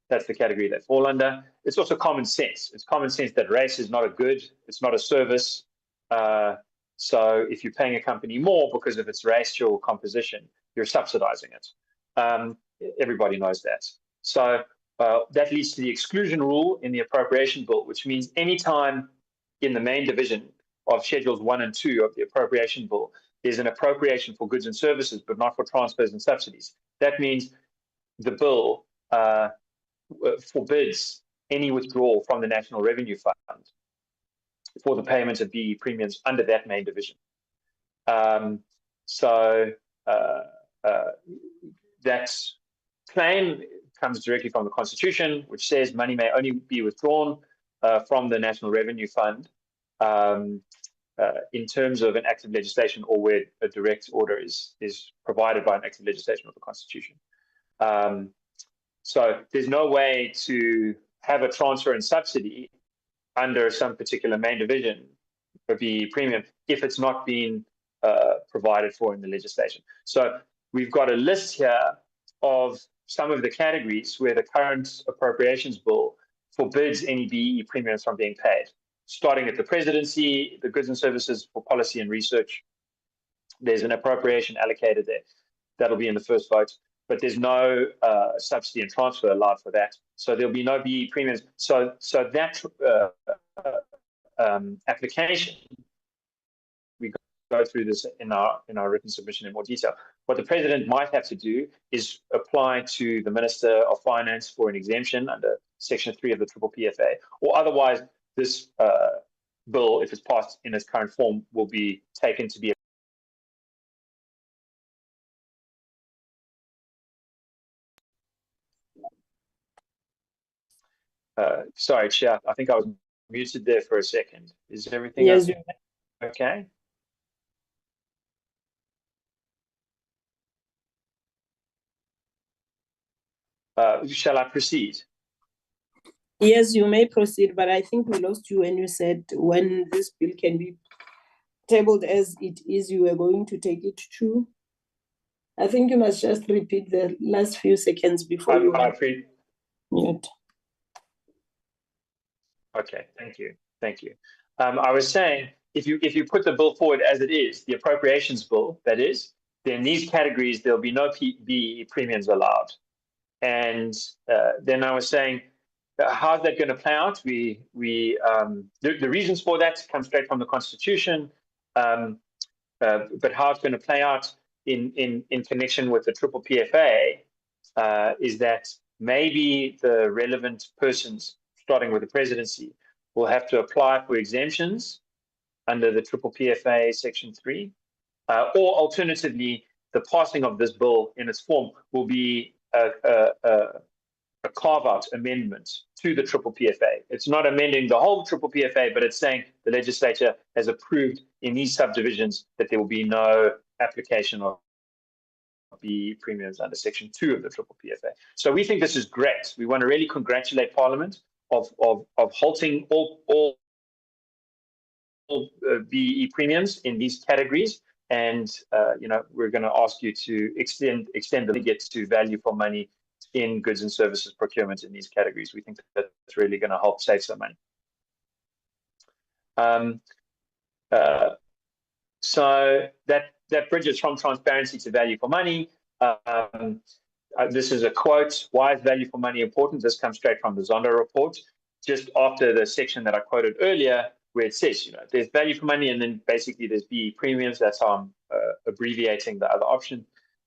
That's the category they fall under. It's also common sense. It's common sense that race is not a good, it's not a service. So if you're paying a company more because of its racial composition, you're subsidizing it. Everybody knows that. So that leads to the exclusion rule in the Appropriation Bill, which means anytime in the main division of Schedules 1 and 2 of the Appropriation Bill, there's an appropriation for goods and services, but not for transfers and subsidies. That means the bill forbids any withdrawal from the National Revenue Fund for the payment of BEE premiums under that main division. That claim comes directly from the Constitution, which says money may only be withdrawn from the National Revenue Fund in terms of an act of legislation or where a direct order is provided by an act of legislation of the Constitution. So there's no way to have a transfer and subsidy under some particular main division of BEE premium if it's not been provided for in the legislation. So we've got a list here of some of the categories where the current appropriations bill forbids any BEE premiums from being paid, starting at the presidency, the goods and services for policy and research. There's an appropriation allocated there. That'll be in the first vote, but there's no subsidy and transfer allowed for that. So there'll be no BEE premiums. So that application, we go through this in our written submission in more detail. What the president might have to do is apply to the Minister of Finance for an exemption under Section 3 of the PPPFA, or otherwise this bill, if it's passed in its current form, will be taken to be sorry, Chair, I think I was muted there for a second. Is everything okay? Shall I proceed? Yes, you may proceed, but I think we lost you when you said when this bill can be tabled as it is, you were going to take it to. I think you must just repeat the last few seconds before you mute. Okay, thank you. I was saying, if you put the bill forward as it is, the appropriations bill, that is, then these categories, there'll be no BEE premiums allowed. And then I was saying, how's that going to play out? The reasons for that come straight from the Constitution, but how it's going to play out in connection with the PPPFA is that maybe the relevant persons, starting with the presidency, will have to apply for exemptions under the PPPFA Section 3, or alternatively, the passing of this bill in its form will be a carve-out amendment to the PPPFA. It's not amending the whole PPPFA, but it's saying the legislature has approved in these subdivisions that there will be no application of BEE premiums under Section 2 of the PPPFA. So we think this is great. We want to really congratulate Parliament of halting all BEE premiums in these categories, and we're going to ask you to extend the get to value for money in goods and services procurement in these categories. We think that's really going to help save some money. So that bridges from transparency to value for money. This is a quote. Why is value for money important? This comes straight from the Zondo report, just after the section that I quoted earlier, where it says, there's value for money, and then basically there's BEE premiums. That's how I'm abbreviating the other option.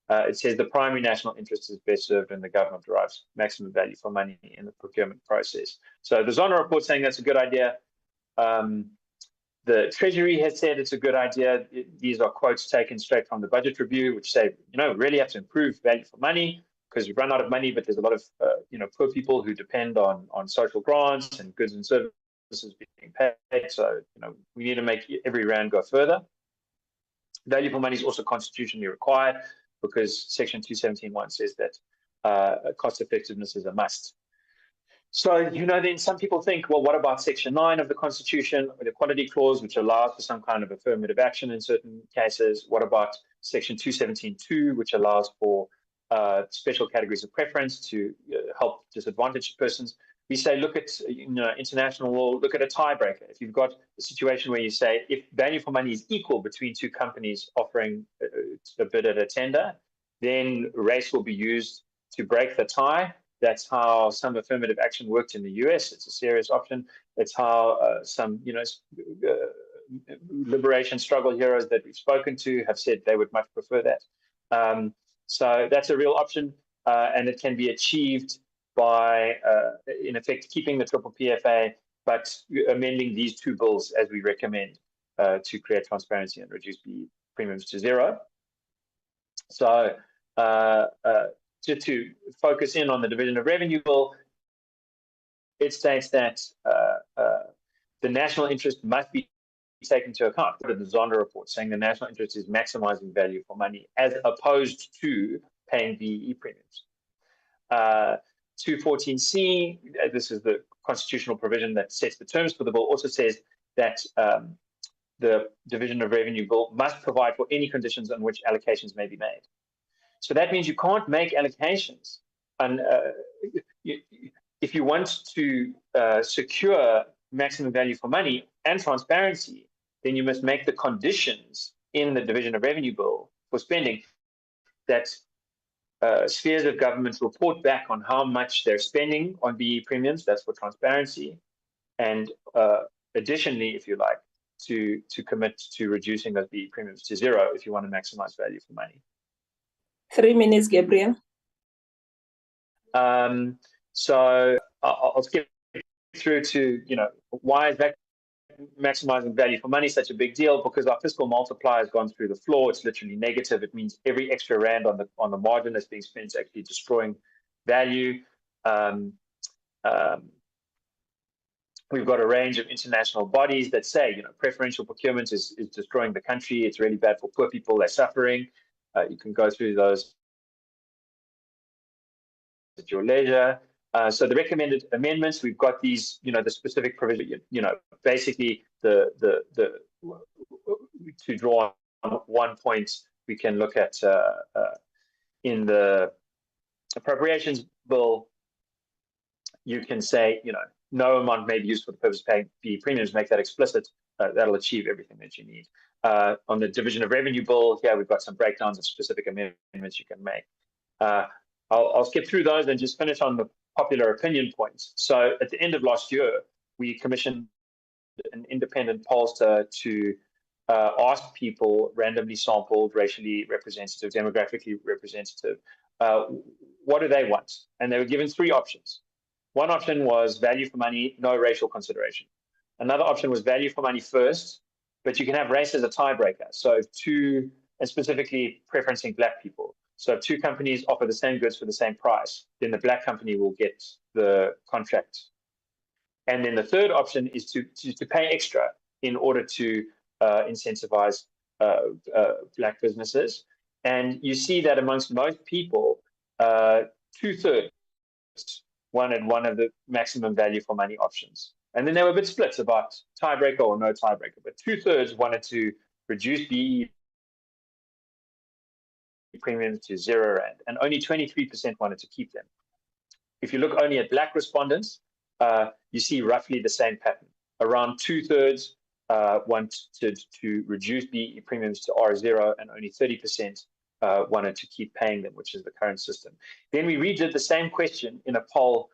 It says the primary national interest is best served when the government derives maximum value for money in the procurement process. So the Zondo report saying that's a good idea. The Treasury has said it's a good idea. These are quotes taken straight from the budget review, which say, really have to improve value for money because we've run out of money, but there's a lot of, poor people who depend on social grants and goods and services being paid. So, we need to make every rand go further. Value for money is also constitutionally required because Section 217(1) says that cost effectiveness is a must. So, then some people think, well, what about Section 9 of the Constitution, or the Equality Clause, which allows for some kind of affirmative action in certain cases? What about Section 217(2), which allows for special categories of preference to help disadvantaged persons? We say, look at international law, look at a tiebreaker. If you've got a situation where you say, if value for money is equal between two companies offering a bid at a tender, then race will be used to break the tie. That's how some affirmative action worked in the US. It's a serious option. It's how some, liberation struggle heroes that we've spoken to have said they would much prefer that. So that's a real option, and it can be achieved by, in effect, keeping the triple PFA, but amending these two bills as we recommend to create transparency and reduce the premiums to zero. So to focus in on the Division of Revenue bill, it states that the national interest must be taken into account. The Zonda report saying the national interest is maximizing value for money as opposed to paying BEE premiums. 214C, this is the constitutional provision that sets the terms for the bill, also says that the Division of Revenue bill must provide for any conditions on which allocations may be made. So that means you can't make allocations. And if you want to secure maximum value for money and transparency, then you must make the conditions in the Division of Revenue bill for spending that spheres of government report back on how much they're spending on BE premiums. That's for transparency. And additionally, if you like, to commit to reducing those BE premiums to zero if you want to maximize value for money. 3 minutes, Gabriel. So I'll skip through to, why is that maximizing value for money such a big deal? Because our fiscal multiplier has gone through the floor. It's literally negative. It means every extra rand on the margin that's being spent is actually destroying value. We've got a range of international bodies that say, preferential procurement is destroying the country. It's really bad for poor people. They're suffering. You can go through those at your leisure. So the recommended amendments, we've got these, the specific provision, basically to draw on 1 point, we can look at in the appropriations bill, you can say, no amount may be used for the purpose of paying BE premiums, make that explicit. That'll achieve everything that you need. On the Division of Revenue bill, here we've got some breakdowns of specific amendments you can make. I'll skip through those and just finish on the popular opinion points. So at the end of last year, we commissioned an independent pollster to ask people, randomly sampled, racially representative, demographically representative, what do they want? And they were given 3 options. One option was value for money, no racial consideration. Another option was value for money first, but you can have race as a tiebreaker. So and specifically preferencing Black people. So if 2 companies offer the same goods for the same price, then the Black company will get the contract. And then the third option is to pay extra in order to incentivize Black businesses. And you see that amongst most people, 2/3 wanted one of the maximum value for money options. And then they were a bit split about tiebreaker or no tiebreaker, but 2/3 wanted to reduce BE premiums to R0, and only 23% wanted to keep them. If you look only at Black respondents, you see roughly the same pattern. Around 2/3 wanted to reduce BE premiums to R0, and only 30% wanted to keep paying them, which is the current system. Then we redid the same question in a poll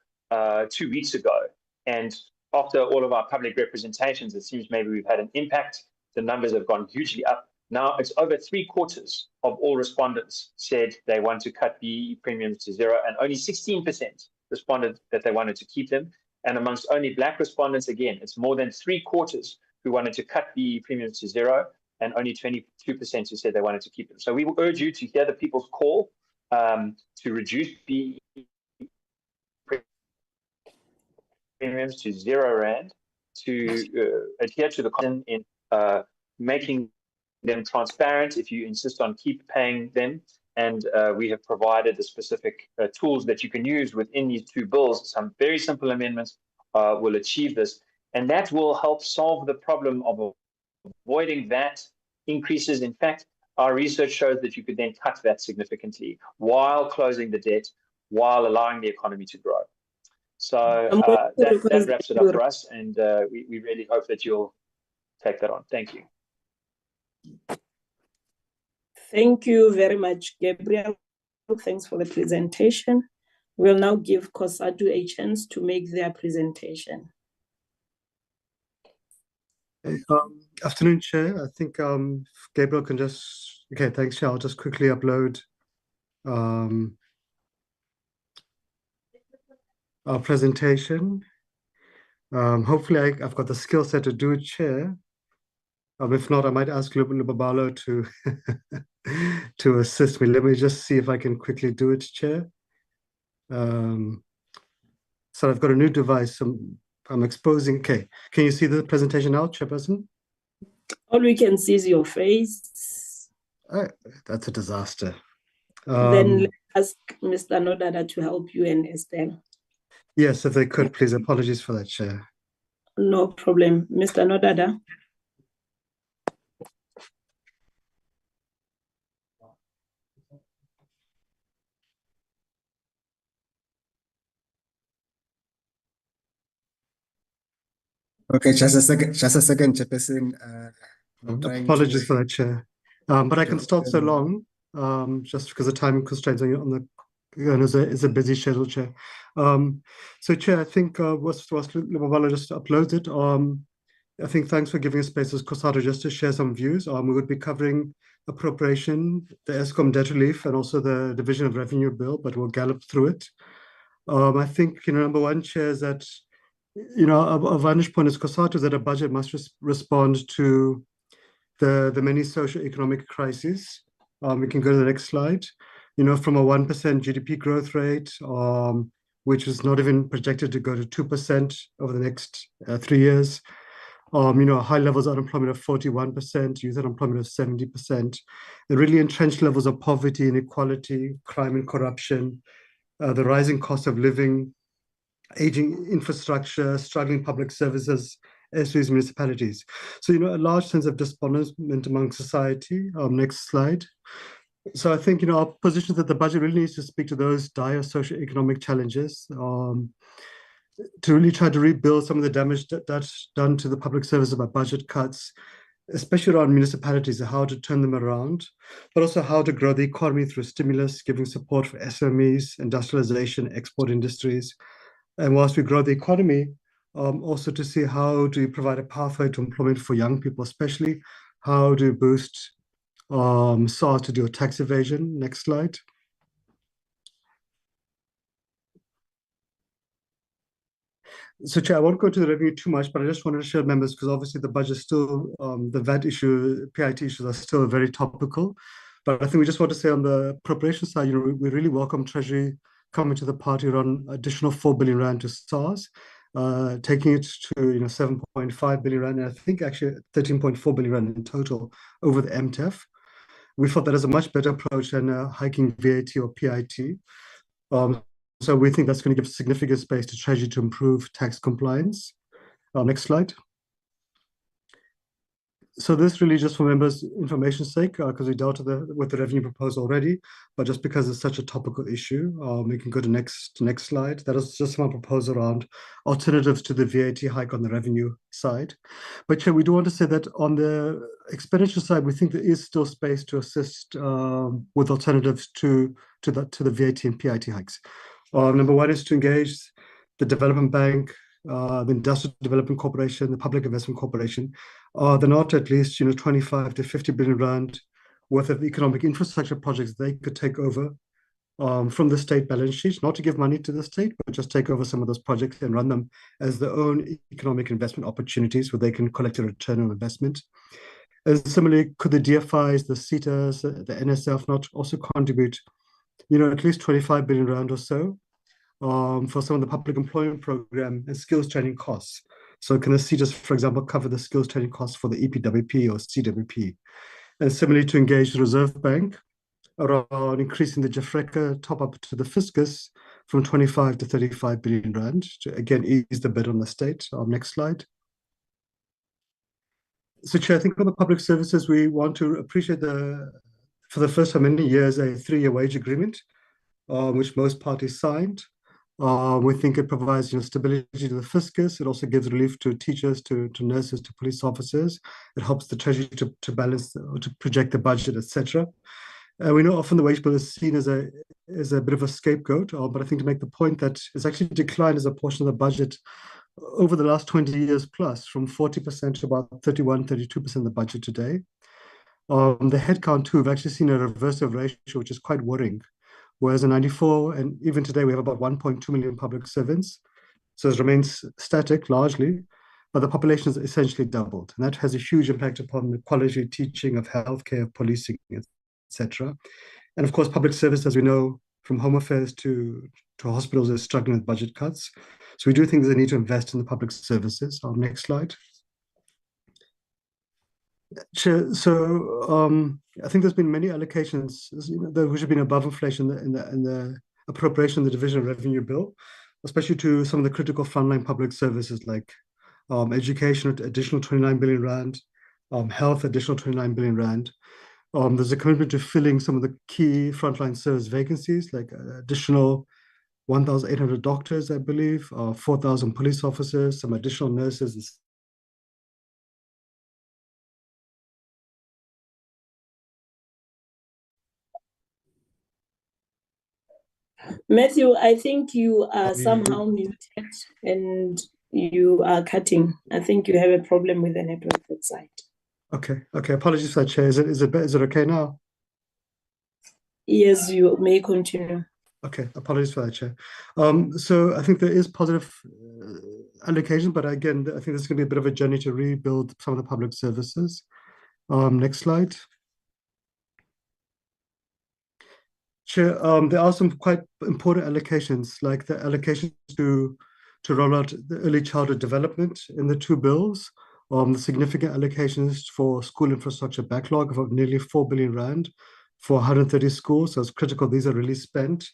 2 weeks ago, and after all of our public representations, it seems maybe we've had an impact. The numbers have gone hugely up. Now it's over 3/4 of all respondents said they want to cut BE premiums to 0, and only 16% responded that they wanted to keep them. And amongst only Black respondents, again, it's more than 3/4 who wanted to cut BE premiums to 0, and only 22% who said they wanted to keep them. So we will urge you to hear the people's call to reduce BE premiums to R0, to adhere to the content in making them transparent if you insist on keep paying them. And we have provided the specific tools that you can use within these 2 bills. Some very simple amendments will achieve this. And that will help solve the problem of avoiding VAT increases. In fact, our research shows that you could then cut that significantly while closing the debt, while allowing the economy to grow. So that wraps it up for us. And we really hope that you'll take that on. Thank you. Thank you very much, Gabriel. Thanks for the presentation. We'll now give COSATU a chance to make their presentation. Afternoon, Chair. I think Gabriel can just, okay, thanks, Chair. I'll just quickly upload our presentation. Hopefully I've got the skill set to do it, Chair. If not, I might ask Lubabalo to to assist me. Let me just see if I can quickly do it, Chair. So I've got a new device. I'm exposing. Okay, can you see the presentation now, Chairperson? All we can see is your face. That's a disaster. Then let's ask Mr. Nodada to help you and Estelle. Yes, if they could, please. Apologies for that, Chair. No problem. Mr. Nodada. Okay, just a second, Chairperson. Apologies for that, Chair. But I can stop so long, just because of time constraints on the it's a busy schedule, Chair. So, Chair, I think whilst Lubabalo just uploads it, I think thanks for giving us space as COSATU just to share some views. We would be covering appropriation, the Eskom debt relief, and also the Division of Revenue Bill, but we'll gallop through it. I think, number one, Chair, is that a vantage point as COSATU is that a budget must respond to the many socio-economic crises. We can go to the next slide. From a 1% GDP growth rate, which is not even projected to go to 2% over the next 3 years. High levels of unemployment of 41%, youth unemployment of 70%, and really entrenched levels of poverty, inequality, crime and corruption, the rising cost of living, aging infrastructure, struggling public services, SOEs, municipalities. So, a large sense of despondent among society. Next slide. So I think, our position is that the budget really needs to speak to those dire socioeconomic challenges, to really try to rebuild some of the damage that's done to the public service by budget cuts, especially around municipalities, how to turn them around, but also how to grow the economy through stimulus, giving support for SMEs, industrialization, export industries. And whilst we grow the economy, also to see how do we provide a pathway to employment for young people, especially how to boost SARS to do a tax evasion. Next slide. So, Chair, I won't go into the review too much, but I just wanted to share members because obviously the budget still, the VAT issue, PIT issues are still very topical. But I think we just want to say on the appropriation side, we really welcome Treasury coming to the party around additional 4 billion rand to SARS, taking it to 7.5 billion rand, and I think actually 13.4 billion rand in total over the MTEF. We thought that is a much better approach than hiking VAT or PIT. So we think that's going to give significant space to Treasury to improve tax compliance. Next slide. So this really just for members' information's sake, because we dealt with the revenue proposal already, but just because it's such a topical issue, we can go to next slide. That is just my proposal around alternatives to the VAT hike on the revenue side. But Chair, we do want to say that on the expenditure side, we think there is still space to assist with alternatives to the VAT and PIT hikes. Number one is to engage the Development Bank, the Industrial Development Corporation, the Public Investment Corporation. They're not at least 25 to 50 billion rand worth of economic infrastructure projects they could take over from the state balance sheet, not to give money to the state, but just take over some of those projects and run them as their own economic investment opportunities where they can collect a return on investment. And similarly, could the DFIs, the CETAs, the NSF not also contribute at least 25 billion rand or so for some of the public employment program and skills training costs? So can the CETAs, for example, cover the skills training costs for the EPWP or CWP? And similarly, to engage the Reserve Bank around increasing the JAFRECA top-up to the fiscus from 25 to 35 billion rand to, again, ease the burden on the state. Next slide. So, Chair, I think on the public services, we want to appreciate for the first time in many years, a 3-year wage agreement, which most parties signed. We think it provides stability to the fiscus. It also gives relief to teachers, to nurses, to police officers. It helps the Treasury to balance, to project the budget, etc. We know often the wage bill is seen as a bit of a scapegoat, but I think to make the point that it's actually declined as a portion of the budget over the last 20 years plus, from 40% to about 31, 32% of the budget today. The headcount too, we've actually seen a reversive ratio, which is quite worrying. Whereas in 94 and even today, we have about 1.2 million public servants. So it remains static largely, but the population has essentially doubled. And that has a huge impact upon the quality of teaching, of healthcare, policing, etc. And of course, public service, as we know, from Home Affairs to hospitals, is struggling with budget cuts. So we do think there's a need to invest in the public services. Our next slide. Chair, so I think there's been many allocations, which have been above inflation in the appropriation of the Division of Revenue Bill, especially to some of the critical frontline public services like education, additional 29 billion rand, health, additional 29 billion rand. There's a commitment to filling some of the key frontline service vacancies, like additional 1,800 doctors, I believe, 4,000 police officers, some additional nurses. Matthew, I think you are somehow muted and you are cutting. I think you have a problem with the network side. Okay. Apologies for that, Chair. Is it okay now? Yes, you may continue. Okay, apologies for that, Chair. So I think there is positive allocation, but again, I think there's going to be a bit of a journey to rebuild some of the public services. Next slide. Chair, there are some quite important allocations, like the allocations to roll out the early childhood development in the two bills, the significant allocations for school infrastructure backlog of nearly 4 billion rand for 130 schools. So it's critical these are really spent.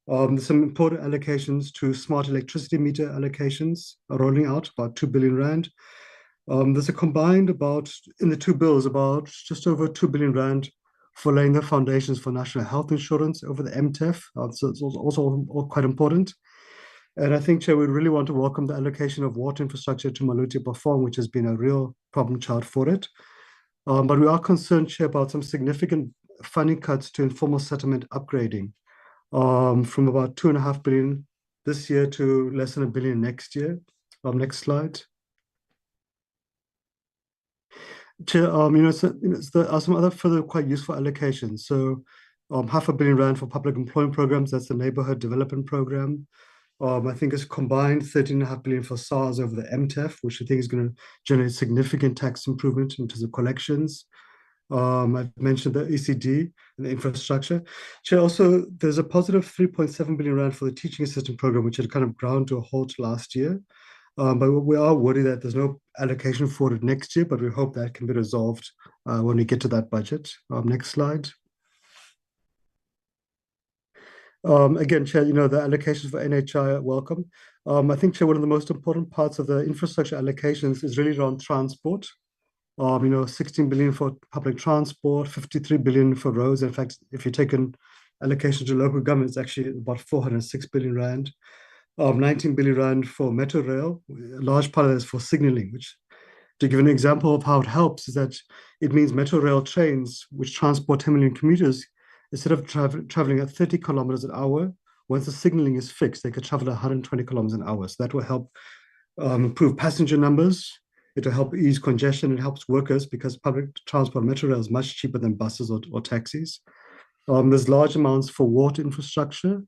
There's some important allocations to smart electricity meter allocations rolling out, about 2 billion rand. There's a combined in the two bills, about just over 2 billion rand for laying the foundations for national health insurance over the MTEF. So it's also quite important. And I think, Chair, we really want to welcome the allocation of water infrastructure to Maluti Perform, which has been a real problem child for it. But we are concerned, Chair, about some significant funding cuts to informal settlement upgrading, from about 2.5 billion this year to less than 1 billion next year. Next slide. Chair, there are some other further quite useful allocations. So 500 million rand for public employment programs, that's the neighborhood development program. I think it's combined 13.5 billion for SARS over the MTEF, which I think is going to generate significant tax improvement in terms of collections. I've mentioned the ECD and the infrastructure. Chair, also, there's a positive 3.7 billion rand for the teaching assistant program, which had kind of ground to a halt last year. But we are worried that there's no allocation for it next year, but we hope that can be resolved when we get to that budget. Next slide. Again, Chair, the allocations for NHI are welcome. I think, Chair, one of the most important parts of the infrastructure allocations is really around transport. 16 billion for public transport, 53 billion for roads. In fact, if you take an allocation to local government, it's actually about 406 billion rand. 19 billion rand for Metro Rail. A large part of that is for signaling, which, to give an example of how it helps, is that it means Metro Rail trains, which transport 10 million commuters, instead of traveling at 30 kilometers an hour, once the signaling is fixed, they could travel at 120 kilometers an hour. So that will help improve passenger numbers. It will help ease congestion. It helps workers because public transport, Metro Rail, is much cheaper than buses or taxis. There's large amounts for water infrastructure.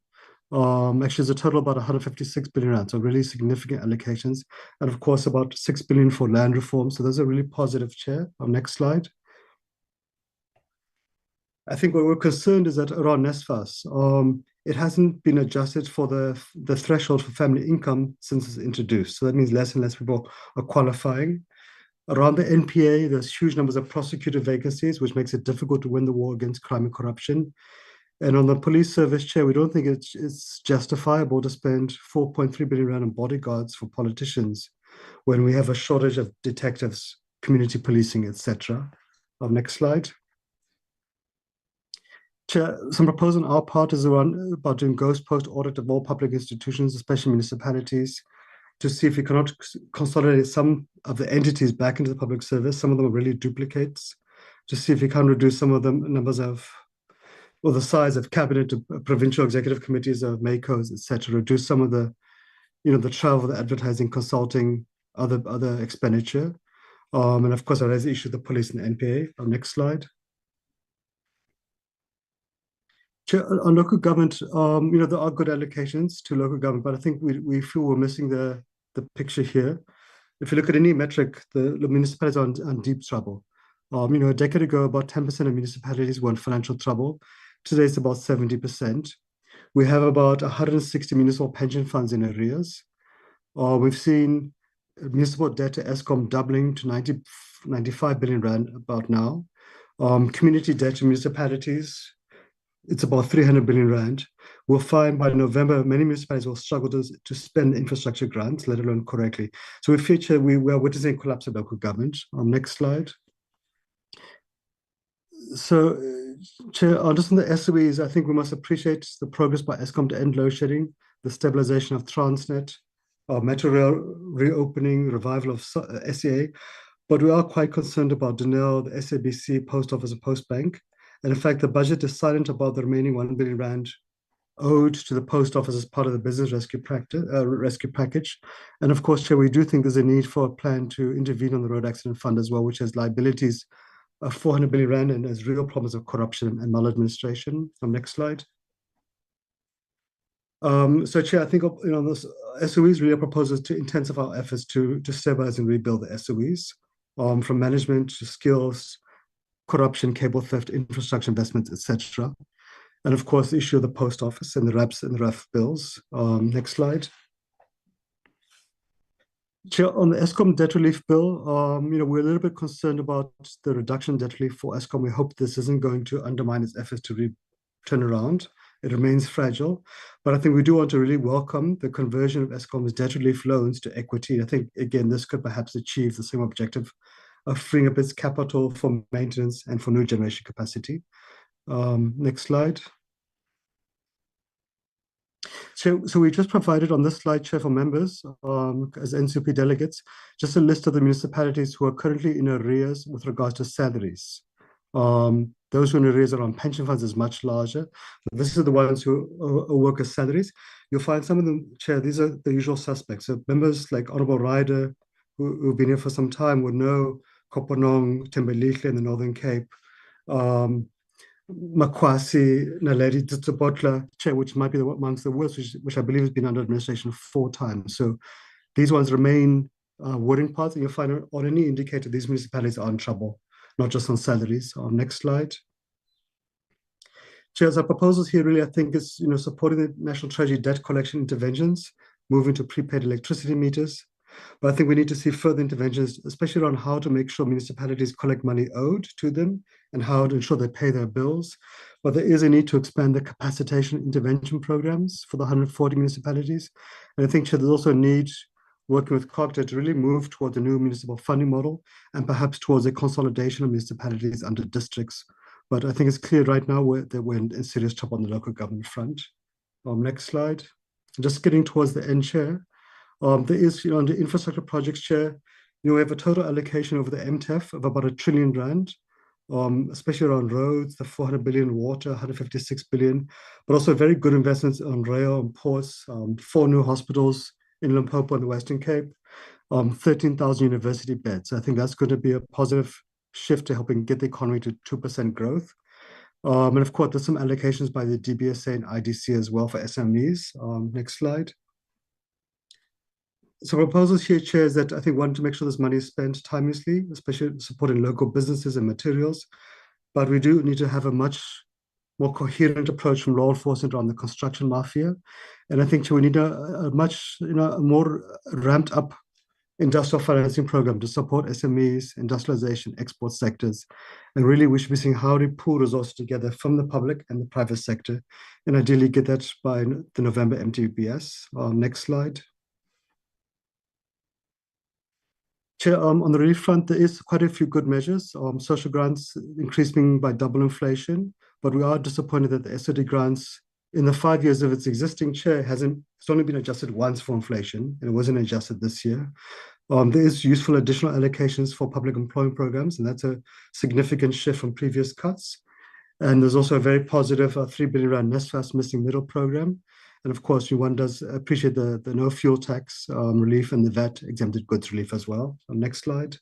Actually, there's a total of about 156 billion rand, so really significant allocations. And of course, about 6 billion for land reform. So those are really positive, Chair. Next slide. I think what we're concerned is that around NSFAS, it hasn't been adjusted for the threshold for family income since it's introduced. So that means less and less people are qualifying. Around the NPA, there's huge numbers of prosecutor vacancies, which makes it difficult to win the war against crime and corruption. And on the police service, Chair, we don't think it's justifiable to spend 4.3 billion rand on bodyguards for politicians when we have a shortage of detectives, community policing, etc. Next slide. Chair, some proposal on our part is about doing ghost post audit of all public institutions, especially municipalities, to see if we cannot consolidate some of the entities back into the public service. Some of them are really duplicates, to see if we can reduce some of the numbers of, or the size of cabinet, provincial executive committees of MACOs, etc., reduce some of the the travel, the advertising, consulting, other expenditure. And of course, I raised the issue of the police and NPA. Next slide. On local government, there are good allocations to local government, but I think we feel we're missing the picture here. If you look at any metric, the municipalities are in deep trouble. A decade ago, about 10% of municipalities were in financial trouble. Today, it's about 70%. We have about 160 municipal pension funds in arrears. We've seen municipal debt to Eskom doubling to 95 billion rand about now. Community debt to municipalities, it's about 300 billion rand. We'll find by November, many municipalities will struggle to spend infrastructure grants, let alone correctly. So we are witnessing collapse of local government. Next slide. So, Chair, just on the SOEs, I think we must appreciate the progress by Eskom to end load shedding, the stabilization of Transnet, Metro Rail reopening, revival of SEA, but we are quite concerned about Denel, the SABC, Post Office, and Post Bank. And in fact, the budget is silent about the remaining 1 billion rand owed to the Post Office as part of the business rescue package. And of course, Chair, we do think there's a need for a plan to intervene on the Road Accident Fund as well, which has liabilities of 400 billion rand and has real problems of corruption and maladministration. Next slide. So, Chair, I think this SOEs really proposes to intensify our efforts to stabilize and rebuild the SOEs, from management to skills, corruption, cable theft, infrastructure investments, etc. And of course, the issue of the post office and the RAPs and the RAF bills. Next slide. Chair, on the Eskom debt relief bill, we're a little bit concerned about the reduction in debt relief for Eskom. We hope this isn't going to undermine its efforts to turn around. It remains fragile, but I think we do want to really welcome the conversion of Eskom's debt relief loans to equity. I think, again, this could perhaps achieve the same objective of freeing up its capital for maintenance and for new generation capacity. Next slide. So we just provided on this slide, Chair, for members, as NCP delegates, just a list of the municipalities who are currently in arrears with regards to salaries. Those who are in arrears are on pension funds is much larger. But this is the ones who are workers' salaries. You'll find some of them, Chair, these are the usual suspects. So members like Honorable Ryder, who've been here for some time, would know Kopanong, Tembelihle in the Northern Cape, Makwasi, Naledi, Tsubotla, Chair, which might be amongst the worst, which I believe has been under administration 4 times. So these ones remain worrying parts, and you'll find on any indicator these municipalities are in trouble, not just on salaries. Next slide. Chair, our proposals here really, I think, is supporting the National Treasury debt collection interventions, moving to prepaid electricity meters. But I think we need to see further interventions, especially around how to make sure municipalities collect money owed to them and how to ensure they pay their bills. But there is a need to expand the capacitation intervention programs for the 140 municipalities. And I think, Chair, there's also a need, working with COGTA, to really move towards a new municipal funding model and perhaps towards a consolidation of municipalities under districts. But I think it's clear right now that we're in serious trouble on the local government front. Next slide. Just getting towards the end, Chair. There is, on the infrastructure projects, Chair, we have a total allocation over the MTEF of about R1 trillion, especially around roads, the 400 billion, water, 156 billion, but also very good investments on rail and ports, 4 new hospitals in Limpopo and the Western Cape, 13,000 university beds. I think that's going to be a positive shift to helping get the economy to 2% growth. And of course, there's some allocations by the DBSA and IDC as well for SMEs. Next slide. So proposals here, Chair, is that I think want to make sure this money is spent timelessly, especially supporting local businesses and materials. But we do need to have a much more coherent approach from law enforcement around the construction mafia. And I think, Chair, we need a much more ramped up industrial financing program to support SMEs, industrialization, export sectors. And really, we should be seeing how to pool resources together from the public and the private sector, and ideally get that by the November MTBS. Next slide. Chair, on the relief front, there is quite a few good measures. Social grants increasing by double inflation, but we are disappointed that the SOD grants in the 5 years of its existing chair it's only been adjusted once for inflation, and it wasn't adjusted this year. There is useful additional allocations for public employment programs, and that's a significant shift from previous cuts. And there's also a very positive 3 billion rand NSFAS missing middle program. And of course, one does appreciate the no fuel tax relief and the VAT exempted goods relief as well. Next slide.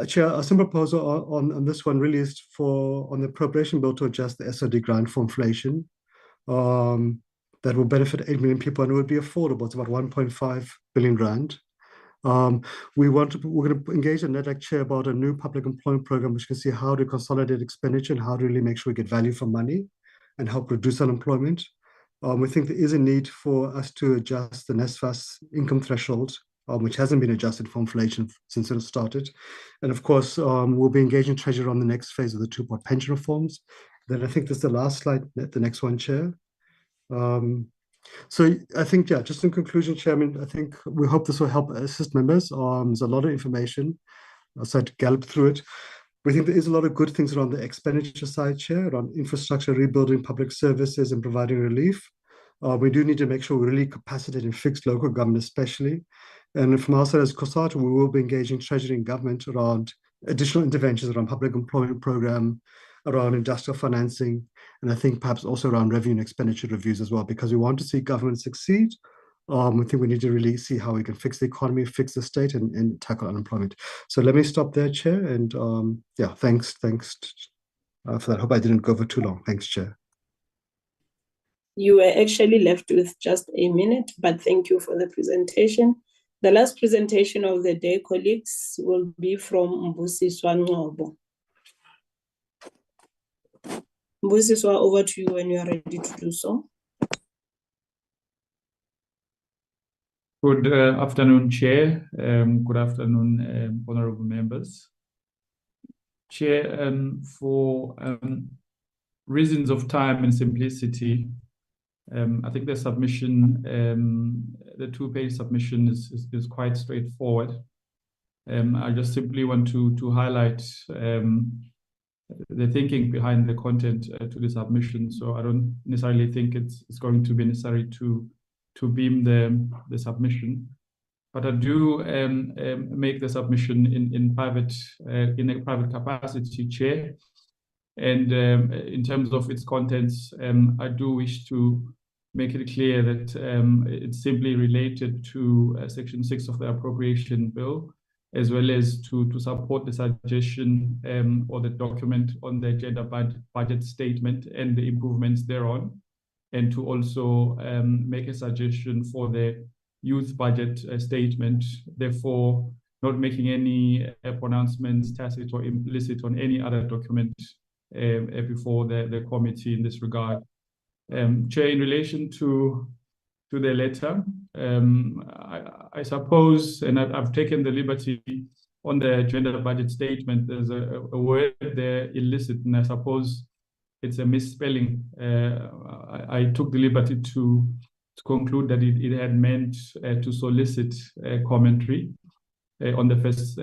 Chair, a simple proposal on this one really is on the appropriation bill to adjust the SOD grant for inflation. That will benefit 8 million people and it would be affordable. It's about 1.5 billion rand. We're going to engage the NEDAC chair about a new public employment program, which can see how to consolidate expenditure and how to really make sure we get value for money and help reduce unemployment. We think there is a need for us to adjust the NSFAS income threshold, which hasn't been adjusted for inflation since it started. And of course, we'll be engaging Treasury on the next phase of the two-part pension reforms. Then I think this is the last slide, the next one, Chair. So I think, yeah, just in conclusion, Chairman, I think we hope this will help assist members. There's a lot of information. I'll try to gallop through it. We think there is a lot of good things around the expenditure side, Chair, around infrastructure, rebuilding public services and providing relief. We do need to make sure we really capacitate and fix local government especially. And from our side as COSATU, we will be engaging Treasury and government around additional interventions around public employment program, around industrial financing, and I think perhaps also around revenue and expenditure reviews as well, because we want to see government succeed. We think we need to really see how we can fix the economy, fix the state, and tackle unemployment. So let me stop there, Chair. And yeah, thanks for that. I hope I didn't go over too long. Thanks, Chair. You were actually left with just a minute, but thank you for the presentation. The last presentation of the day, colleagues, will be from Mbusiswa Ngobo. Mbusiswa, over to you when you are ready to do so. Good afternoon, Chair. Good afternoon, honorable members. Chair, for reasons of time and simplicity, I think the submission, the two-page submission is quite straightforward. I just simply want to highlight the thinking behind the content to the submission. So I don't necessarily think it's going to be necessary to beam the submission, but I do make the submission in a private capacity, Chair. And in terms of its contents, I do wish to make it clear that it's simply related to Section 6 of the Appropriation Bill, as well as to support the suggestion or the document on the gender budget statement and the improvements thereon, and to also make a suggestion for the youth budget statement, therefore not making any pronouncements, tacit or implicit, on any other document before the committee in this regard. Chair, in relation to the letter, I suppose, and I've taken the liberty on the gender budget statement, there's a word there, illicit, and I suppose it's a misspelling. I took the liberty to conclude that it had meant to solicit commentary on the first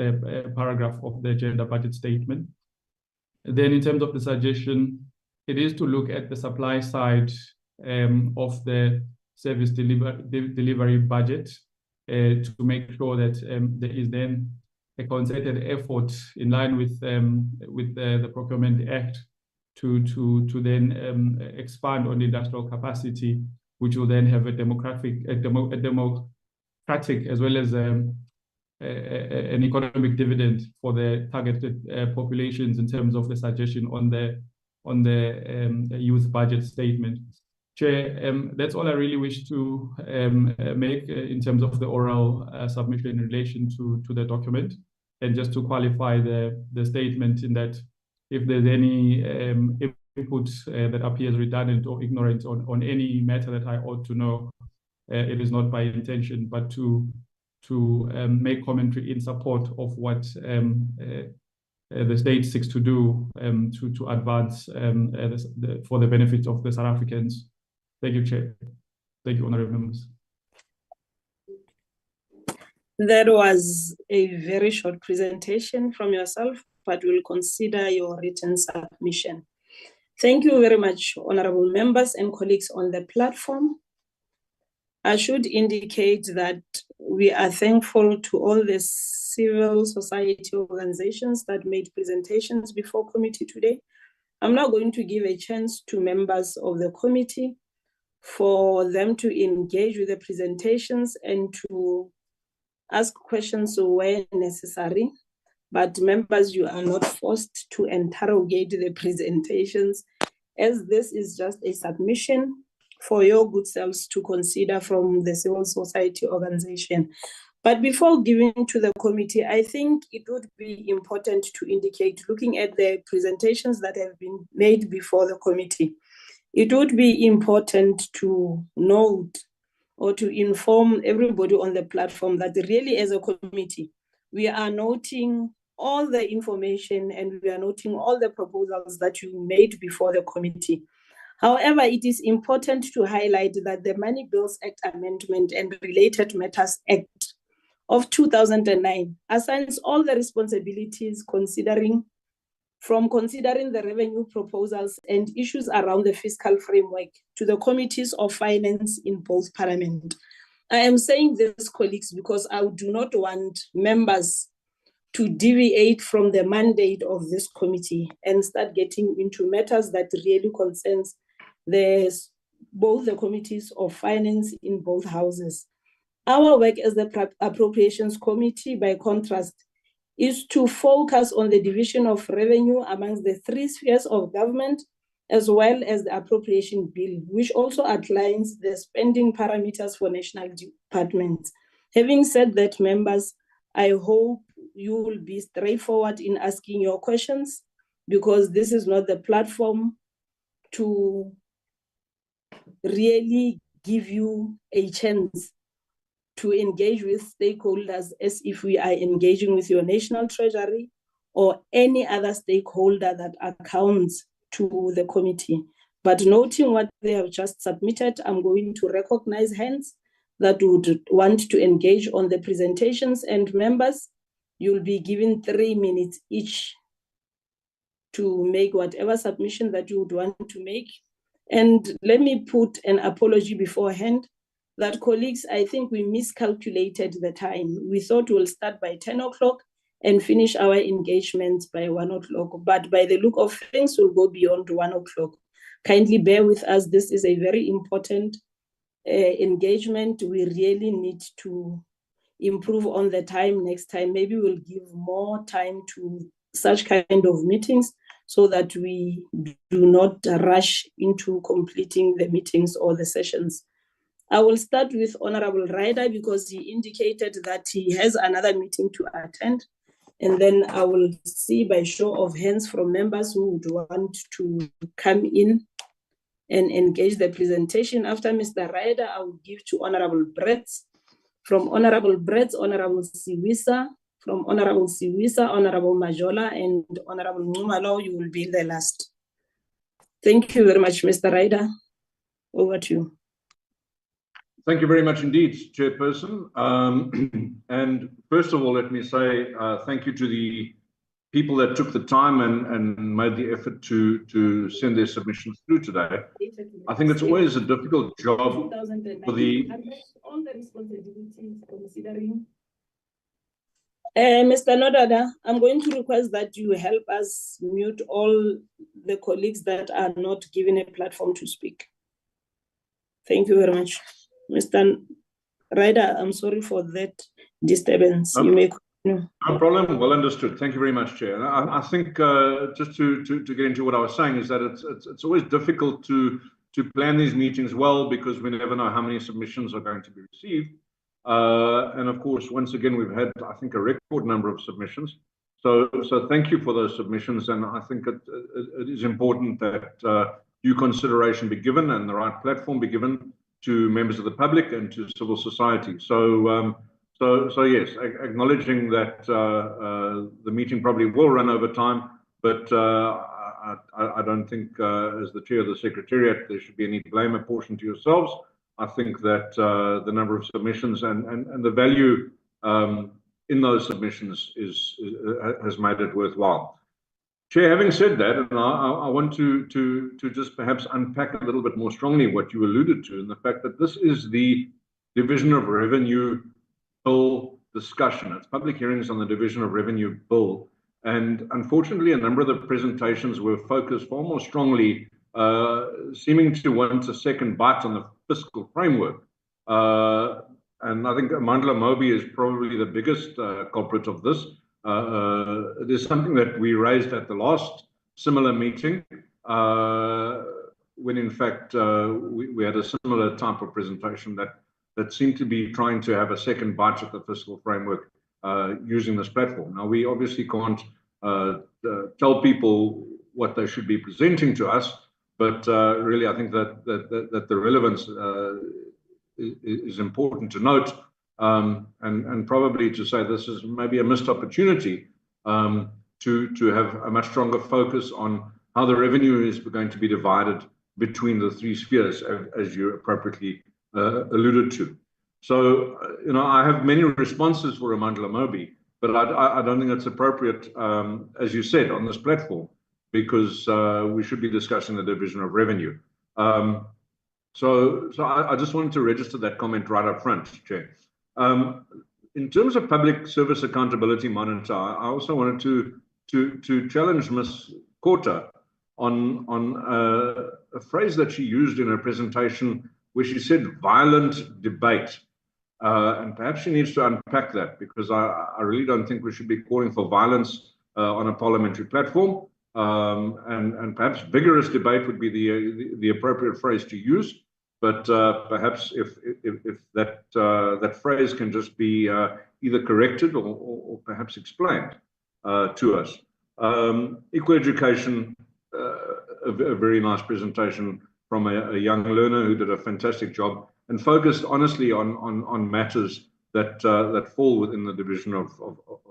paragraph of the gender budget statement. Then in terms of the suggestion, it is to look at the supply side of the service delivery budget to make sure that there is then a concerted effort in line with the Procurement Act to then expand on the industrial capacity, which will then have a democratic as well as an economic dividend for the targeted populations in terms of the suggestion on the youth budget statement. Chair, that's all I really wish to make in terms of the oral submission in relation to the document, and just to qualify the statement in that if there's any input that appears redundant or ignorant on any matter that I ought to know, it is not by intention, but to make commentary in support of what the state seeks to do to advance for the benefit of the South Africans. Thank you, Chair. Thank you, honorable members. That was a very short presentation from yourself, but we'll consider your written submission. Thank you very much, honorable members and colleagues on the platform. I should indicate that we are thankful to all the civil society organizations that made presentations before committee today. I'm now going to give a chance to members of the committee for them to engage with the presentations and to ask questions where necessary. But members, you are not forced to interrogate the presentations, as this is just a submission for your good selves to consider from the civil society organization. But before giving to the committee, I think it would be important to indicate, looking at the presentations that have been made before the committee, it would be important to note or to inform everybody on the platform that really as a committee, we are noting all the information and we are noting all the proposals that you made before the committee. However, it is important to highlight that the Money Bills Act Amendment and Related Matters Act of 2009 assigns all the responsibilities considering the revenue proposals and issues around the fiscal framework to the committees of finance in both parliament. I am saying this, colleagues, because I do not want members to deviate from the mandate of this committee and start getting into matters that really concerns both the committees of finance in both houses. Our work as the Appropriations Committee, by contrast, is to focus on the division of revenue amongst the three spheres of government, as well as the appropriation bill, which also outlines the spending parameters for national departments. Having said that, members, I hope you will be straightforward in asking your questions, because this is not the platform to really give you a chance to engage with stakeholders as if we are engaging with your national treasury or any other stakeholder that accounts to the committee. But noting what they have just submitted, I'm going to recognize hands that would want to engage on the presentations, and members, you'll be given 3 minutes each to make whatever submission that you would want to make. And let me put an apology beforehand that, colleagues, I think we miscalculated the time. We thought we'll start by 10 o'clock and finish our engagements by 1 o'clock, but by the look of things, we'll go beyond 1 o'clock. Kindly bear with us. This is a very important engagement. We really need to improve on the time next time. Maybe we'll give more time to such kind of meetings so that we do not rush into completing the meetings or the sessions. I will start with Honorable Ryder because he indicated that he has another meeting to attend. And then I will see by show of hands from members who would want to come in and engage the presentation. After Mr. Ryder, I will give to Honorable Brett. From Honorable Brett, Honorable Siwisa. From Honorable Siwisa, Honorable Majola, and Honorable Numalo, you will be the last. Thank you very much, Mr. Ryder. Over to you. Thank you very much indeed, Chairperson. And first of all, let me say thank you to the people that took the time and made the effort to send their submissions through today. I think it's always a difficult job for the... Mr. Nodada, I'm going to request that you help us mute all the colleagues that are not given a platform to speak. Thank you very much. Mr. Ryder, I'm sorry for that disturbance. You may continue. No problem. Well understood. Thank you very much, Chair. I think just to get into what I was saying is that it's always difficult to plan these meetings well because we never know how many submissions are going to be received. And of course, once again, we've had, I think, a record number of submissions. So thank you for those submissions. And I think it is important that due consideration be given and the right platform be given to members of the public and to civil society. So yes, acknowledging that the meeting probably will run over time, but I don't think as the chair of the Secretariat, there should be any blame apportioned to yourselves. I think that the number of submissions and the value in those submissions has made it worthwhile. Chair, having said that, and I want to just perhaps unpack a little bit more strongly what you alluded to, and the fact that this is the Division of Revenue Bill discussion. It's public hearings on the Division of Revenue Bill. And unfortunately, a number of the presentations were focused far more strongly, seeming to want a second bite on the fiscal framework. And I think Amandla Mobi is probably the biggest culprit of this. It is something that we raised at the last similar meeting, when in fact we had a similar type of presentation that seemed to be trying to have a second bite at the fiscal framework using this platform. Now, we obviously can't tell people what they should be presenting to us, but really I think that the relevance is important to note, and probably to say this is maybe a missed opportunity to have a much stronger focus on how the revenue is going to be divided between the three spheres, as you appropriately alluded to. So, I have many responses for Amandla Mobi, but I don't think it's appropriate, as you said, on this platform, because we should be discussing the division of revenue. So I just wanted to register that comment right up front, Chair. In terms of public service accountability monitor, I also wanted to challenge Ms. Kota on a phrase that she used in her presentation, where she said violent debate. And perhaps she needs to unpack that, because I really don't think we should be calling for violence on a parliamentary platform. And perhaps vigorous debate would be the appropriate phrase to use. But perhaps if that phrase can just be either corrected or perhaps explained to us. Equal education, a very nice presentation from a young learner who did a fantastic job and focused honestly on matters that fall within the division of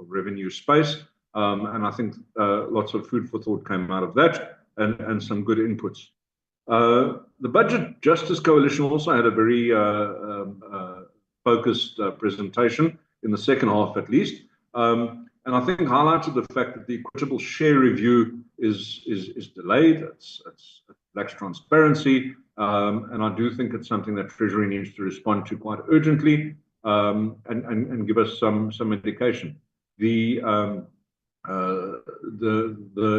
revenue space. And I think lots of food for thought came out of that, and some good inputs. The Budget Justice Coalition also had a very focused presentation in the second half, at least, and I think highlighted the fact that the Equitable share review is delayed. It lacks transparency, and I do think it's something that Treasury needs to respond to quite urgently, and give us some indication. The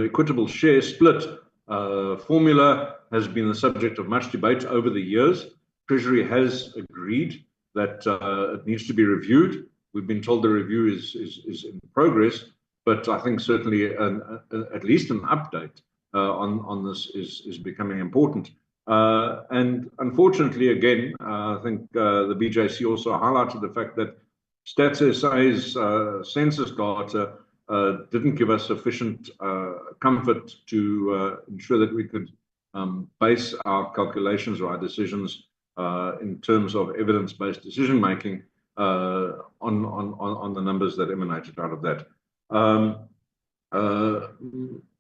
Equitable share split formula has been the subject of much debate over the years. Treasury has agreed that it needs to be reviewed. We've been told the review is in progress, but I think certainly at least an update on this is becoming important. And unfortunately, again, I think the BJC also highlighted the fact that Stats SA's census data didn't give us sufficient comfort to ensure that we could base our calculations or our decisions in terms of evidence-based decision making on the numbers that emanated out of that.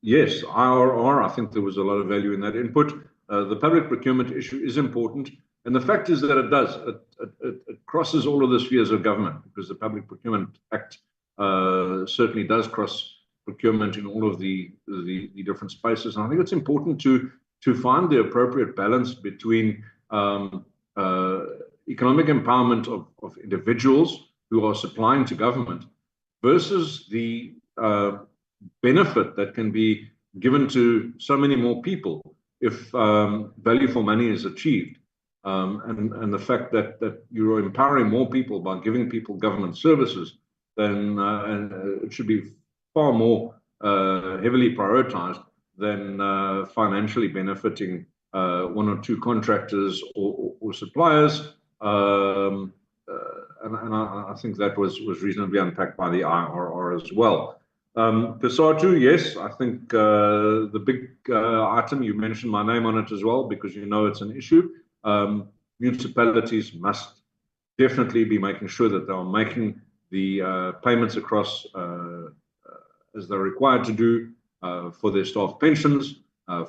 Yes, IRR, I think there was a lot of value in that input. The public procurement issue is important, and the fact is that it crosses all of the spheres of government, because the Public Procurement Act certainly does cross procurement in all of the different spaces. And I think it's important to find the appropriate balance between economic empowerment of individuals who are supplying to government versus the benefit that can be given to so many more people if value for money is achieved. And the fact that you're empowering more people by giving people government services, then it should be far more heavily prioritized than financially benefiting one or two contractors or suppliers. And I think that was reasonably unpacked by the IRR as well. COSATU, yes, I think the big item, you mentioned my name on it as well, because you know it's an issue. Municipalities must definitely be making sure that they are making the payments across as they're required to do for their staff pensions,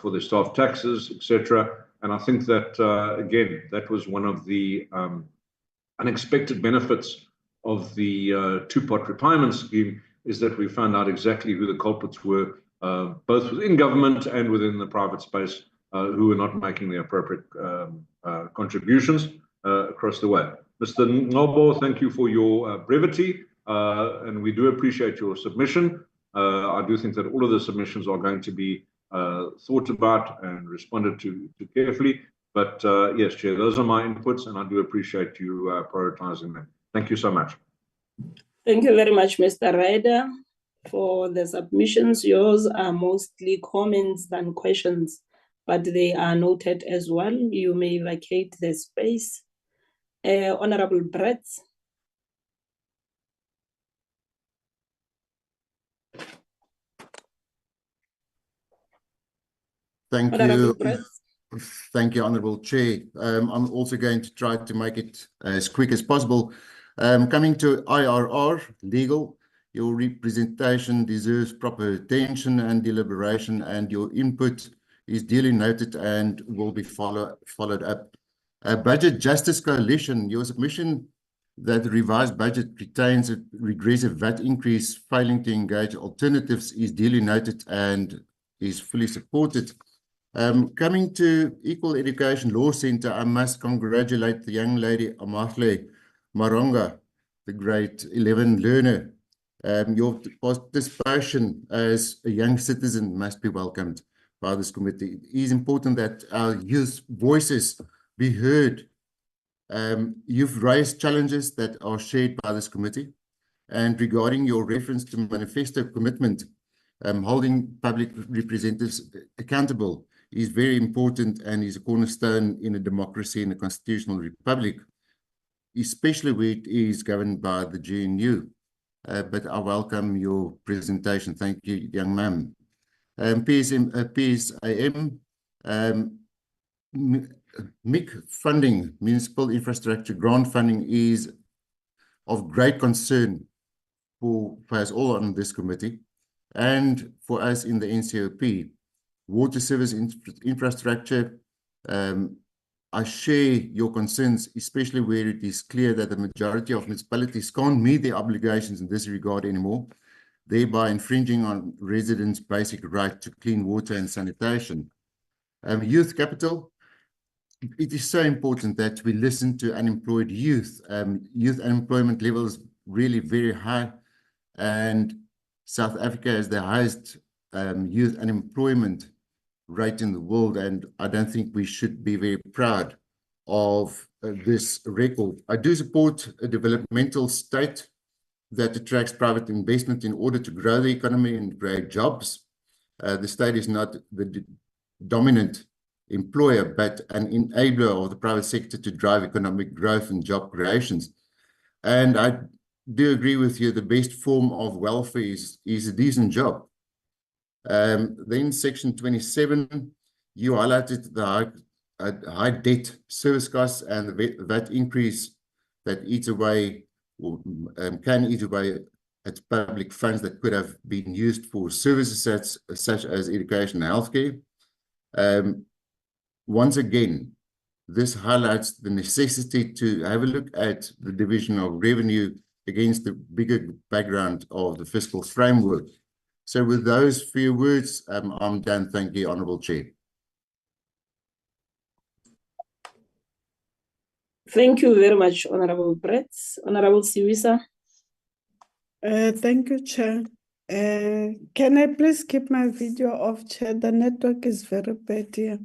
for their staff taxes, etc. And I think that, again, that was one of the unexpected benefits of the two-pot retirement scheme, is that we found out exactly who the culprits were, both within government and within the private space, who were not making the appropriate contributions across the way. Mr. Nobo, thank you for your brevity, and we do appreciate your submission. I do think that all of the submissions are going to be thought about and responded to carefully. But yes, Chair, those are my inputs, and I do appreciate you prioritizing them. Thank you so much. Thank you very much, Mr. Ryder, for the submissions. Yours are mostly comments than questions, but they are noted as well. You may vacate the space. Honorable Brett. Thank Honorable you. Brett. Thank you, Honorable Chair. I'm also going to try to make it as quick as possible. Coming to IRR, legal, your representation deserves proper attention and deliberation, and your input is duly noted and will be followed up. Budget Justice Coalition, your submission that the revised budget retains a regressive VAT increase, failing to engage alternatives, is duly noted and is fully supported. Coming to Equal Education Law Centre, I must congratulate the young lady Amahle Maronga, the grade 11 learner. Your participation as a young citizen must be welcomed by this committee. It is important that our youth voices be heard. You've raised challenges that are shared by this committee. And regarding your reference to manifesto commitment, holding public representatives accountable is very important and is a cornerstone in a democracy in a constitutional republic, especially where it is governed by the GNU. But I welcome your presentation. Thank you, young man. PSAM, MIC funding, municipal infrastructure grant funding, is of great concern for us all on this committee and for us in the NCOP. Water service infrastructure, I share your concerns, especially where it is clear that the majority of municipalities can't meet their obligations in this regard anymore, thereby infringing on residents' basic right to clean water and sanitation. Youth capital, it is so important that we listen to unemployed youth. Youth unemployment levels really very high, and South Africa has the highest youth unemployment rate in the world, and I don't think we should be very proud of this record. I do support a developmental state that attracts private investment in order to grow the economy and create jobs. The state is not the dominant employer, but an enabler of the private sector to drive economic growth and job creations. And I do agree with you, the best form of welfare is a decent job. Then section 27, you highlighted the high debt service costs and the VAT increase that eats away or can eat away at public funds that could have been used for services such as education and healthcare. Once again, this highlights the necessity to have a look at the division of revenue against the bigger background of the fiscal framework. So with those few words, I'm done. Thank you, Honourable Chair. Thank you very much, Honourable Brett. Honourable Siwisa. Thank you, Chair. Can I please keep my video off, Chair? The network is very bad here.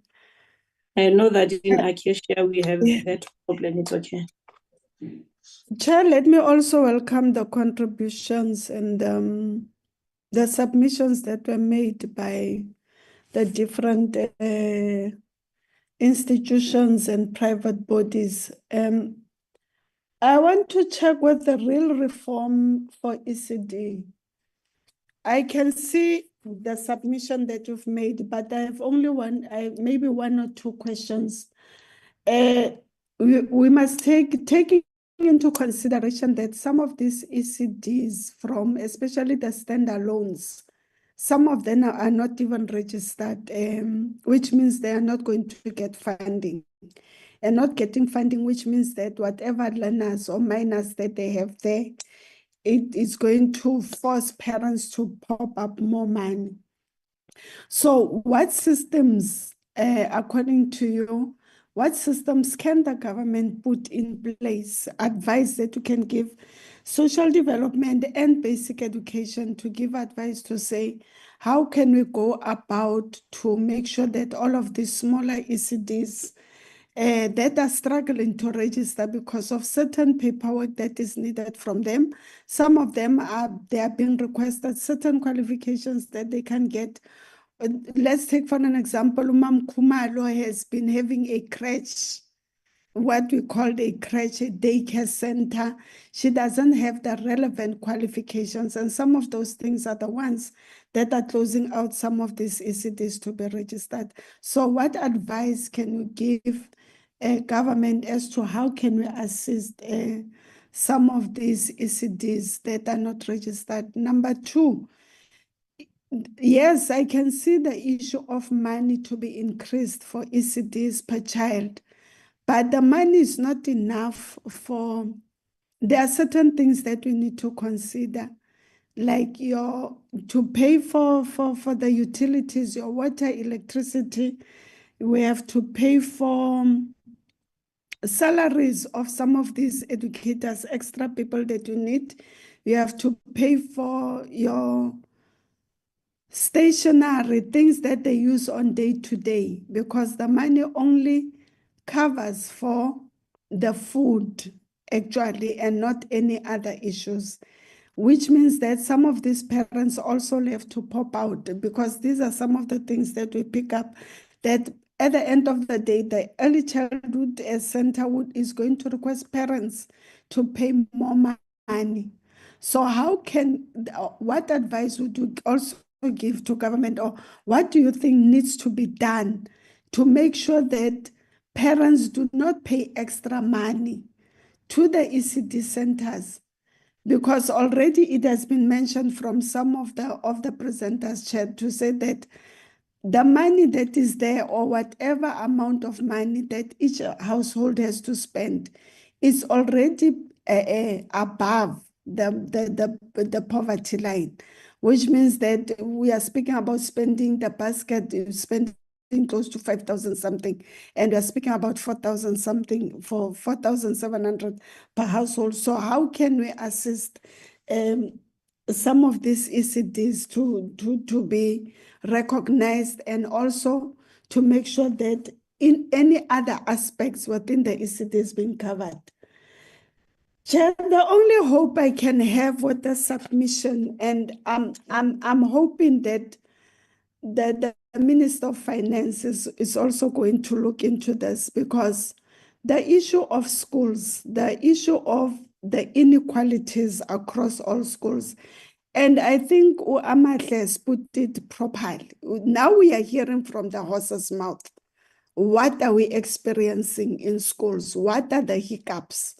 I know that in Acacia we have that problem. It's okay. Chair, let me also welcome the contributions and the submissions that were made by the different institutions and private bodies. I want to check with the real reform for ECD. I can see the submission that you've made, but I have only maybe one or two questions. We must take into consideration that some of these ECDs from, especially the standalones, some of them are not even registered, which means they are not going to get funding. And not getting funding, which means that whatever learners or minors that they have there, it is going to force parents to pop up more money. So what systems, according to you, what systems can the government put in place, advice that you can give social development and basic education, to give advice to say, how can we go about to make sure that all of these smaller ECDs that are struggling to register because of certain paperwork that is needed from them. Some of them they are being requested certain qualifications that they can get. Let's take for an example, Umam Kumalo has been having a crèche, what we call a crèche, a daycare center. She doesn't have the relevant qualifications, and some of those things are the ones that are closing out some of these ECDs to be registered. So what advice can you give government as to how can we assist some of these ECDs that are not registered? Number two, yes, I can see the issue of money to be increased for ECDs per child, but the money is not enough for, there are certain things that we need to consider, like to pay for the utilities, your water, electricity. We have to pay for salaries of some of these educators, extra people that you need. You have to pay for your stationery, things that they use on day to day, because the money only covers for the food actually and not any other issues, which means that some of these parents also have to pop out, because these are some of the things that we pick up that at the end of the day, the early childhood center is going to request parents to pay more money. So how can, what advice would you also give to government, or what do you think needs to be done to make sure that parents do not pay extra money to the ECD centers? Because already it has been mentioned from some of the presenters, Chair, to say that the money that is there, or whatever amount of money that each household has to spend, is already above the poverty line, which means that we are speaking about spending the basket, spending close to 5,000 something, and we're speaking about 4,000 something for 4,700 per household. So how can we assist some of these ECDs to be recognized, and also to make sure that in any other aspects within the ECDs being covered? Chair, the only hope I can have with the submission, and I'm hoping that the Minister of Finance is also going to look into this, because the issue of schools, the issue of the inequalities across all schools, and I think Amahle has put it properly. Now we are hearing from the horse's mouth. What are we experiencing in schools? What are the hiccups?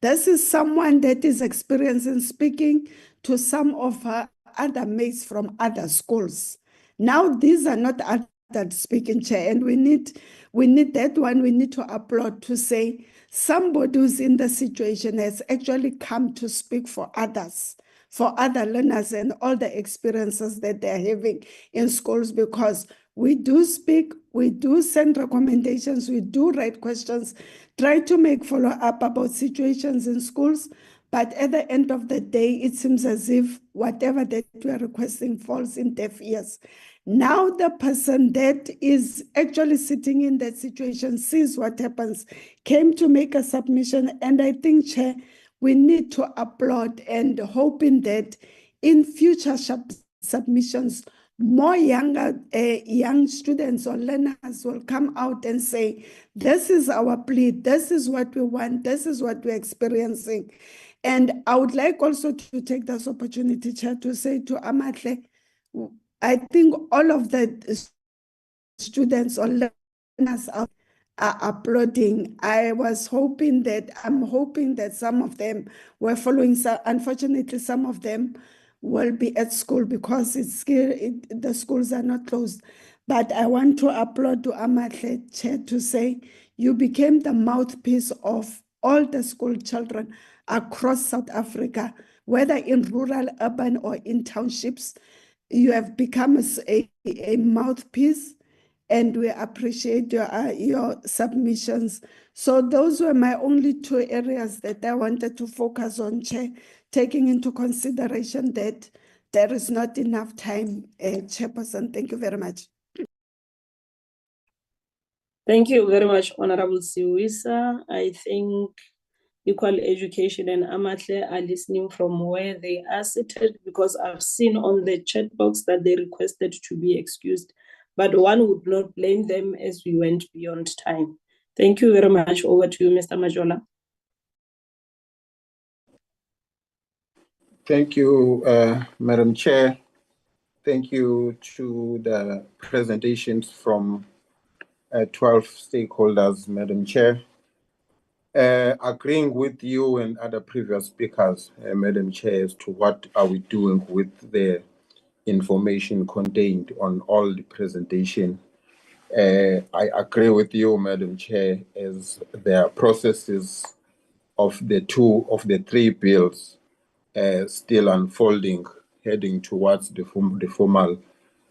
This is someone that is experiencing, speaking to some of her other mates from other schools. Now these are not other speaking, Chair, and we need that one. We need to applaud to say somebody who's in the situation has actually come to speak for others, for other learners, and all the experiences that they're having in schools, because we do speak, we do send recommendations, we do write questions, try to make follow-up about situations in schools, but at the end of the day, it seems as if whatever that we are requesting falls in deaf ears. Now the person that is actually sitting in that situation sees what happens, came to make a submission, and I think, Chair, we need to applaud, and hoping that in future submissions, more young students or learners will come out and say, this is our plea, this is what we want, this is what we're experiencing. And I would like also to take this opportunity, Chair, to say to Amahle, I think all of the students or learners are applauding. I'm hoping that some of them were following. So unfortunately, some of them will be at school because the schools are not closed. But I want to applaud to Amahle, Chair, to say you became the mouthpiece of all the school children across South Africa, whether in rural, urban, or in townships. You have become a mouthpiece, and we appreciate your submissions. So those were my only two areas that I wanted to focus on, Chair, taking into consideration that there is not enough time, Chairperson. Thank you very much. Thank you very much, Honorable Siwisa. I think Equal Education and Amatle are listening from where they are seated, because I've seen on the chat box that they requested to be excused, but one would not blame them as we went beyond time. Thank you very much. Over to you, Mr. Majola. Thank you, Madam Chair. Thank you to the presentations from 12 stakeholders, Madam Chair. Agreeing with you and other previous speakers, Madam Chair, as to what are we doing with the information contained on all the presentation. I agree with you, Madam Chair, as there are processes of the three bills still unfolding, heading towards the formal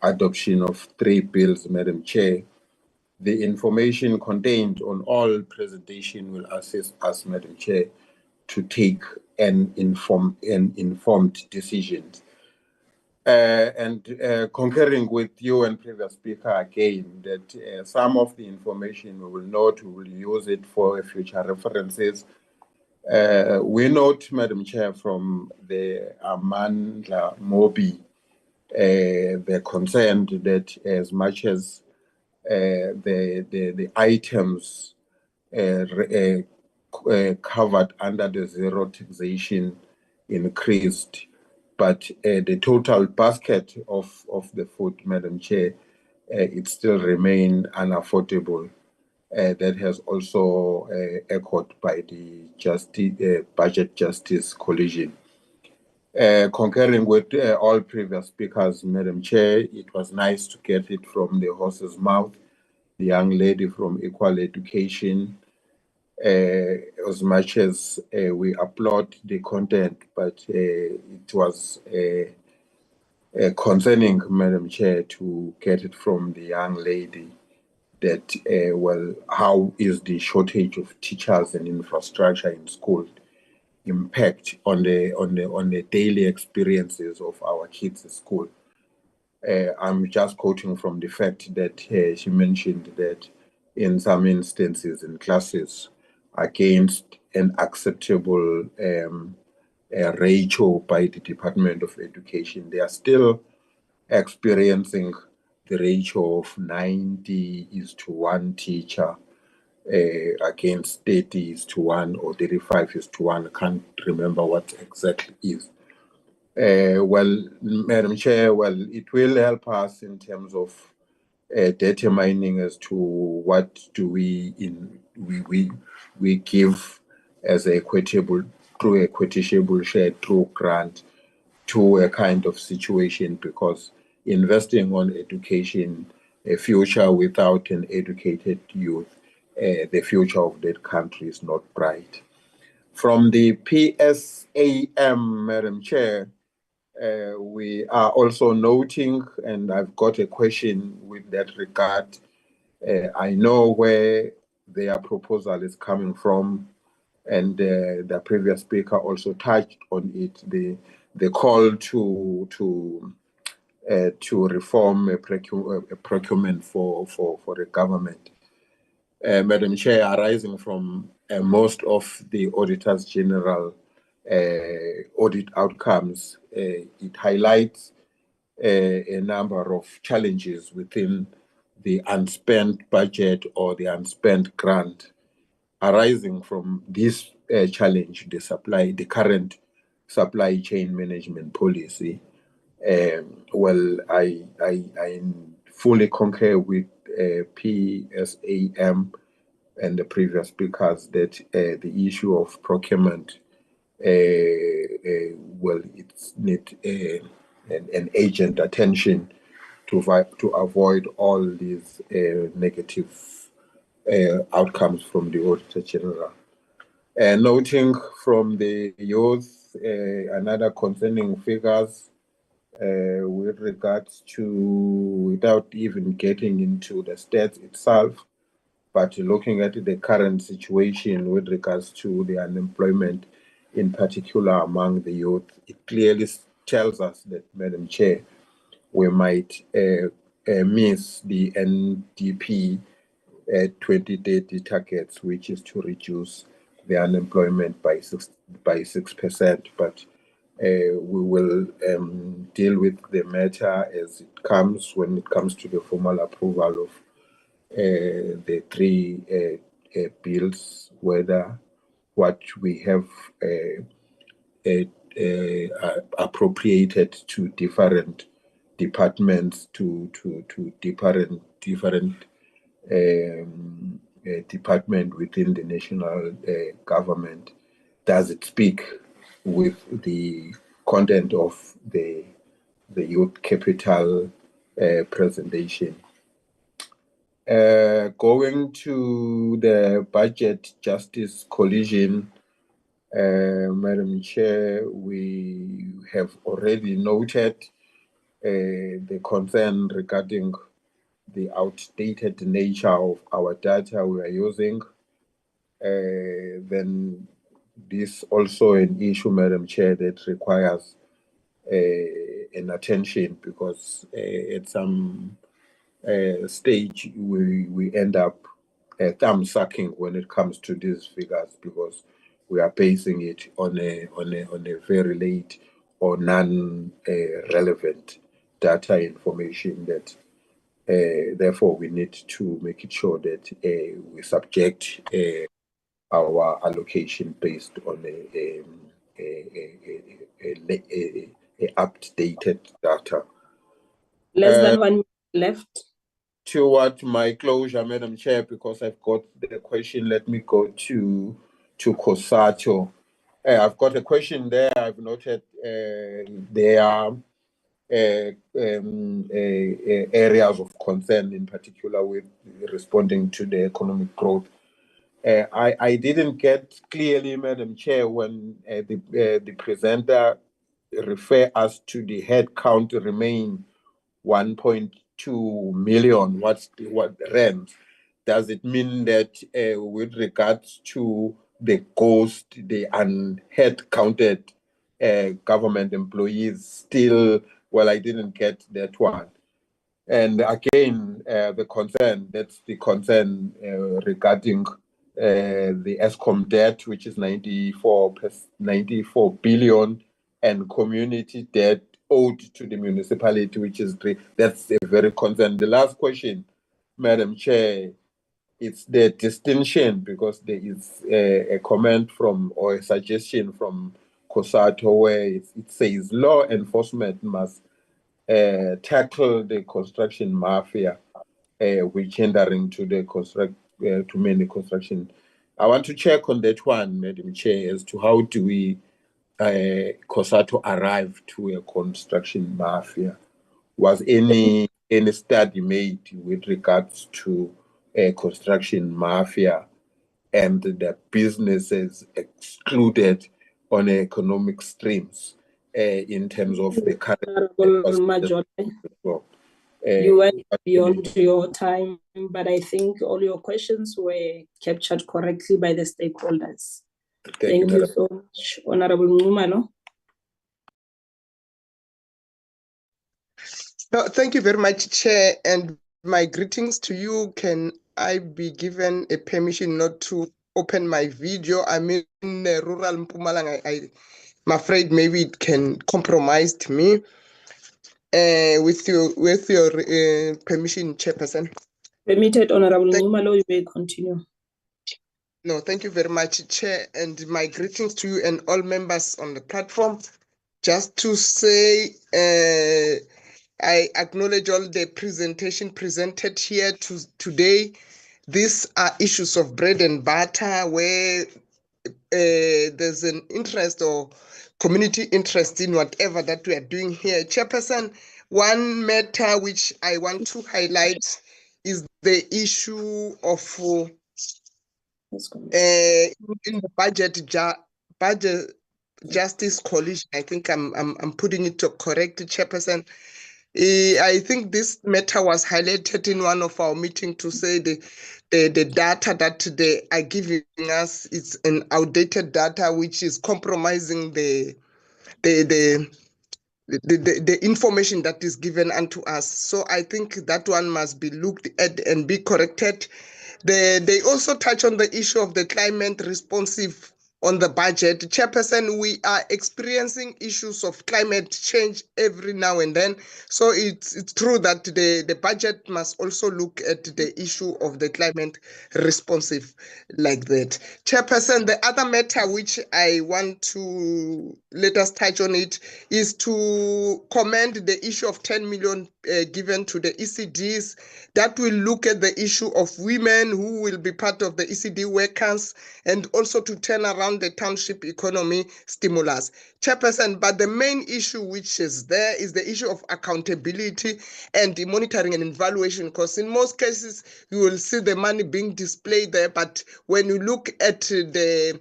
adoption of three bills, Madam Chair. The information contained on all presentation will assist us, Madam Chair, to take an informed decisions. Concurring with you and previous speaker again, that some of the information we will note, we will use it for future references. We note, Madam Chair, from the Amandla Mobi, they're concerned that as much as the items covered under the zero taxation increased, but the total basket of the food, Madam Chair, it still remain unaffordable. That has also echoed by the Budget Justice Coalition. Concurring with all previous speakers, Madam Chair, it was nice to get it from the horse's mouth, the young lady from Equal Education, as much as we applaud the content, but it was concerning, Madam Chair, to get it from the young lady that, well, how is the shortage of teachers and infrastructure in school impact on the daily experiences of our kids at school? I'm just quoting from the fact that she mentioned that in some instances in classes against an acceptable ratio by the Department of Education, they are still experiencing the ratio of 90:1 teacher against 30:1 or 35:1. I can't remember what exactly is. Well, Madam Chair, well, it will help us in terms of determining as to what do we give as equitable share through grant to a kind of situation, because investing on education, a future without an educated youth, the future of that country is not bright. From the PSAM, Madam Chair, we are also noting, and I've got a question with that regard. I know where their proposal is coming from, and the previous speaker also touched on it, the call to reform a procurement for the government. Madam Chair, arising from most of the Auditors General audit outcomes, it highlights a number of challenges within the unspent budget or the unspent grant. Arising from this challenge, the current supply chain management policy, well, I fully concur with PSAM and the previous speakers that the issue of procurement, well, it's need an urgent attention to avoid all these negative outcomes from the Auditor General. Noting from the youth, another concerning figures, with regards to, without even getting into the stats itself, but looking at the current situation with regards to the unemployment, in particular among the youth, it clearly tells us that, Madam Chair, we might miss the NDP 2030 targets, which is to reduce the unemployment by 6%. But we will deal with the matter as it comes when it comes to the formal approval of the three bills, whether what we have appropriated to different departments, to different department within the national government, does it speak with the content of the youth capital presentation. Going to the budget justice collision, Madam Chair, we have already noted the concern regarding the outdated nature of our data we are using. Then this also an issue, Madam Chair, that requires an attention, because at some stage we end up thumb sucking when it comes to these figures, because we are basing it on a very late or non-relevant data information that therefore we need to make it sure that we subject our allocation based on a updated data. Less than 1 minute left. Toward my closure, Madam Chair, because I've got the question, let me go to COSATU. I've got a question there. I've noted there are areas of concern, in particular with responding to the economic growth. I didn't get clearly, Madam Chair, when the presenter refer us to the head count remain 1.2 million. What rand? Does it mean that with regards to the ghost, the unhead counted government employees still? Well, I didn't get that one. And again, the concern, that's the concern regarding the Eskom debt, which is 94 billion, and community debt owed to the municipality, which is 3. That's a very concern. The last question, Madam Chair, it's the distinction, because there is a comment from, or a suggestion from COSATU where it says law enforcement must tackle the construction mafia, which hindering to the to many construction. I want to check on that one, Madam Chair, as to how do we COSATU arrive to a construction mafia? Was any study made with regards to a construction mafia and the businesses excluded on economic streams in terms of the current? You went beyond your time, but I think all your questions were captured correctly by the stakeholders. Thank you so much, Honorable Ngumalo. No, thank you very much, Chair, and my greetings to you. Can I be given a permission not to open my video? I'm in rural Mpumalanga. I'm afraid maybe it can compromise me. With your permission, Chairperson. Permitted, Honorable Ngumalo, you may continue. No, thank you very much, Chair, and my greetings to you and all members on the platform. Just to say, I acknowledge all the presentation presented here today. These are issues of bread and butter where there's an interest or community interest in whatever that we are doing here. Chairperson, one matter which I want to highlight is the issue of in the budget Justice Coalition. I think I'm putting it to correct, Chairperson. I think this matter was highlighted in one of our meetings to say the data that they are giving us is an outdated data which is compromising the information that is given unto us. So I think that one must be looked at and be corrected. They also touch on the issue of the climate responsive on the budget. Chairperson, we are experiencing issues of climate change every now and then. So it's true that the budget must also look at the issue of the climate responsive like that. Chairperson, the other matter which I want to let us touch on it is to commend the issue of 10 million given to the ECDs that will look at the issue of women who will be part of the ECD workers and also to turn around the township economy stimulus. Chairperson, but the main issue which is there is the issue of accountability and the monitoring and evaluation, because in most cases you will see the money being displayed there, but when you look at the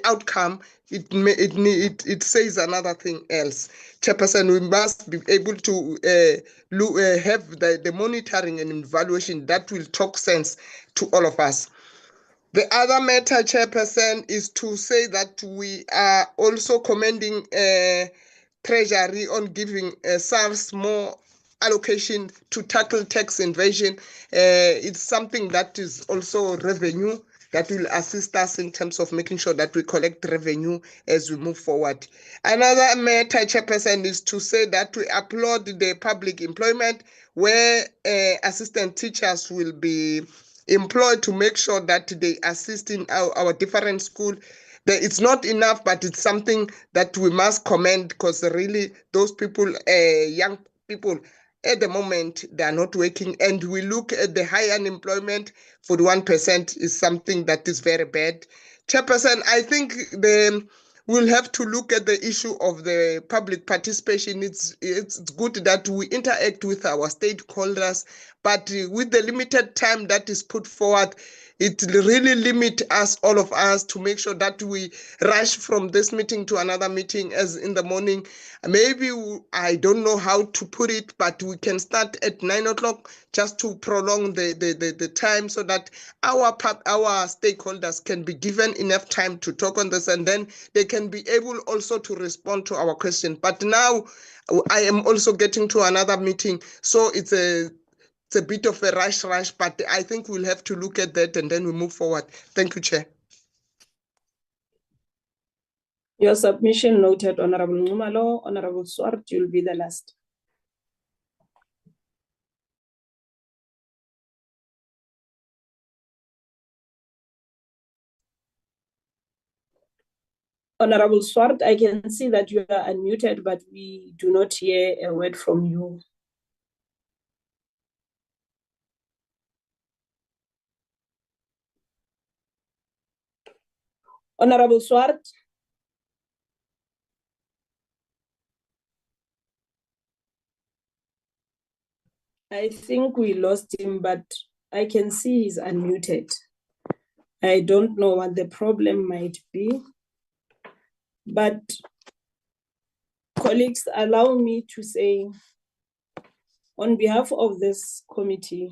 outcome, it says another thing else. Chairperson, we must be able to have the monitoring and evaluation that will talk sense to all of us. The other matter, Chairperson, is to say that we are also commending Treasury on giving SARS more allocation to tackle tax evasion. It's something that is also revenue that will assist us in terms of making sure that we collect revenue as we move forward. Another matter, Chairperson, is to say that we applaud the public employment where assistant teachers will be employed to make sure that they assist in our different schools. It's not enough, but it's something that we must commend because really those people, young people, at the moment, they are not working. And we look at the high unemployment, 41% is something that is very bad. Chairperson, I think we'll have to look at the issue of the public participation. It's good that we interact with our stakeholders, but with the limited time that is put forward, it really limits us, all of us, to make sure that we rush from this meeting to another meeting as in the morning. Maybe, I don't know how to put it, but we can start at 9 o'clock just to prolong the time so that our stakeholders can be given enough time to talk on this, and then they can be able also to respond to our question. But now I am also getting to another meeting, so it's a bit of a rush, but I think we'll have to look at that and then we move forward. Thank you, Chair. Your submission noted, Honorable Numalo. Honorable Swart, you'll be the last. Honorable Swart, I can see that you are unmuted, but we do not hear a word from you. Honorable Swart. I think we lost him, but I can see he's unmuted. I don't know what the problem might be, but colleagues, allow me to say, on behalf of this committee,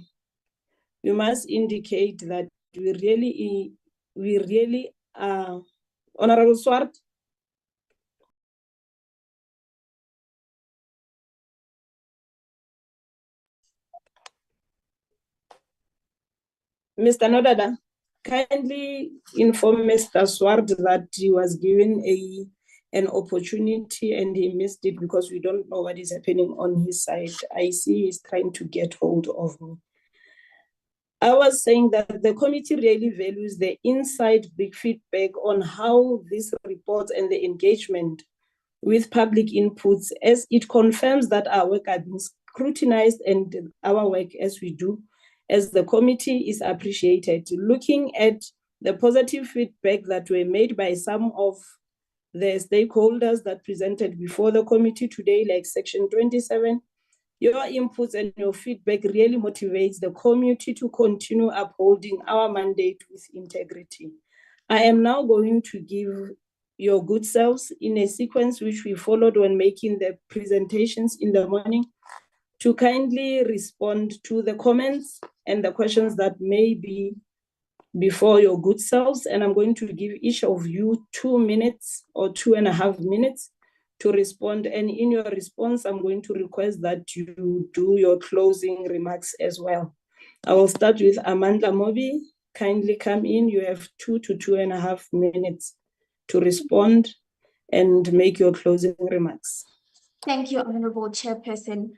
we must indicate that we really are. Honorable Swart. Mr. Nodada, kindly inform Mr. Swart that he was given an opportunity and he missed it because we don't know what is happening on his side. I see he's trying to get hold of me. I was saying that the committee really values the inside big feedback on how these reports and the engagement with public inputs, as it confirms that our work has been scrutinized and our work as we do as the committee is appreciated. Looking at the positive feedback that were made by some of the stakeholders that presented before the committee today, like Section 27, your inputs and your feedback really motivates the committee to continue upholding our mandate with integrity. I am now going to give your good selves in a sequence which we followed when making the presentations in the morning, to kindly respond to the comments and the questions that may be before your good selves. And I'm going to give each of you 2 minutes or 2.5 minutes to respond. And in your response, I'm going to request that you do your closing remarks as well. I will start with Amanda Mobi. Kindly come in. You have 2 to 2.5 minutes to respond and make your closing remarks. Thank you, Honorable Chairperson.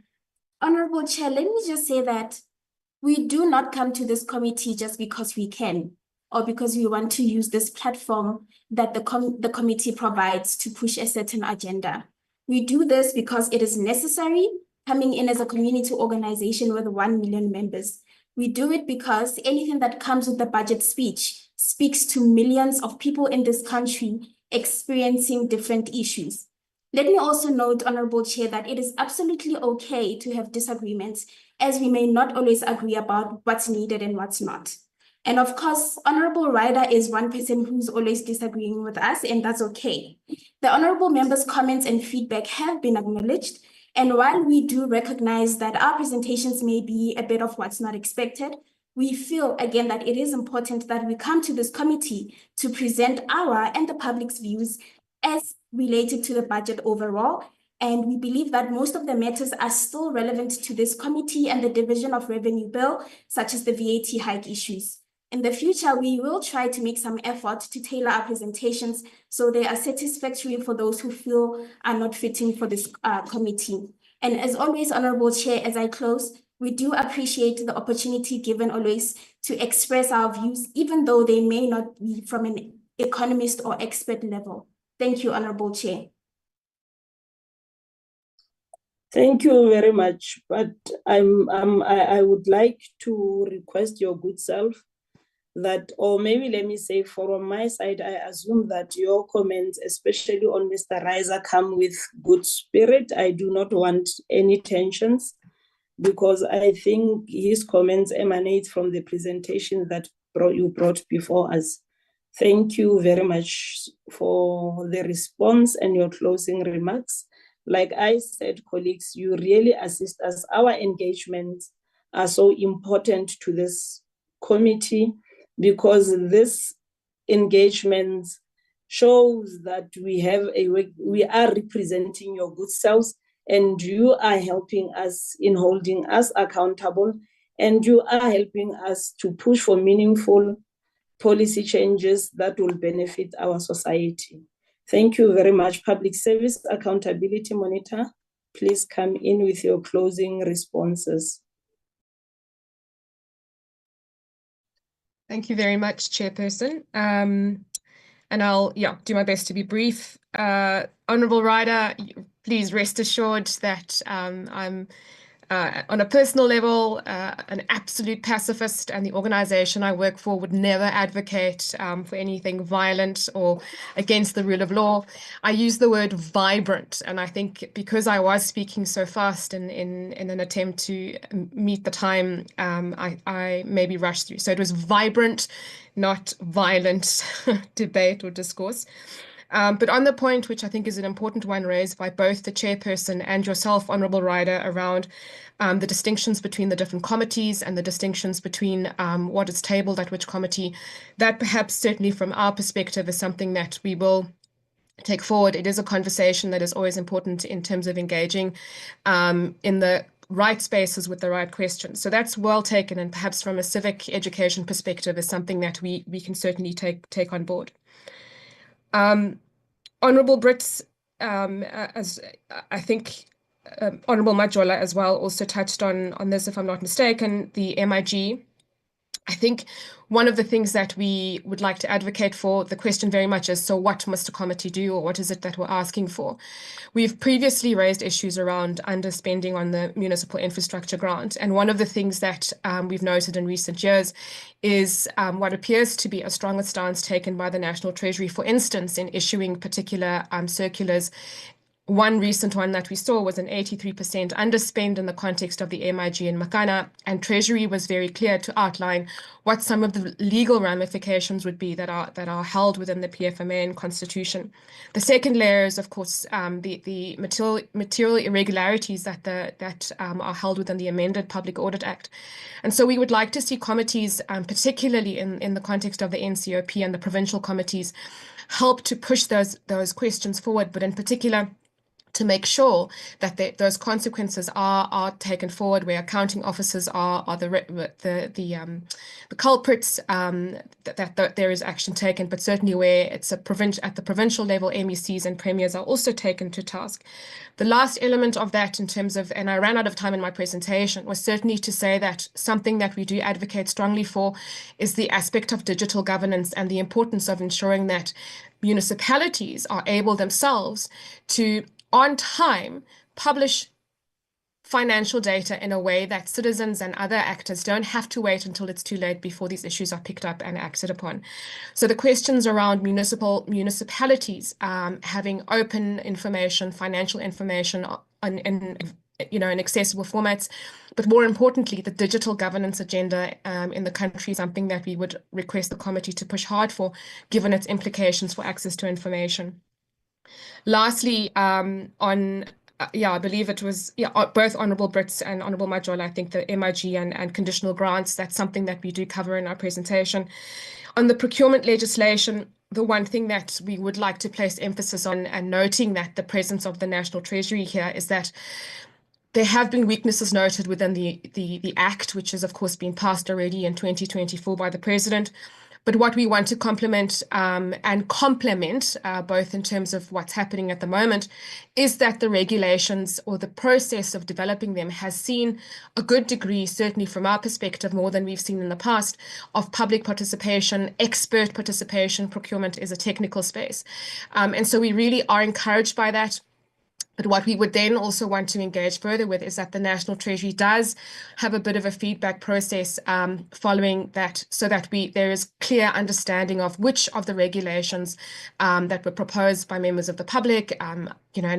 Honorable Chair, let me just say that we do not come to this committee just because we can, or because we want to use this platform that the committee provides to push a certain agenda. We do this because it is necessary, coming in as a community organization with 1 million members. We do it because anything that comes with the budget speech speaks to millions of people in this country experiencing different issues. Let me also note, Honorable Chair, that it is absolutely okay to have disagreements, as we may not always agree about what's needed and what's not. And of course, Honorable Ryder is one person who's always disagreeing with us, and that's okay. The Honorable Members' comments and feedback have been acknowledged, and while we do recognize that our presentations may be a bit of what's not expected, we feel, again, that it is important that we come to this committee to present our and the public's views as related to the budget overall. And we believe that most of the matters are still relevant to this committee and the Division of Revenue Bill, such as the VAT hike issues. In the future, we will try to make some effort to tailor our presentations so they are satisfactory for those who feel are not fitting for this committee. And as always, Honorable Chair, as I close, we do appreciate the opportunity given always to express our views, even though they may not be from an economist or expert level. Thank you, Honorable Chair. Thank you very much. But I would like to request your good self that, or maybe let me say from my side, I assume that your comments, especially on Mr. Reiser, come with good spirit. I do not want any tensions, because I think his comments emanate from the presentation that you brought before us. Thank you very much for the response and your closing remarks. Like I said, colleagues, you really assist us. Our engagements are so important to this committee, because this engagement shows that we are representing your good selves, and you are helping us in holding us accountable, and you are helping us to push for meaningful policy changes that will benefit our society. Thank you very much. Public Service Accountability Monitor, please come in with your closing responses. Thank you very much, Chairperson. And I'll do my best to be brief. Honourable Ryder, please rest assured that I'm on a personal level an absolute pacifist, and the organisation I work for would never advocate for anything violent or against the rule of law. I use the word vibrant, and I think because I was speaking so fast in an attempt to meet the time, I maybe rushed through. So it was vibrant, not violent debate or discourse. But on the point, which I think is an important one raised by both the chairperson and yourself, Honourable Ryder, around the distinctions between the different committees and the distinctions between what is tabled at which committee, that perhaps certainly from our perspective is something that we will take forward. It is a conversation that is always important in terms of engaging in the right spaces with the right questions. So that's well taken, and perhaps from a civic education perspective is something that we can certainly take on board. Honourable Brits, as I think Honourable Majola as well also touched on this, if I'm not mistaken, the MIG. I think one of the things that we would like to advocate for, the question very much is, so what must a committee do, or what is it that we're asking for? We've previously raised issues around underspending on the municipal infrastructure grant. And one of the things that we've noted in recent years is what appears to be a stronger stance taken by the National Treasury, for instance, in issuing particular circulars One recent one that we saw was an 83% underspend in the context of the MIG in Makana, and Treasury was very clear to outline what some of the legal ramifications would be that are held within the PFMA and Constitution. The second layer is, of course, the material irregularities that are held within the amended Public Audit Act. And so we would like to see committees, particularly in the context of the NCOP and the provincial committees, help to push those questions forward, but in particular, to make sure that those consequences are taken forward, where accounting officers are the culprits, that there is action taken, but certainly where it's at the provincial level, MECs and premiers are also taken to task. The last element of that in terms of, and I ran out of time in my presentation, was certainly to say that something that we do advocate strongly for is the aspect of digital governance and the importance of ensuring that municipalities are able themselves to, on time, publish financial data in a way that citizens and other actors don't have to wait until it's too late before these issues are picked up and acted upon. So the questions around municipalities having open information, financial information in accessible formats, but more importantly, the digital governance agenda in the country is something that we would request the committee to push hard for, given its implications for access to information. Lastly, I believe it was both Honourable Brits and Honourable Majola, I think the MIG and conditional grants, that's something that we do cover in our presentation. On the procurement legislation, the one thing that we would like to place emphasis on, and noting that the presence of the National Treasury here, is that there have been weaknesses noted within the Act, which has of course been passed already in 2024 by the President. But what we want to complement and complement, both in terms of what's happening at the moment, is that the regulations or the process of developing them has seen a good degree, certainly from our perspective, more than we've seen in the past, of public participation, expert participation. Procurement is a technical space. And so we really are encouraged by that. But what we would then also want to engage further with is that the National Treasury does have a bit of a feedback process following that, so that there is clear understanding of which of the regulations that were proposed by members of the public, and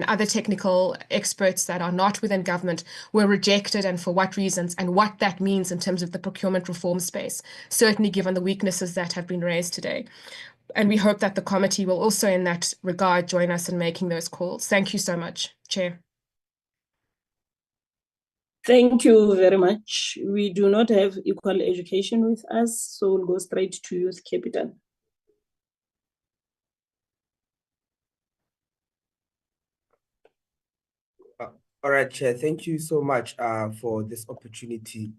other technical experts that are not within government were rejected, and for what reasons, and what that means in terms of the procurement reform space, certainly given the weaknesses that have been raised today. And we hope that the committee will also, in that regard, join us in making those calls. Thank you so much, Chair. Thank you very much. We do not have equal education with us, so we'll go straight to youth capital. All right, Chair. Thank you so much for this opportunity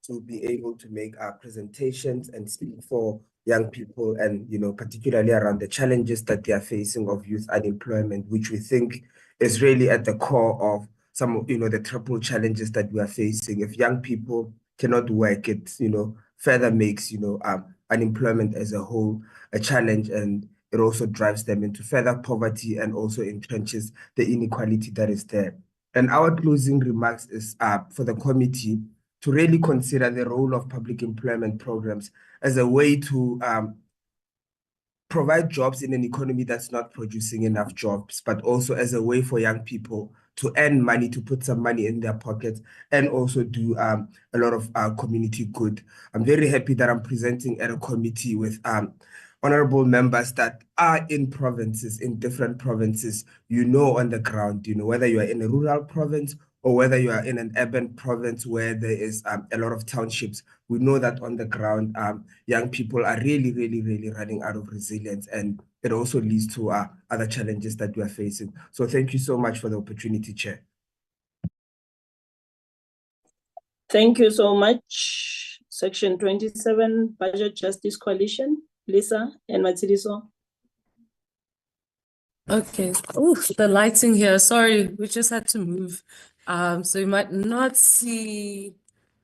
to be able to make our presentations and speak for young people, and particularly around the challenges that they are facing of youth unemployment, which we think is really at the core of some of the triple challenges that we are facing. If young people cannot work, it further makes unemployment as a whole a challenge, and it also drives them into further poverty and also entrenches the inequality that is there. And our closing remarks is for the committee to really consider the role of public employment programs as a way to provide jobs in an economy that's not producing enough jobs, but also as a way for young people to earn money, to put some money in their pockets, and also do a lot of community good. I'm very happy that I'm presenting at a committee with honorable members that are in provinces, in different provinces, on the ground, whether you are in a rural province or whether you are in an urban province where there is a lot of townships. We know that on the ground, young people are really, really, really running out of resilience, and it also leads to other challenges that we are facing. So thank you so much for the opportunity, Chair. Thank you so much. Section 27, Budget Justice Coalition, Lisa and Matsiliso. Okay. Oh, the lighting here. Sorry, we just had to move. So you might not see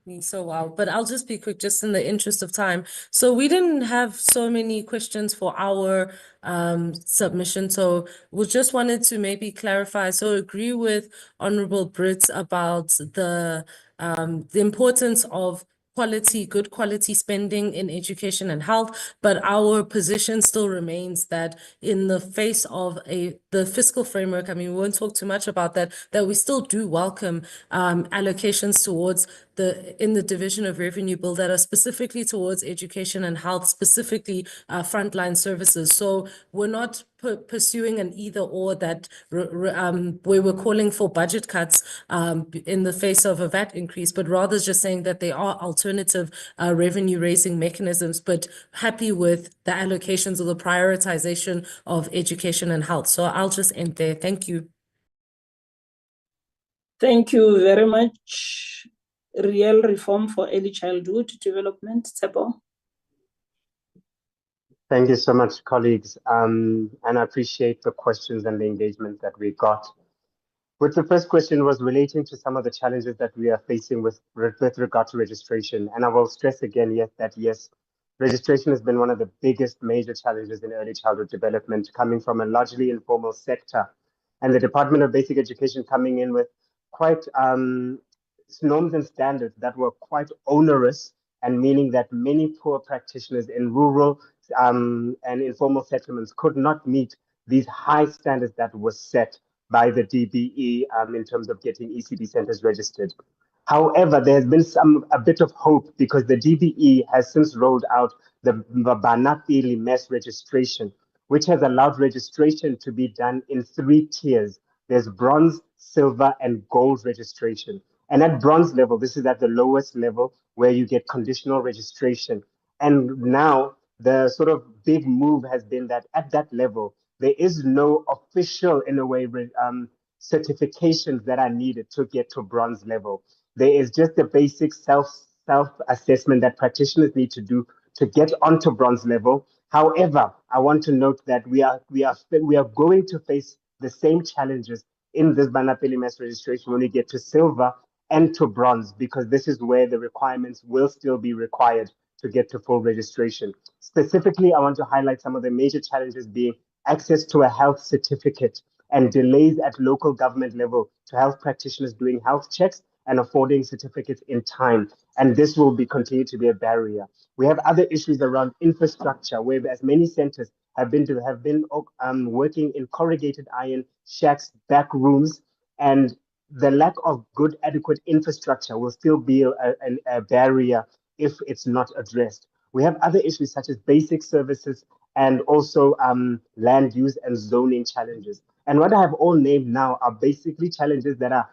me so well, but I'll just be quick, just in the interest of time. So we didn't have so many questions for our submission, so we just wanted to maybe clarify. So agree with Honorable Brits about the importance of good quality spending in education and health, but our position still remains that in the face of the fiscal framework, I mean, we won't talk too much about that we still do welcome allocations towards in the division of revenue bill that are specifically towards education and health, specifically frontline services. So we're not pursuing an either or that where we're calling for budget cuts in the face of a VAT increase, but rather just saying that there are alternative revenue raising mechanisms, but happy with the allocations or the prioritization of education and health. So I'll just end there. Thank you. Thank you very much. Real reform for early childhood development, Tshepo. Thank you so much, colleagues. And I appreciate the questions and the engagement that we got. With the first question was relating to some of the challenges that we are facing with regard to registration. And I will stress again, yes, registration has been one of the biggest major challenges in early childhood development, coming from a largely informal sector. And the Department of Basic Education coming in with quite norms and standards that were quite onerous, and meaning that many poor practitioners in rural and informal settlements could not meet these high standards that were set by the DBE in terms of getting ECD centers registered. However, there has been a bit of hope because the DBE has since rolled out the Banapili mass registration, which has allowed registration to be done in 3 tiers. There's bronze, silver, and gold registration. And at bronze level, this is at the lowest level where you get conditional registration. And now the sort of big move has been that at that level, there is no official, in a way, certifications that are needed to get to bronze level. There is just a basic self-assessment that practitioners need to do to get onto bronze level. However, I want to note that we are going to face the same challenges in this Banapili mass registration when we get to silver and to bronze, because this is where the requirements will still be required to get to full registration. Specifically, I want to highlight some of the major challenges being access to a health certificate and delays at local government level to health practitioners doing health checks and affording certificates in time. And this will continue to be a barrier. We have other issues around infrastructure, where as many centers have been working in corrugated iron shacks, back rooms, and the lack of good, adequate infrastructure will still be a barrier if it's not addressed. We have other issues such as basic services and also land use and zoning challenges. And what I have all named now are basically challenges that are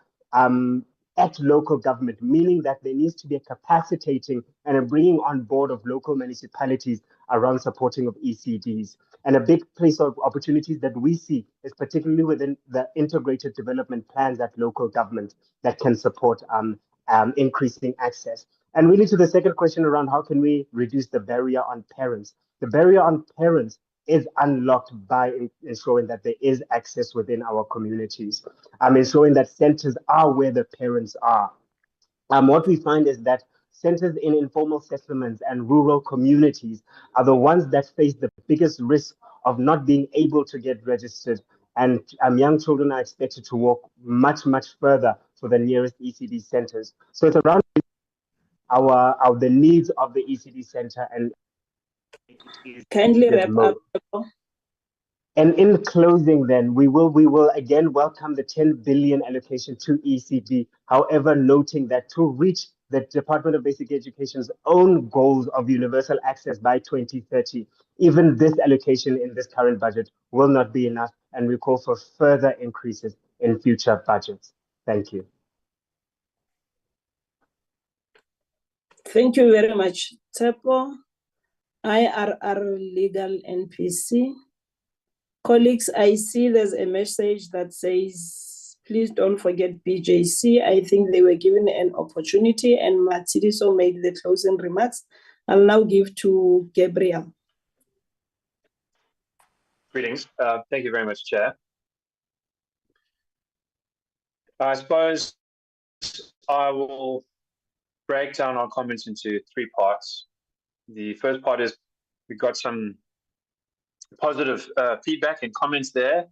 at local government, meaning that there needs to be a capacitating and a bringing on board of local municipalities around supporting of ECDs. And a big place of opportunities that we see is particularly within the integrated development plans at local government that can support increasing access. And really to the second question around how can we reduce the barrier on parents? The barrier on parents is unlocked by ensuring that there is access within our communities. Ensuring that centers are where the parents are. What we find is that centers in informal settlements and rural communities are the ones that face the biggest risk of not being able to get registered. And young children are expected to walk much, much further for the nearest ECD centers. So it's around the needs of the ECD center and kindly wrap up. And in closing, then, we will again welcome the 10 billion allocation to ECD. However, noting that to reach the Department of Basic Education's own goals of universal access by 2030, even this allocation in this current budget will not be enough, and we call for further increases in future budgets. Thank you. Thank you very much, Tshepo. IRR Legal NPC. Colleagues, I see there's a message that says, please don't forget BJC. I think they were given an opportunity and Matsidiso made the closing remarks. I'll now give to Gabriel. Greetings. Thank you very much, Chair. I suppose I will break down our comments into 3 parts. The first part is we got some positive feedback and comments there.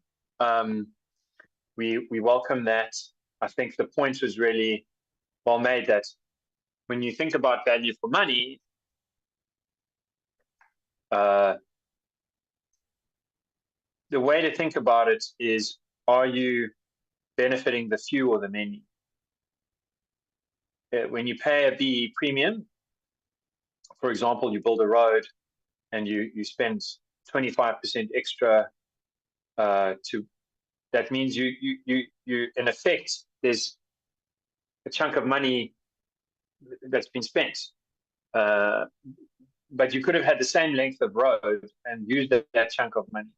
We welcome that. I think the point was really well made that when you think about value for money, the way to think about it is, are you benefiting the few or the many? When you pay a BEE premium, for example, you build a road and you spend 25% extra that means you in effect, there's a chunk of money that's been spent. But you could have had the same length of road and used that chunk of money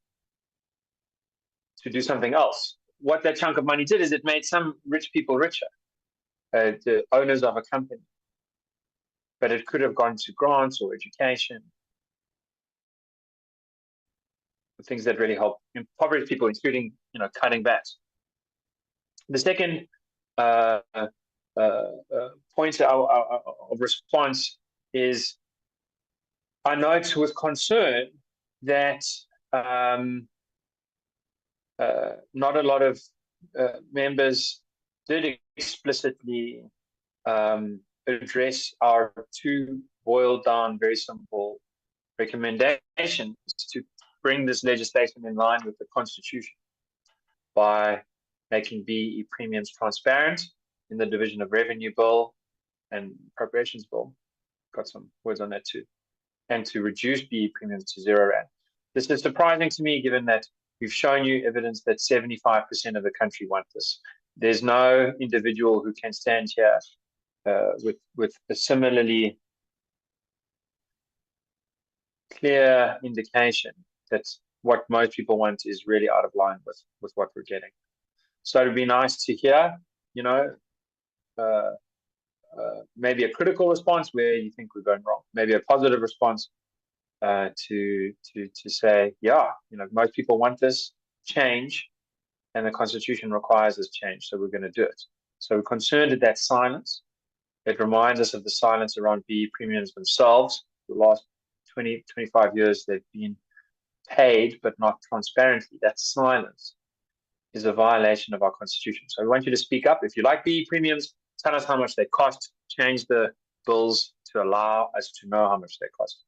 to do something else. What that chunk of money did is it made some rich people richer, the owners of a company. But it could have gone to grants or education, things that really help impoverished people, including cutting VAT. The second point of response is, I note with concern that not a lot of members did explicitly address our two boiled down, very simple recommendations to bring this legislation in line with the Constitution by making BEE premiums transparent in the Division of Revenue Bill and Appropriations Bill. Got some words on that too. And to reduce BEE premiums to R0. This is surprising to me, given that we've shown you evidence that 75% of the country want this. There's no individual who can stand here with a similarly clear indication that what most people want is really out of line with what we're getting. So it'd be nice to hear, maybe a critical response where you think we're going wrong, maybe a positive response to say, yeah, most people want this change and the Constitution requires this change, so we're going to do it. So we're concerned at that silence. It reminds us of the silence around BEE premiums themselves. The last 20, 25 years, they've been paid, but not transparently. That silence is a violation of our Constitution. So we want you to speak up. If you like BEE premiums, tell us how much they cost, change the bills to allow us to know how much they cost.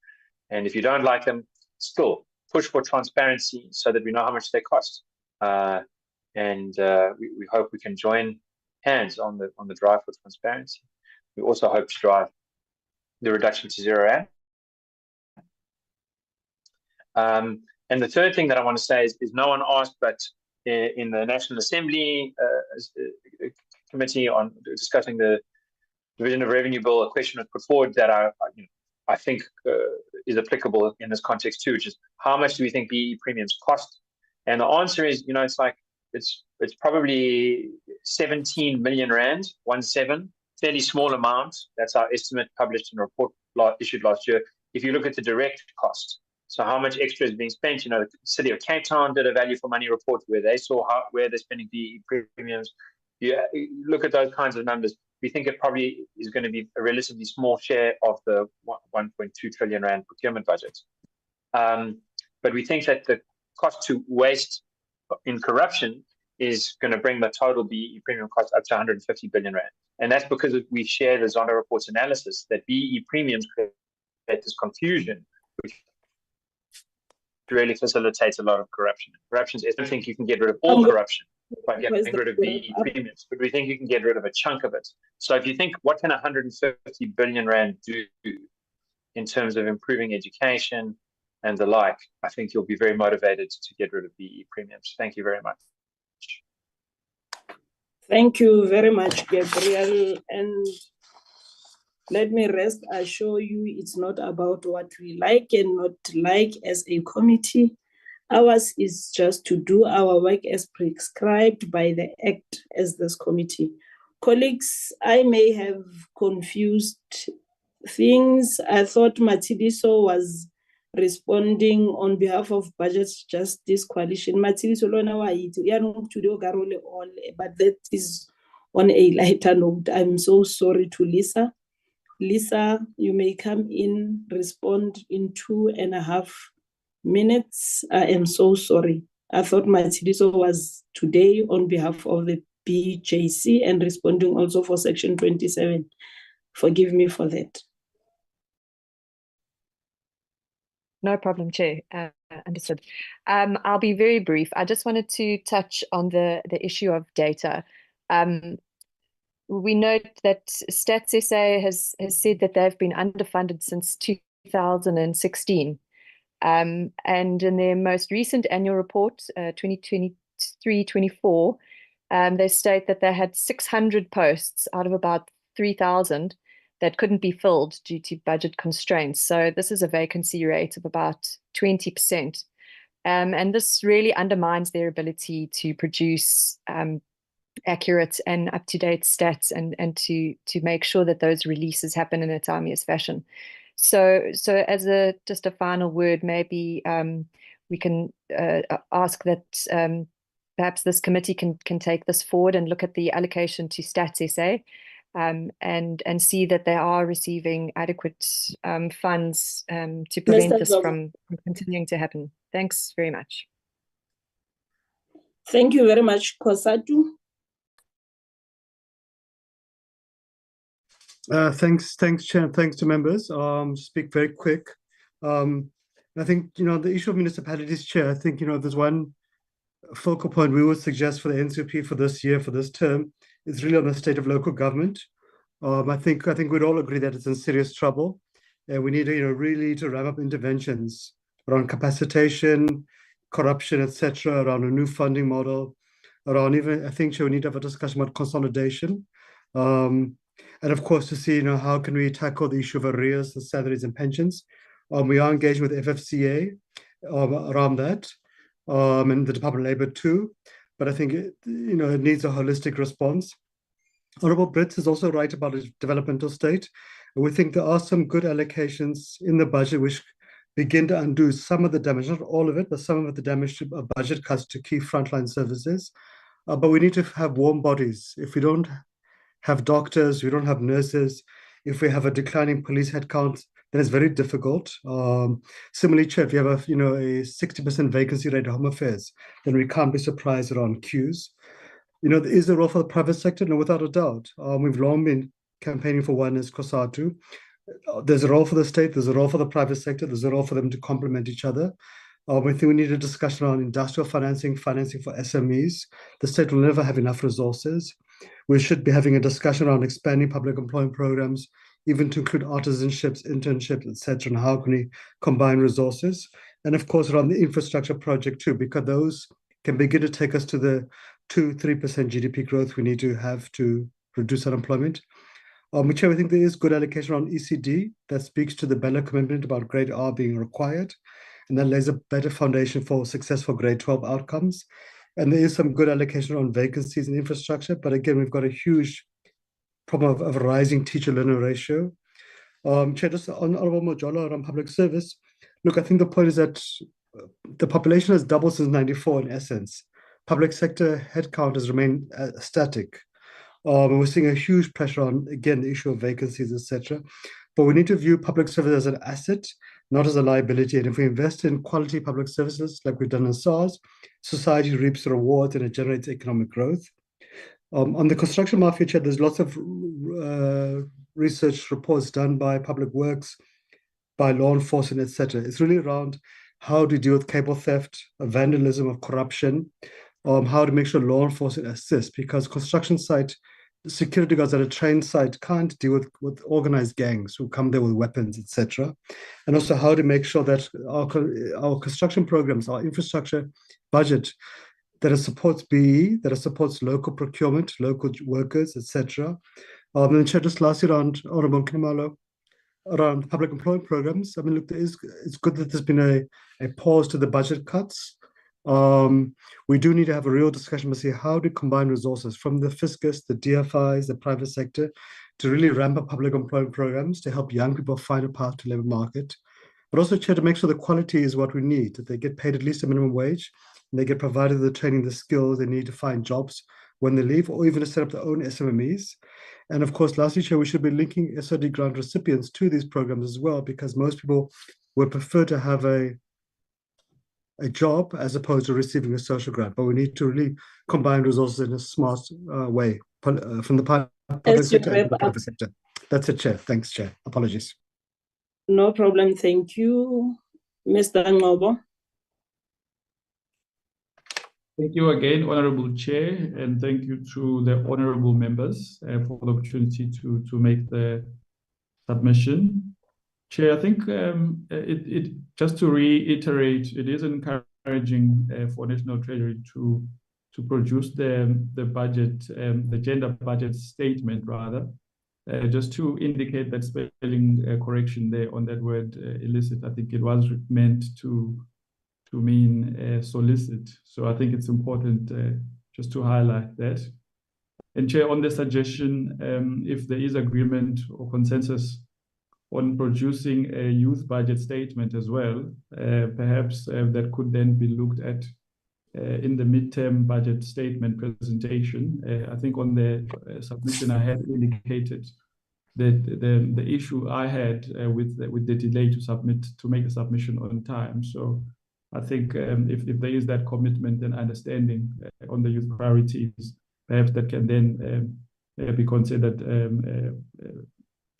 And if you don't like them, still push for transparency so that we know how much they cost. We hope we can join hands on the drive for transparency. We also hope to drive the reduction to R0. And the third thing that I want to say is no one asked, but in the National Assembly committee on discussing the Division of Revenue Bill, a question was put forward that I think is applicable in this context too, which is, how much do we think BEE premiums cost? And the answer is, it's probably 17 million rand, 17, fairly small amount. That's our estimate published in a report issued last year. If you look at the direct cost, so how much extra is being spent, the City of Cape Town did a value for money report where they saw where they're spending BEE premiums. You look at those kinds of numbers. We think it probably is going to be a relatively small share of the 1.2 trillion rand procurement budget. But we think that the cost to waste in corruption is going to bring the total BEE premium cost up to 150 billion rand. And that's because we share the Zondo report's analysis that BEE premiums create this confusion, which really facilitates a lot of corruption. Corruption is, I don't think you can get rid of all corruption by getting rid of BEE premiums, but we think you can get rid of a chunk of it. So if you think, what can 150 billion rand do in terms of improving education and the like, I think you'll be very motivated to get rid of BEE premiums. Thank you very much. Thank you very much, Gabriel. And let me rest assure you, it's not about what we like and not like as a committee. Ours is just to do our work as prescribed by the Act as this committee. Colleagues, I may have confused things. I thought Matshidiso was responding on behalf of Budget Justice Coalition. Matshidiso lona wa itse ya no studio garole all, but that is on a lighter note. I'm so sorry to Lisa. Lisa, you may come in, respond in 2.5 minutes. I am so sorry. I thought Matshidiso was today on behalf of the BJC and responding also for Section 27. forgive me for that. No problem, Chair. Understood. I'll be very brief. I just wanted to touch on the issue of data. We note that Stats SA has said that they've been underfunded since 2016. And in their most recent annual report, 2023-24, they state that they had 600 posts out of about 3,000 that couldn't be filled due to budget constraints. So this is a vacancy rate of about 20%. And this really undermines their ability to produce accurate and up-to-date stats and to make sure that those releases happen in a timely fashion. So as just a final word, maybe we can ask that perhaps this committee can take this forward and look at the allocation to Stats SA, and see that they are receiving adequate funds to prevent this from continuing to happen. Thanks very much. Thank you very much, COSATU. Thanks, Chair. Thanks to members. Speak very quick. I think, the issue of municipalities, Chair, I think, there's one focal point we would suggest for the NCP for this year, for this term, is really on the state of local government. I think we'd all agree that it's in serious trouble, and we need to, really to ramp up interventions around capacitation, corruption, etc., around a new funding model, around even, I think, Chair, we need to have a discussion about consolidation. And of course, to see, how can we tackle the issue of arrears, the salaries and pensions. We are engaging with FFCA around that, and the Department of Labour too. But I think, it needs a holistic response. Honourable Brits is also right about a developmental state. And we think there are some good allocations in the budget which begin to undo some of the damage, not all of it, but some of the damage to budget cuts to key frontline services. But we need to have warm bodies. If we don't have doctors, we don't have nurses, if we have a declining police headcount, then it's very difficult. Similarly, Chair, if you have a 60% vacancy rate at Home Affairs, then we can't be surprised around queues. There is a role for the private sector, no, without a doubt. We've long been campaigning for one as COSATU. There's a role for the state, there's a role for the private sector, there's a role for them to complement each other. We think we need a discussion on industrial financing for SMEs. The state will never have enough resources. We should be having a discussion around expanding public employment programs, even to include artisanships, internships, etc., and how can we combine resources. And of course, around the infrastructure project too, because those can begin to take us to the 2-3% GDP growth we need to have to reduce unemployment. Chair, I think there is good allocation on ECD that speaks to the Bella commitment about grade R being required, and that lays a better foundation for successful grade 12 outcomes. And there is some good allocation on vacancies in infrastructure, but again, we've got a huge problem of a rising teacher-learner ratio. Chair, just on Honourable Mojola around public service, look, I think the point is that the population has doubled since '94 in essence. Public sector headcount has remained static. We're seeing a huge pressure on, again, the issue of vacancies, etc. But we need to view public service as an asset, not as a liability. And if we invest in quality public services like we've done in SARS, society reaps the rewards and it generates economic growth. On the construction mafia, Chair, there's lots of research reports done by Public Works, by law enforcement, etc. It's really around how to deal with cable theft, vandalism, of corruption, how to make sure law enforcement assists, because construction site security guards at a train site can't deal with organized gangs who come there with weapons, etc. And also how to make sure that our construction programs, our infrastructure budget, that it supports BE, that it supports local procurement, local workers, etc. And Chair, just lastly around Honourable Kinamalo, around public employment programs. I mean, look, it's good that there's been a pause to the budget cuts. We do need to have a real discussion to see how to combine resources from the fiscus, the DFIs, the private sector, to really ramp up public employment programs to help young people find a path to the labour market. But also, Chair, to make sure the quality is what we need, that they get paid at least a minimum wage, and they get provided the training, the skills they need to find jobs when they leave, or even to set up their own SMMEs. And of course, lastly, Chair, we should be linking SOD grant recipients to these programs as well, because most people would prefer to have a job as opposed to receiving a social grant. But we need to really combine resources in a smart way from the public sector and the private sector. That's it, Chair. Thanks, Chair. Apologies. No problem. Thank you, Mr. Ngobo. Thank you again, Honorable Chair, and thank you to the honorable members for the opportunity to make the submission. Chair, I think just to reiterate, it is encouraging for National Treasury to produce the budget, the gender budget statement rather, just to indicate that spelling correction there on that word illicit. I think it was meant to mean solicit. So I think it's important just to highlight that. And Chair, on the suggestion, if there is agreement or consensus on producing a youth budget statement as well, perhaps that could then be looked at in the midterm budget statement presentation. I think on the submission I had indicated that the issue I had with the delay to make a submission on time. So I think if there is that commitment and understanding on the youth priorities, perhaps that can then be considered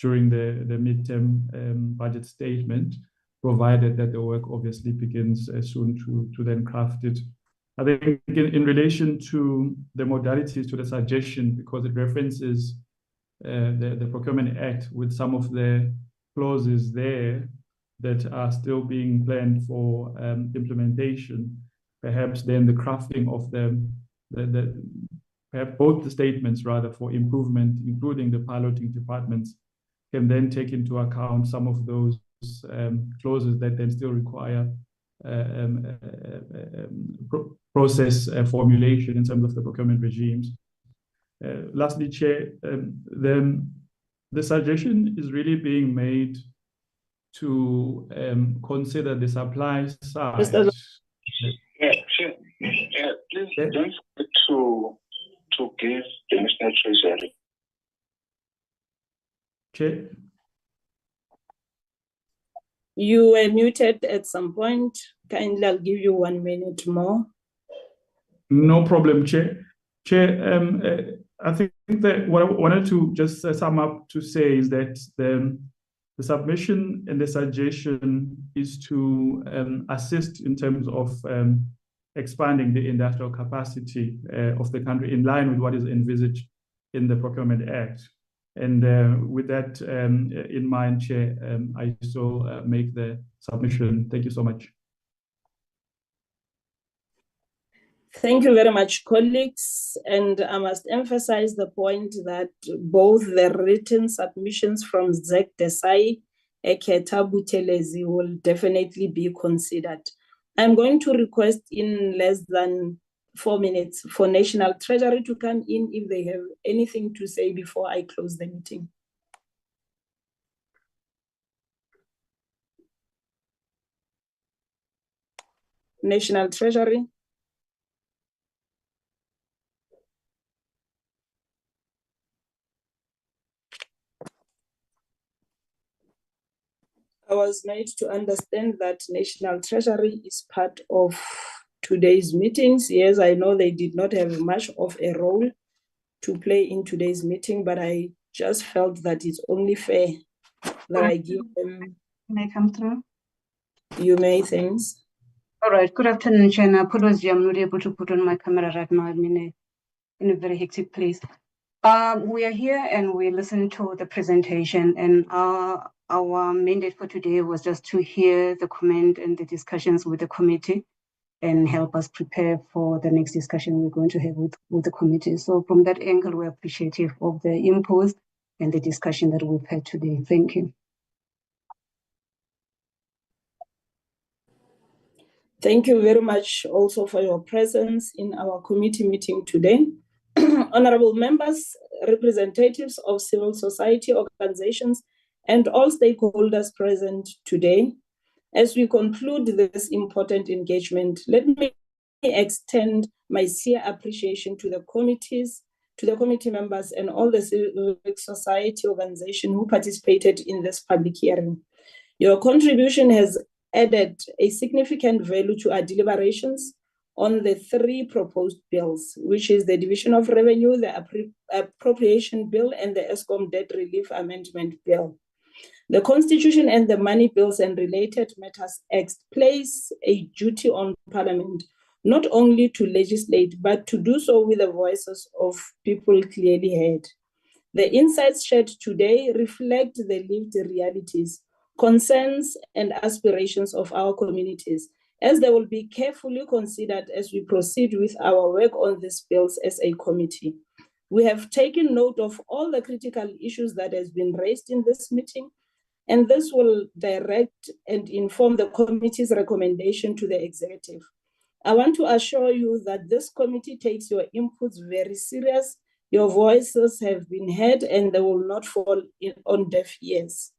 during the midterm budget statement, provided that the work obviously begins soon to then craft it. I think in relation to the modalities to the suggestion, because it references the Procurement Act with some of the clauses there that are still being planned for implementation, perhaps then the crafting of perhaps both the statements rather for improvement, including the piloting departments, can then take into account some of those clauses that then still require process formulation in terms of the procurement regimes. Lastly, Chair, the suggestion is really being made to consider the supply side. Please don't forget to give the National Treasury. Chair? You were muted at some point. Kindly, I'll give you 1 minute more. No problem, Chair. Chair, I think that what I wanted to just sum up to say is that the submission and the suggestion is to assist in terms of expanding the industrial capacity of the country in line with what is envisaged in the Procurement Act. And with that in mind, Chair, I still make the submission. Thank you so much. Thank you very much, colleagues. And I must emphasize the point that both the written submissions from Zek Desai, Eketa Butelezi will definitely be considered. I'm going to request in less than 4 minutes for National Treasury to come in if they have anything to say before I close the meeting. National Treasury. I was made to understand that National Treasury is part of today's meetings. Yes, I know they did not have much of a role to play in today's meeting, but I just felt that it's only fair that I give them. May I come through? You may, thanks. All right, good afternoon, Chair. Apologies, I'm not able to put on my camera right now. I'm in a very hectic place. We are here and we listened to the presentation, and our mandate for today was just to hear the comment and the discussions with the committee and help us prepare for the next discussion we're going to have with the committee. So from that angle, we're appreciative of the input and the discussion that we've had today. Thank you. Thank you very much also for your presence in our committee meeting today. Honorable members, representatives of civil society organizations, and all stakeholders present today. As we conclude this important engagement, let me extend my sincere appreciation to the committees, to the committee members, and all the civil society organizations who participated in this public hearing. Your contribution has added a significant value to our deliberations on the 3 proposed bills, which is the Division of Revenue, the Appropriation Bill, and the Eskom Debt Relief Amendment Bill. The Constitution and the Money Bills and Related Matters Act place a duty on Parliament not only to legislate, but to do so with the voices of people clearly heard. The insights shared today reflect the lived realities, concerns, and aspirations of our communities, as they will be carefully considered as we proceed with our work on these bills as a committee. We have taken note of all the critical issues that has been raised in this meeting, and this will direct and inform the committee's recommendation to the executive. I want to assure you that this committee takes your inputs very serious. Your voices have been heard and they will not fall on deaf ears.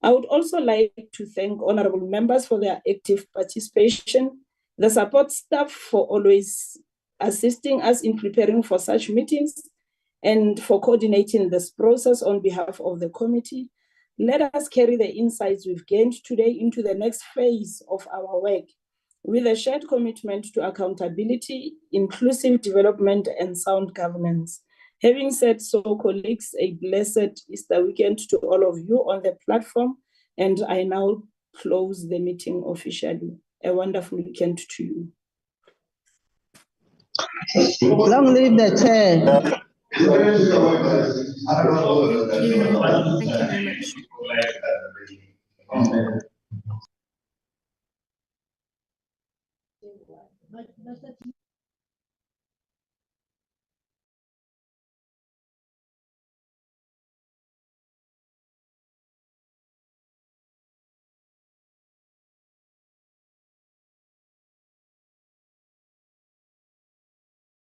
I would also like to thank honorable members for their active participation, the support staff for always assisting us in preparing for such meetings, and for coordinating this process on behalf of the committee. Let us carry the insights we've gained today into the next phase of our work with a shared commitment to accountability, inclusive development, and sound governance. Having said so, colleagues, a blessed Easter weekend to all of you on the platform, and I now close the meeting officially. A wonderful weekend to you. Long live the chair. Thank you. Thank you very much.